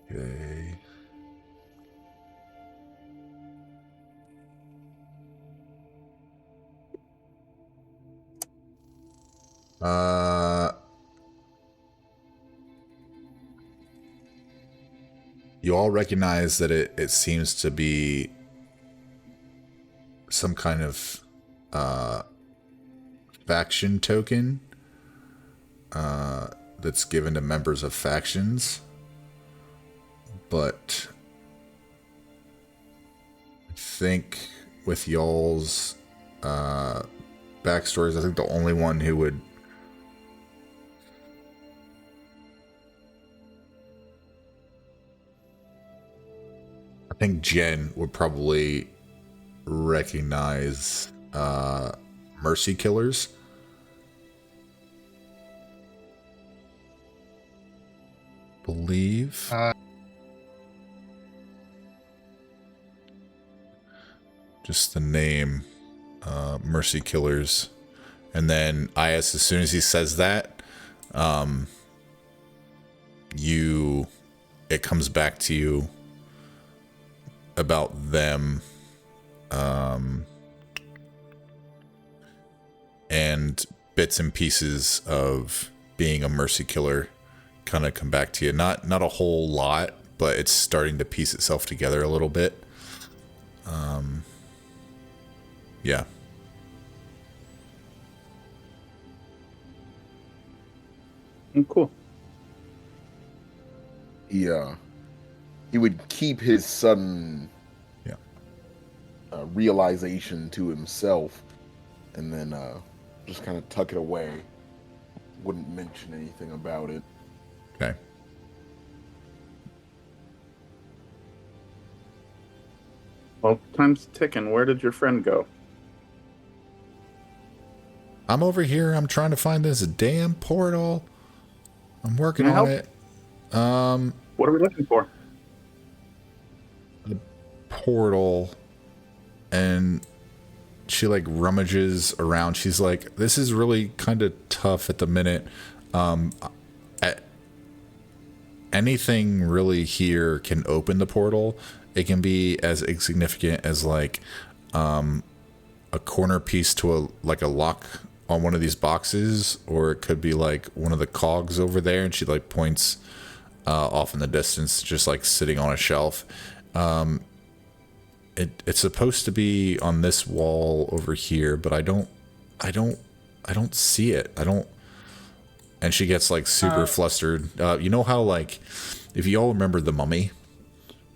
Okay. You all recognize that it seems to be some kind of faction token that's given to members of factions, but I think with y'all's backstories, I think the only one who would I think Jen would probably recognize Mercy Killers. Believe. Just the name, Mercy Killers. And then as soon as he says that, it comes back to you about them, and bits and pieces of being a mercy killer kind of come back to you. Not a whole lot, but it's starting to piece itself together a little bit. Yeah. Cool. He would keep his sudden Yeah. realization to himself, and then just kind of tuck it away. Wouldn't mention anything about it. Okay. Well, time's ticking. Where did your friend go? I'm over here. I'm trying to find this damn portal. I'm working Can I on help? it. What are we looking for? The portal, and she like rummages around. She's like, this is really kind of tough at the minute. Anything really here can open the portal. It can be as insignificant as like a corner piece to a lock on one of these boxes, or it could be like one of the cogs over there, and she like points off in the distance, just like sitting on a shelf. It's supposed to be on this wall over here, but I don't see it. And she gets like super flustered. You know how, like, if you all remember The Mummy,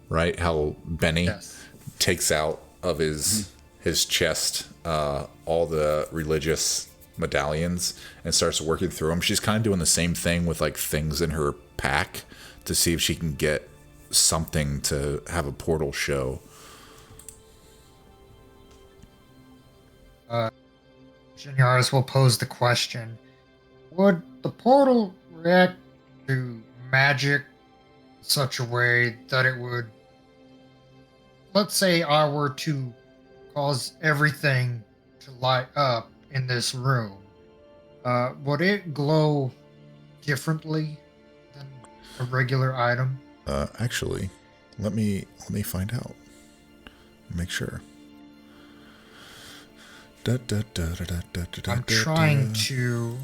right? How Benny takes out of his chest all the religious medallions and starts working through them. She's kind of doing the same thing with like things in her pack to see if she can get something to have a portal show. Juniors will pose the question: would the portal react to magic in such a way that it would, let's say I were to cause everything to light up in this room, would it glow differently than a regular item? Actually, let me find out. Make sure. I'm trying to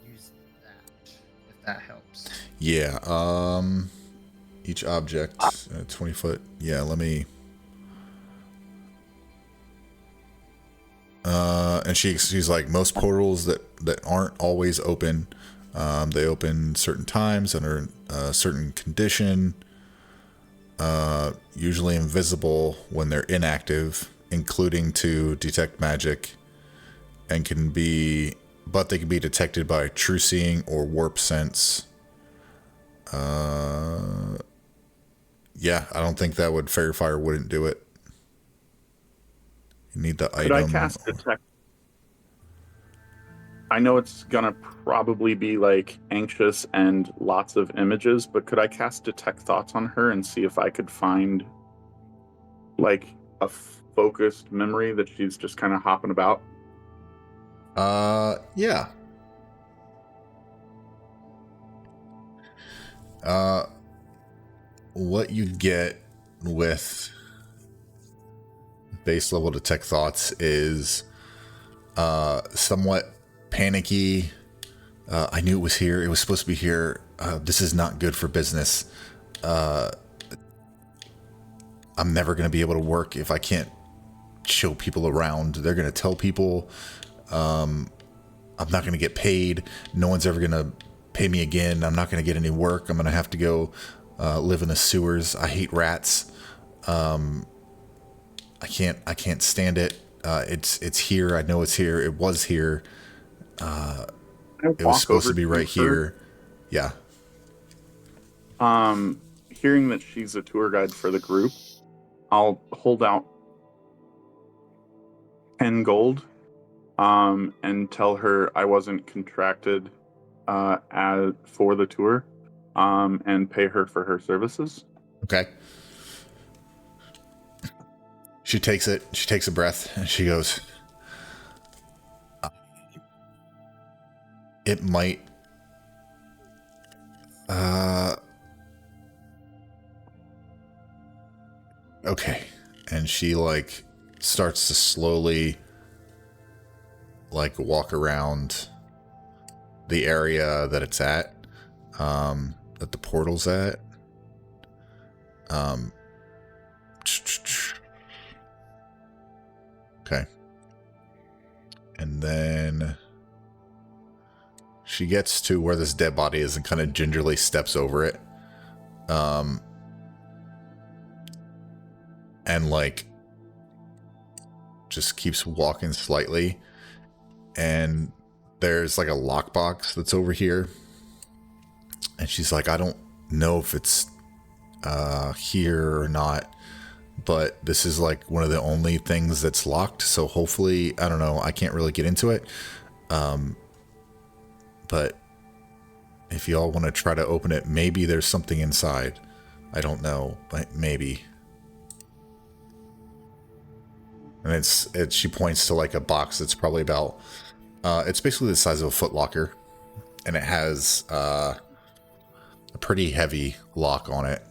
use that, if that helps. Yeah, each object, 20 foot. Yeah, let me... and she's like, most portals that aren't always open, they open certain times under a certain condition, usually invisible when they're inactive, including to detect magic, and they can be detected by true seeing or warp sense. Yeah, I don't think that would Fairy Fire wouldn't do it. You need the Could item. I cast detect? I know it's gonna probably be like anxious and lots of images, but could I cast detect thoughts on her and see if I could find like a focused memory that she's just kind of hopping about? Yeah. What you get with base level detect thoughts is somewhat panicky. I knew it was here. It was supposed to be here. This is not good for business. I'm never going to be able to work if I can't show people around. They're going to tell people I'm not going to get paid. No one's ever going to pay me again. I'm not going to get any work. I'm going to have to go live in the sewers. I hate rats. I can't stand it. It's here. I know it's here. It was here. It was supposed to be right here. Yeah. Hearing that she's a tour guide for the group, I'll hold out 10 gold, and tell her I wasn't contracted for the tour, and pay her for her services. Okay. She takes it. She takes a breath and she goes, it might, okay. And she like starts to slowly like walk around the area that it's at, that the portal's at. Okay. And then she gets to where this dead body is and kind of gingerly steps over it. And like just keeps walking slightly. And there's like a lockbox that's over here. And she's like, I don't know if it's here or not, but this is like one of the only things that's locked. So hopefully, I don't know, I can't really get into it. But if y'all want to try to open it, maybe there's something inside. I don't know, but maybe. And it's she points to like a box that's probably about, it's basically the size of a Foot Locker, and it has a pretty heavy lock on it,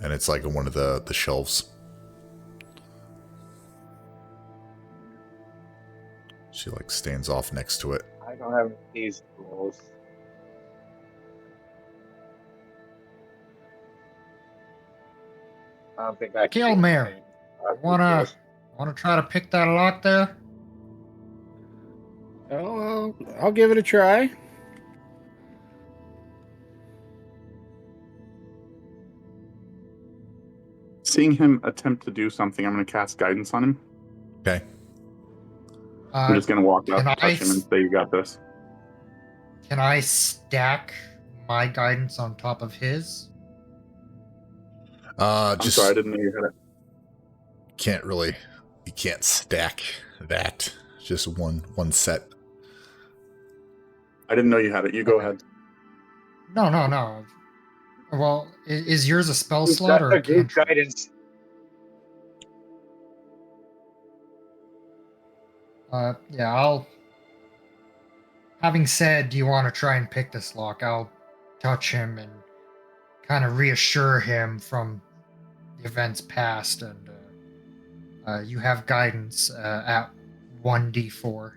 and it's like on one of the shelves. She like stands off next to it. I don't have these tools. I don't think I can. do Gilmere, anything. wanna try to pick that lock there? Oh, I'll give it a try. Seeing him attempt to do something, I'm going to cast guidance on him. Okay. I'm just going to walk up, can I touch him, and s- say, "You got this." Can I stack my guidance on top of his? I'm Just sorry, I didn't know you had it. you can't stack that. Just one set. I didn't know you had it. You go Okay. ahead. No. Well, is yours a spell Who's slot got or the a group cantrip? guidance? Yeah, having said, do you want to try and pick this lock? I'll touch him and kind of reassure him from the events past, and you have guidance at 1d4.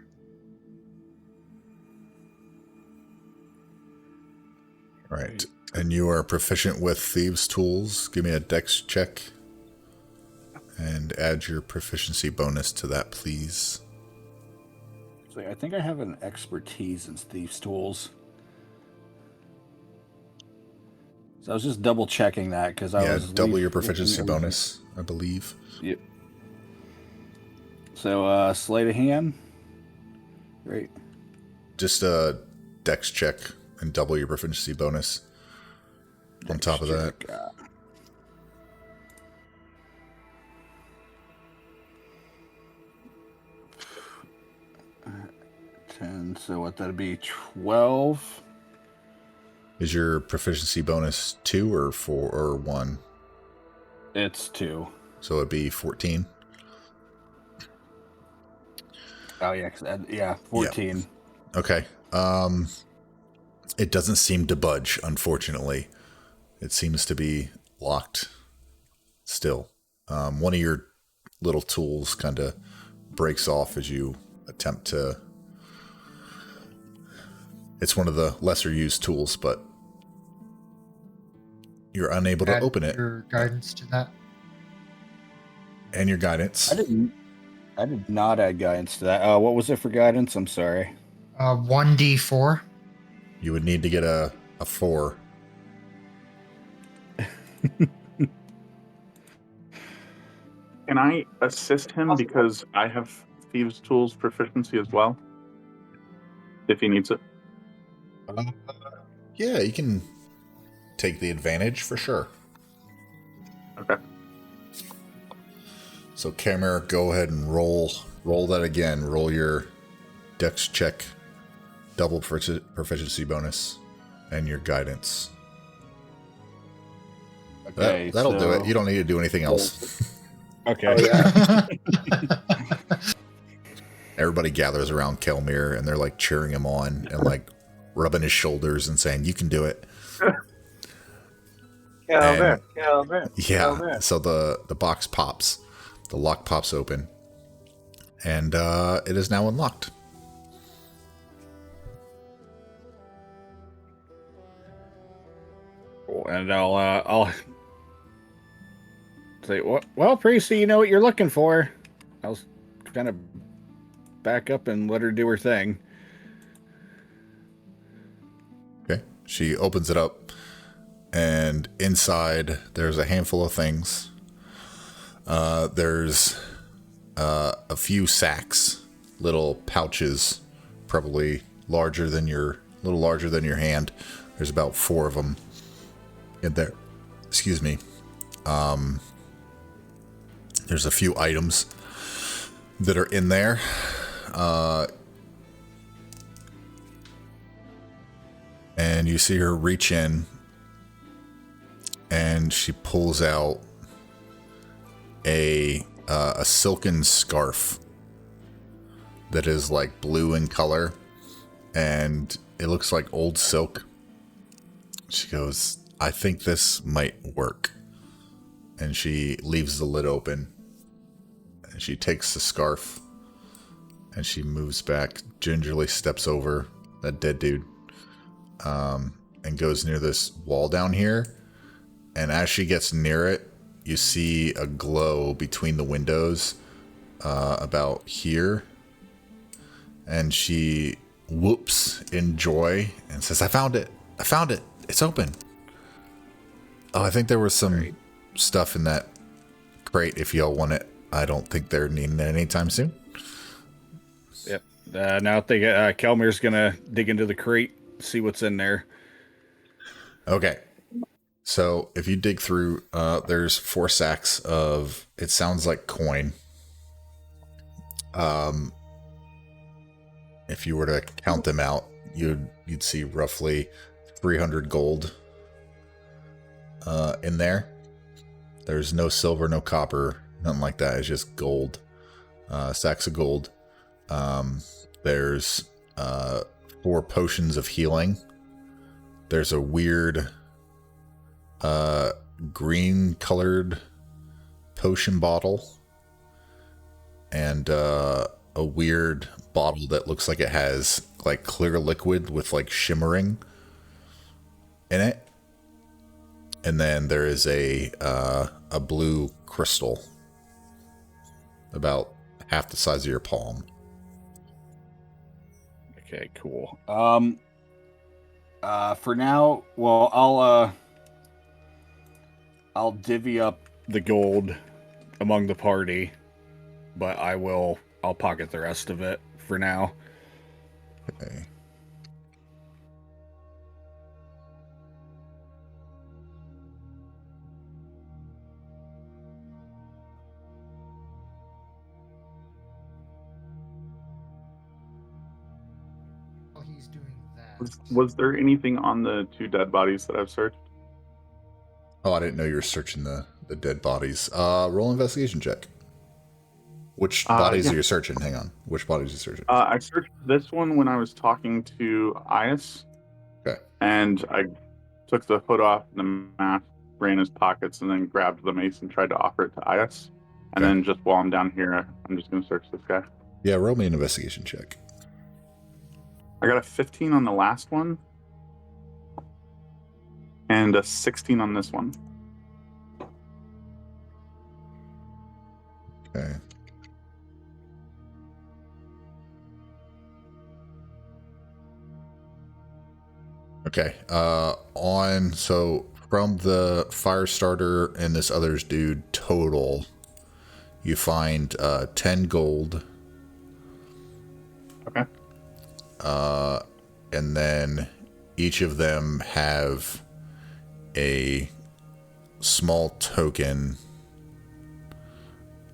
Right. And you are proficient with thieves' tools. Give me a dex check. And add your proficiency bonus to that, please. So I think I have an expertise in thieves' tools. So I was just double checking that because I was double your proficiency bonus, I believe. Yep. So sleight of hand. Great. Just a dex check and double your proficiency bonus on top of that. 10, so what that'd be 12. Is your proficiency bonus 2 or 4 or 1? It's 2. So it'd be 14. Oh yeah, 14. Yeah. Okay. It doesn't seem to budge, unfortunately. It seems to be locked still. One of your little tools kind of breaks off as you attempt to... It's one of the lesser used tools, but you're unable to open it. Your guidance to that. And your guidance. I did not add guidance to that. What was it for guidance? I'm sorry. 1d4. You would need to get a 4. Can I assist him because I have thieves' tools proficiency as well? If he needs it. Yeah, you can take the advantage for sure. Okay. So, Cameron, go ahead and roll that again. Roll your dex check, double proficiency bonus, and your guidance. Okay, that'll do it. You don't need to do anything else. Okay. Everybody gathers around Kelmir and they're like cheering him on and like rubbing his shoulders and saying, "You can do it." Kelmir. Yeah. So the box pops, the lock pops open, and it is now unlocked. And I'll say, well, Priesty, you know what you're looking for. I'll kind of back up and let her do her thing. Okay. She opens it up, and inside there's a handful of things. There's a few sacks, little pouches, probably larger than your hand. There's about 4 of them in there. Excuse me. There's a few items that are in there. And you see her reach in, and she pulls out a silken scarf that is like blue in color, and it looks like old silk. She goes, "I think this might work." And she leaves the lid open, and she takes the scarf and she moves back, gingerly steps over that dead dude, and goes near this wall down here. And as she gets near it, you see a glow between the windows about here. And she whoops in joy and says, I found it. I found it. It's open. Oh, I think there was some stuff in that crate if y'all want it. I don't think they're needing it anytime soon. Yep. Now I think Kelmir's going to dig into the crate, see what's in there. Okay. So if you dig through, there's 4 sacks of, it sounds like coin. If you were to count them out, you'd see roughly 300 gold in there. There's no silver, no copper, nothing like that. It's just gold, sacks of gold. There's 4 potions of healing. There's a weird green colored potion bottle, and a weird bottle that looks like it has like clear liquid with like shimmering in it. And then there is a blue crystal about half the size of your palm. Okay, cool. For now, well, I'll divvy up the gold among the party, but I'll pocket the rest of it for now. Okay. While he's doing that, Was there anything on the 2 dead bodies that I've searched? Oh, I didn't know you were searching the dead bodies. Roll investigation check. Which bodies are you searching? Hang on. Which bodies are you searching? I searched this one when I was talking to Ias. Okay. And I took the hood off the mask, ran his pockets, and then grabbed the mace and tried to offer it to Ias. And Okay. then just while I'm down here, I'm just going to search this guy. Yeah, roll me an investigation check. I got a 15 on the last one. And a 16 on this one. Okay. Okay. So from the fire starter and this other's dude total, you find 10 gold. Okay. And then each of them have a small token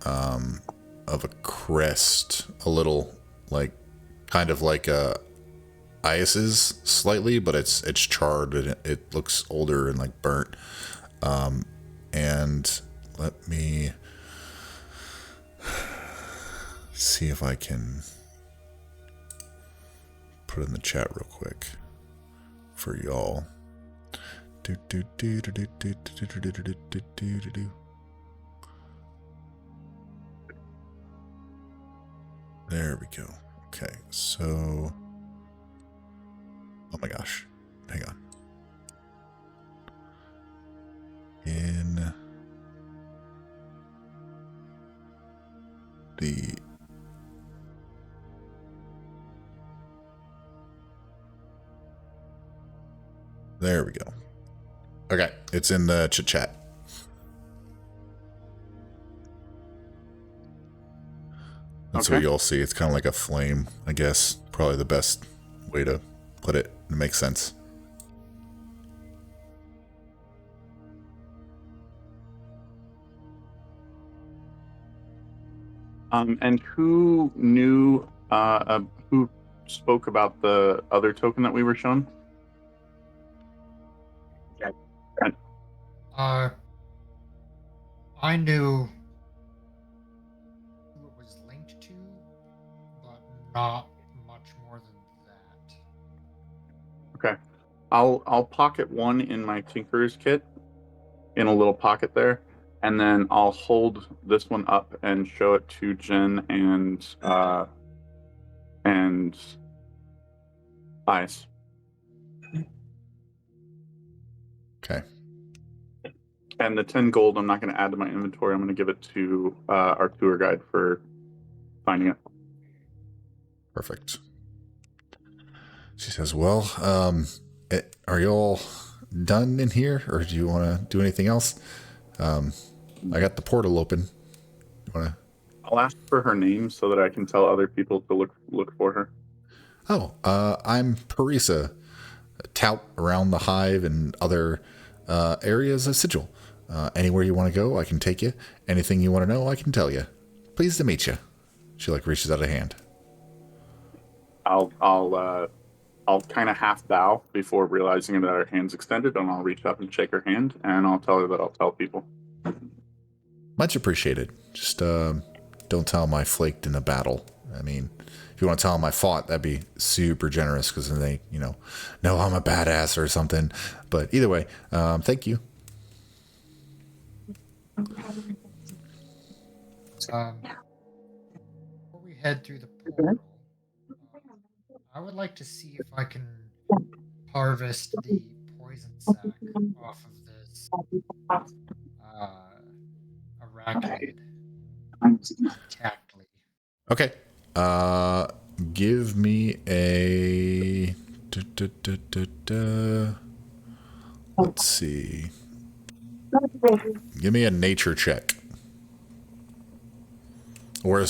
of a crest, a little like kind of like a Ias's slightly, but it's charred and it looks older and like burnt. And let me see if I can put it in the chat real quick for y'all. There we go. Okay, so oh my gosh, hang on. In the there we go. Okay, it's in the chat. That's what you'll see. It's kind of like a flame, I guess. Probably the best way to put it. It makes sense. And who knew, who spoke about the other token that we were shown? I knew who it was linked to, but not much more than that. Okay. I'll pocket one in my Tinkerer's kit, in a little pocket there, and then I'll hold this one up and show it to Jen and and eyes. Okay. And the 10 gold, I'm not going to add to my inventory. I'm going to give it to our tour guide for finding it. Perfect. She says, well, are you all done in here, or do you want to do anything else? I got the portal open. You want to? I'll ask for her name so that I can tell other people to look for her. Oh, I'm Parisa, a tout around the hive and other areas of Sigil. Anywhere you want to go, I can take you. Anything you want to know, I can tell you. Pleased to meet you. She reaches out a hand. I'll kind of half bow before realizing that her hand's extended, and I'll reach up and shake her hand, and I'll tell her that I'll tell people. Much appreciated. Just don't tell them I flaked in a battle. I mean, if you want to tell them I fought, that'd be super generous, because then they, know I'm a badass or something. But either way, thank you. Before we head through the portal, I would like to see if I can harvest the poison sac off of this arachnid tactly. Okay. Give me a... Let's see. Give me a nature check. Or a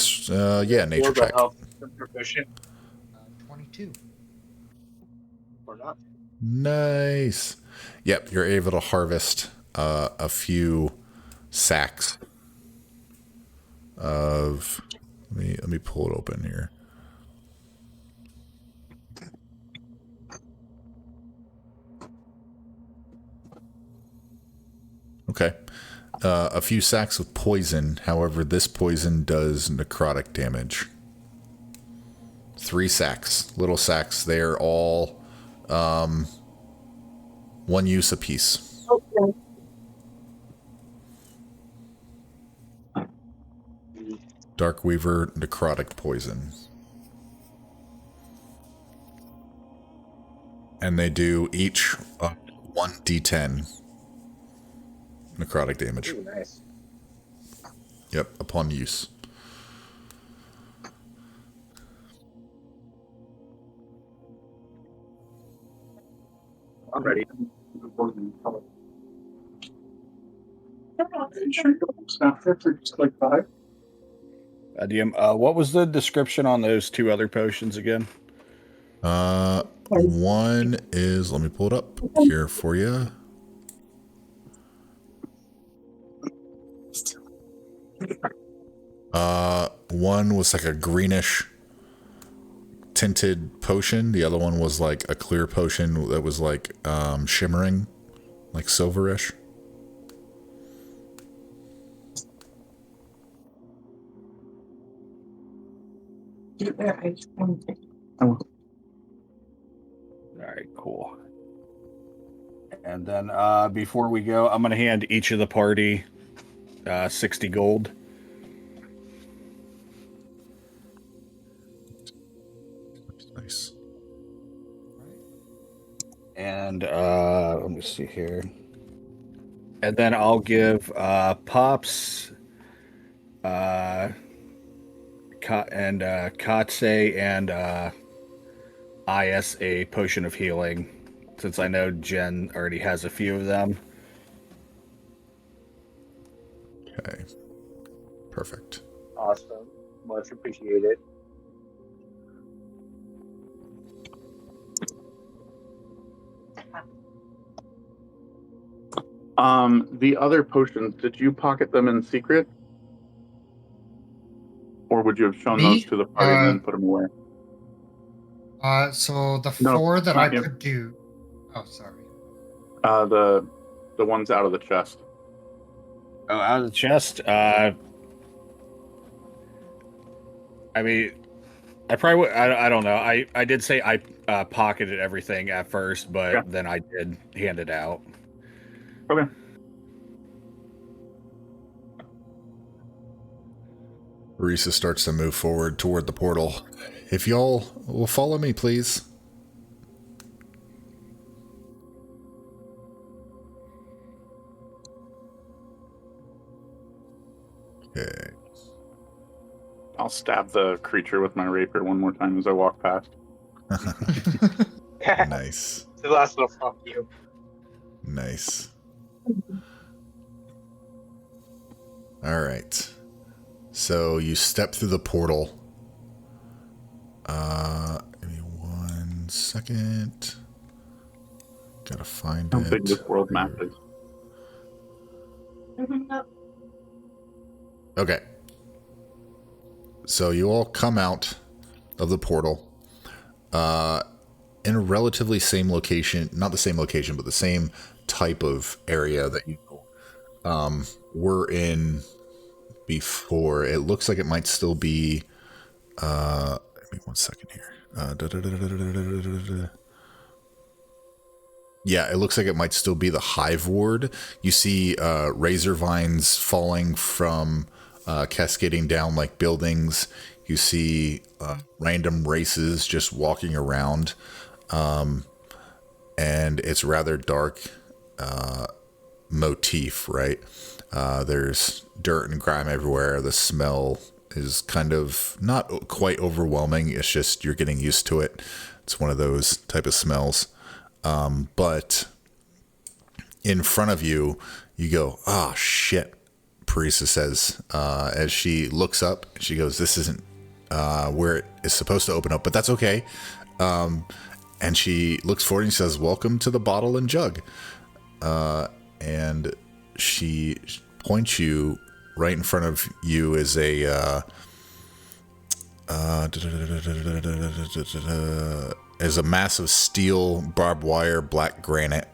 nature check. Proficient 22. or not? Nice. Yep, you're able to harvest a few sacks of... Let me pull it open here. Okay. A few sacks of poison. However, this poison does necrotic damage. 3 sacks. Little sacks. They're all 1 use apiece. Okay. Darkweaver necrotic poison. And they do each 1d10 necrotic damage. Ooh, nice. Yep, upon use. I'm ready. Just like 5. DM, what was the description on those 2 other potions again? One is, let me pull it up here for you. One was like a greenish tinted potion. The other one was like a clear potion that was like shimmering, like silverish. Alright, cool. And then before we go, I'm going to hand each of the party 60 gold. Nice. And let me see here. And then I'll give Pops and Katse and Is a potion of healing, since I know Jen already has a few of them. Okay. Perfect. Awesome. Much appreciated. The other potions, did you pocket them in secret? Or would you have shown those to the party and then put them away? So the No, 4 that I not you. could do. Oh, sorry. The ones out of the chest. Oh, out of the chest? I mean, I probably would, I don't know. I did say I pocketed everything at first, but then I did hand it out. Okay. Risa starts to move forward toward the portal. If y'all will follow me, please. Okay. I'll stab the creature with my rapier one more time as I walk past. Nice. The last little fuck you. Nice. All right. So you step through the portal. Give me 1 second. Gotta find How it. big this world map is. Okay. So you all come out of the portal in a relatively same location, not the same location, but the same type of area that you were in before. It looks like it might still be give me 1 second here. Yeah, it looks like it might still be the hive ward. You see razor vines falling from cascading down like buildings. You see random races just walking around. And it's rather dark motif, right? There's dirt and grime everywhere. The smell is kind of not quite overwhelming. It's just you're getting used to it. It's one of those type of smells. But in front of you, you go, oh, shit, Parisa says, as she looks up. She goes, this isn't where it is supposed to open up, but that's okay. And she looks forward and says, welcome to the bottle and jug. And she points you right in front of you is a massive steel barbed wire black granite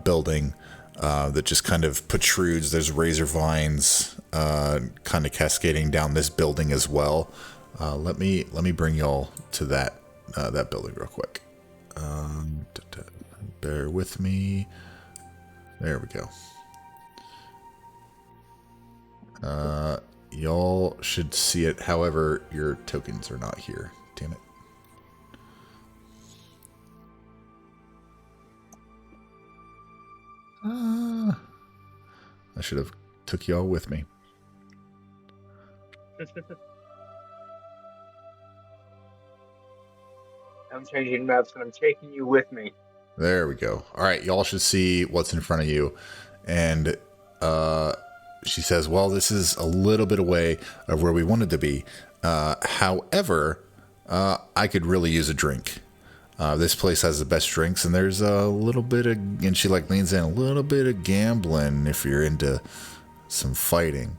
building that just kind of protrudes. There's razor vines kind of cascading down this building as well. Let me bring y'all to that building real quick. Bear with me. There we go. Y'all should see it. However, your tokens are not here. Damn it. I should have took y'all with me. I'm changing maps and I'm taking you with me. There we go. All right, y'all should see what's in front of you. And she says, well, this is a little bit away of where we wanted to be. However, I could really use a drink. This place has the best drinks, and there's a little bit of, and she like leans in, a little bit of gambling if you're into some fighting.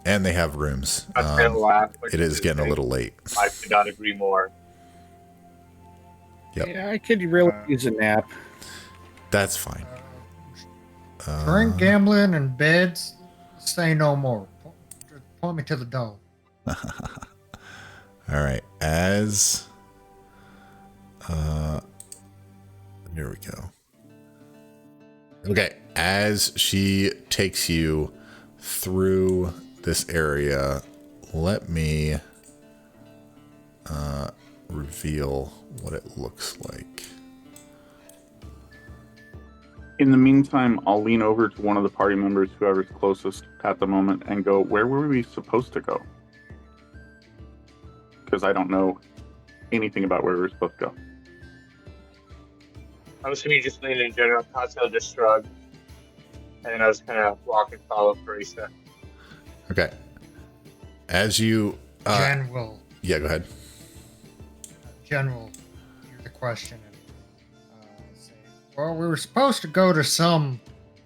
And they have rooms. I was gonna laugh. It is getting a little late. I could not agree more. Yep. Yeah, I could really use a nap. That's fine. Drink, gambling, and beds. Say no more. Just point me to the door. All right. As here we go. Okay, as she takes you through this area, let me reveal what it looks like. In the meantime, I'll lean over to one of the party members, whoever's closest at the moment, and go, where were we supposed to go? Because I don't know anything about where we're supposed to go. I'm assuming you just lean in general. Conceal just shrugged. And then I was kind of walk and follow Parisa. Okay. As you... Jen will. Yeah, go ahead. Jen will hear the question and say, well, we were supposed to go to some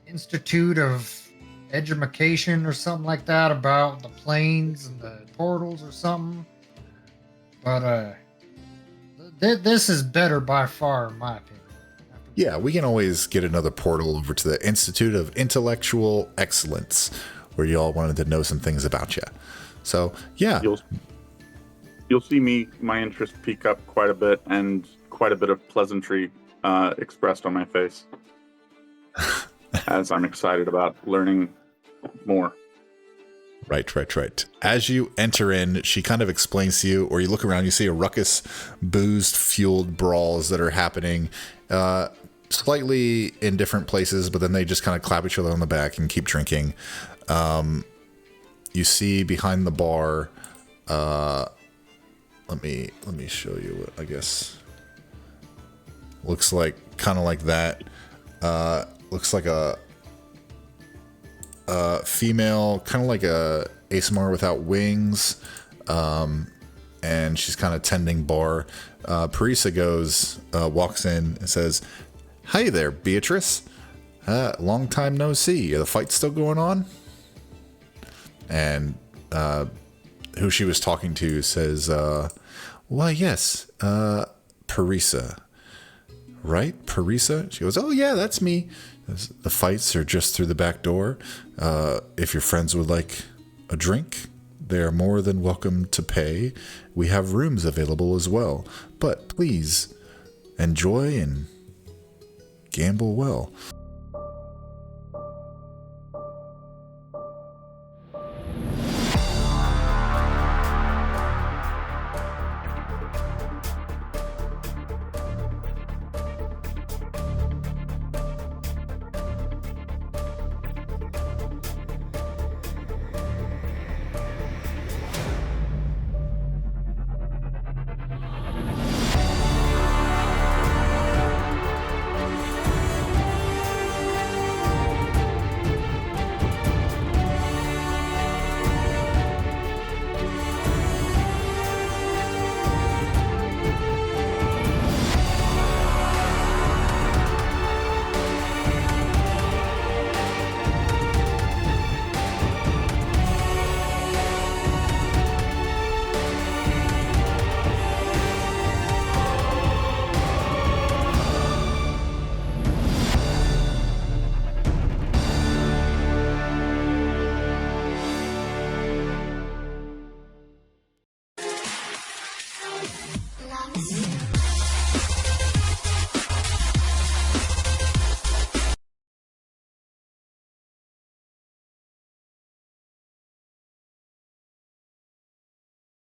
institute of education or something like that about the planes and the portals or something. But this is better by far, in my opinion. Yeah, we can always get another portal over to the Institute of Intellectual Excellence, where you all wanted to know some things about you. So, yeah. You'll see my interest peak up quite a bit, and quite a bit of pleasantry expressed on my face as I'm excited about learning more. Right. As you enter in, she kind of explains to you, or you look around, you see a ruckus, booze-fueled brawls that are happening, slightly in different places, but then they just kind of clap each other on the back and keep drinking. You see behind the bar, let me show you what I guess looks like, kind of like that. Looks like a female, kind of like a ASMR without wings, and she's kind of tending bar. Parisa walks in and says, "Hi there, Beatrice. Long time no see. Are the fight still going on?" And who she was talking to says, "Why, yes, Parisa. Right, Parisa?" She goes, "Oh yeah, that's me. The fights are just through the back door. If your friends would like a drink, they are more than welcome to pay. We have rooms available as well. But please, enjoy and gamble well." Love is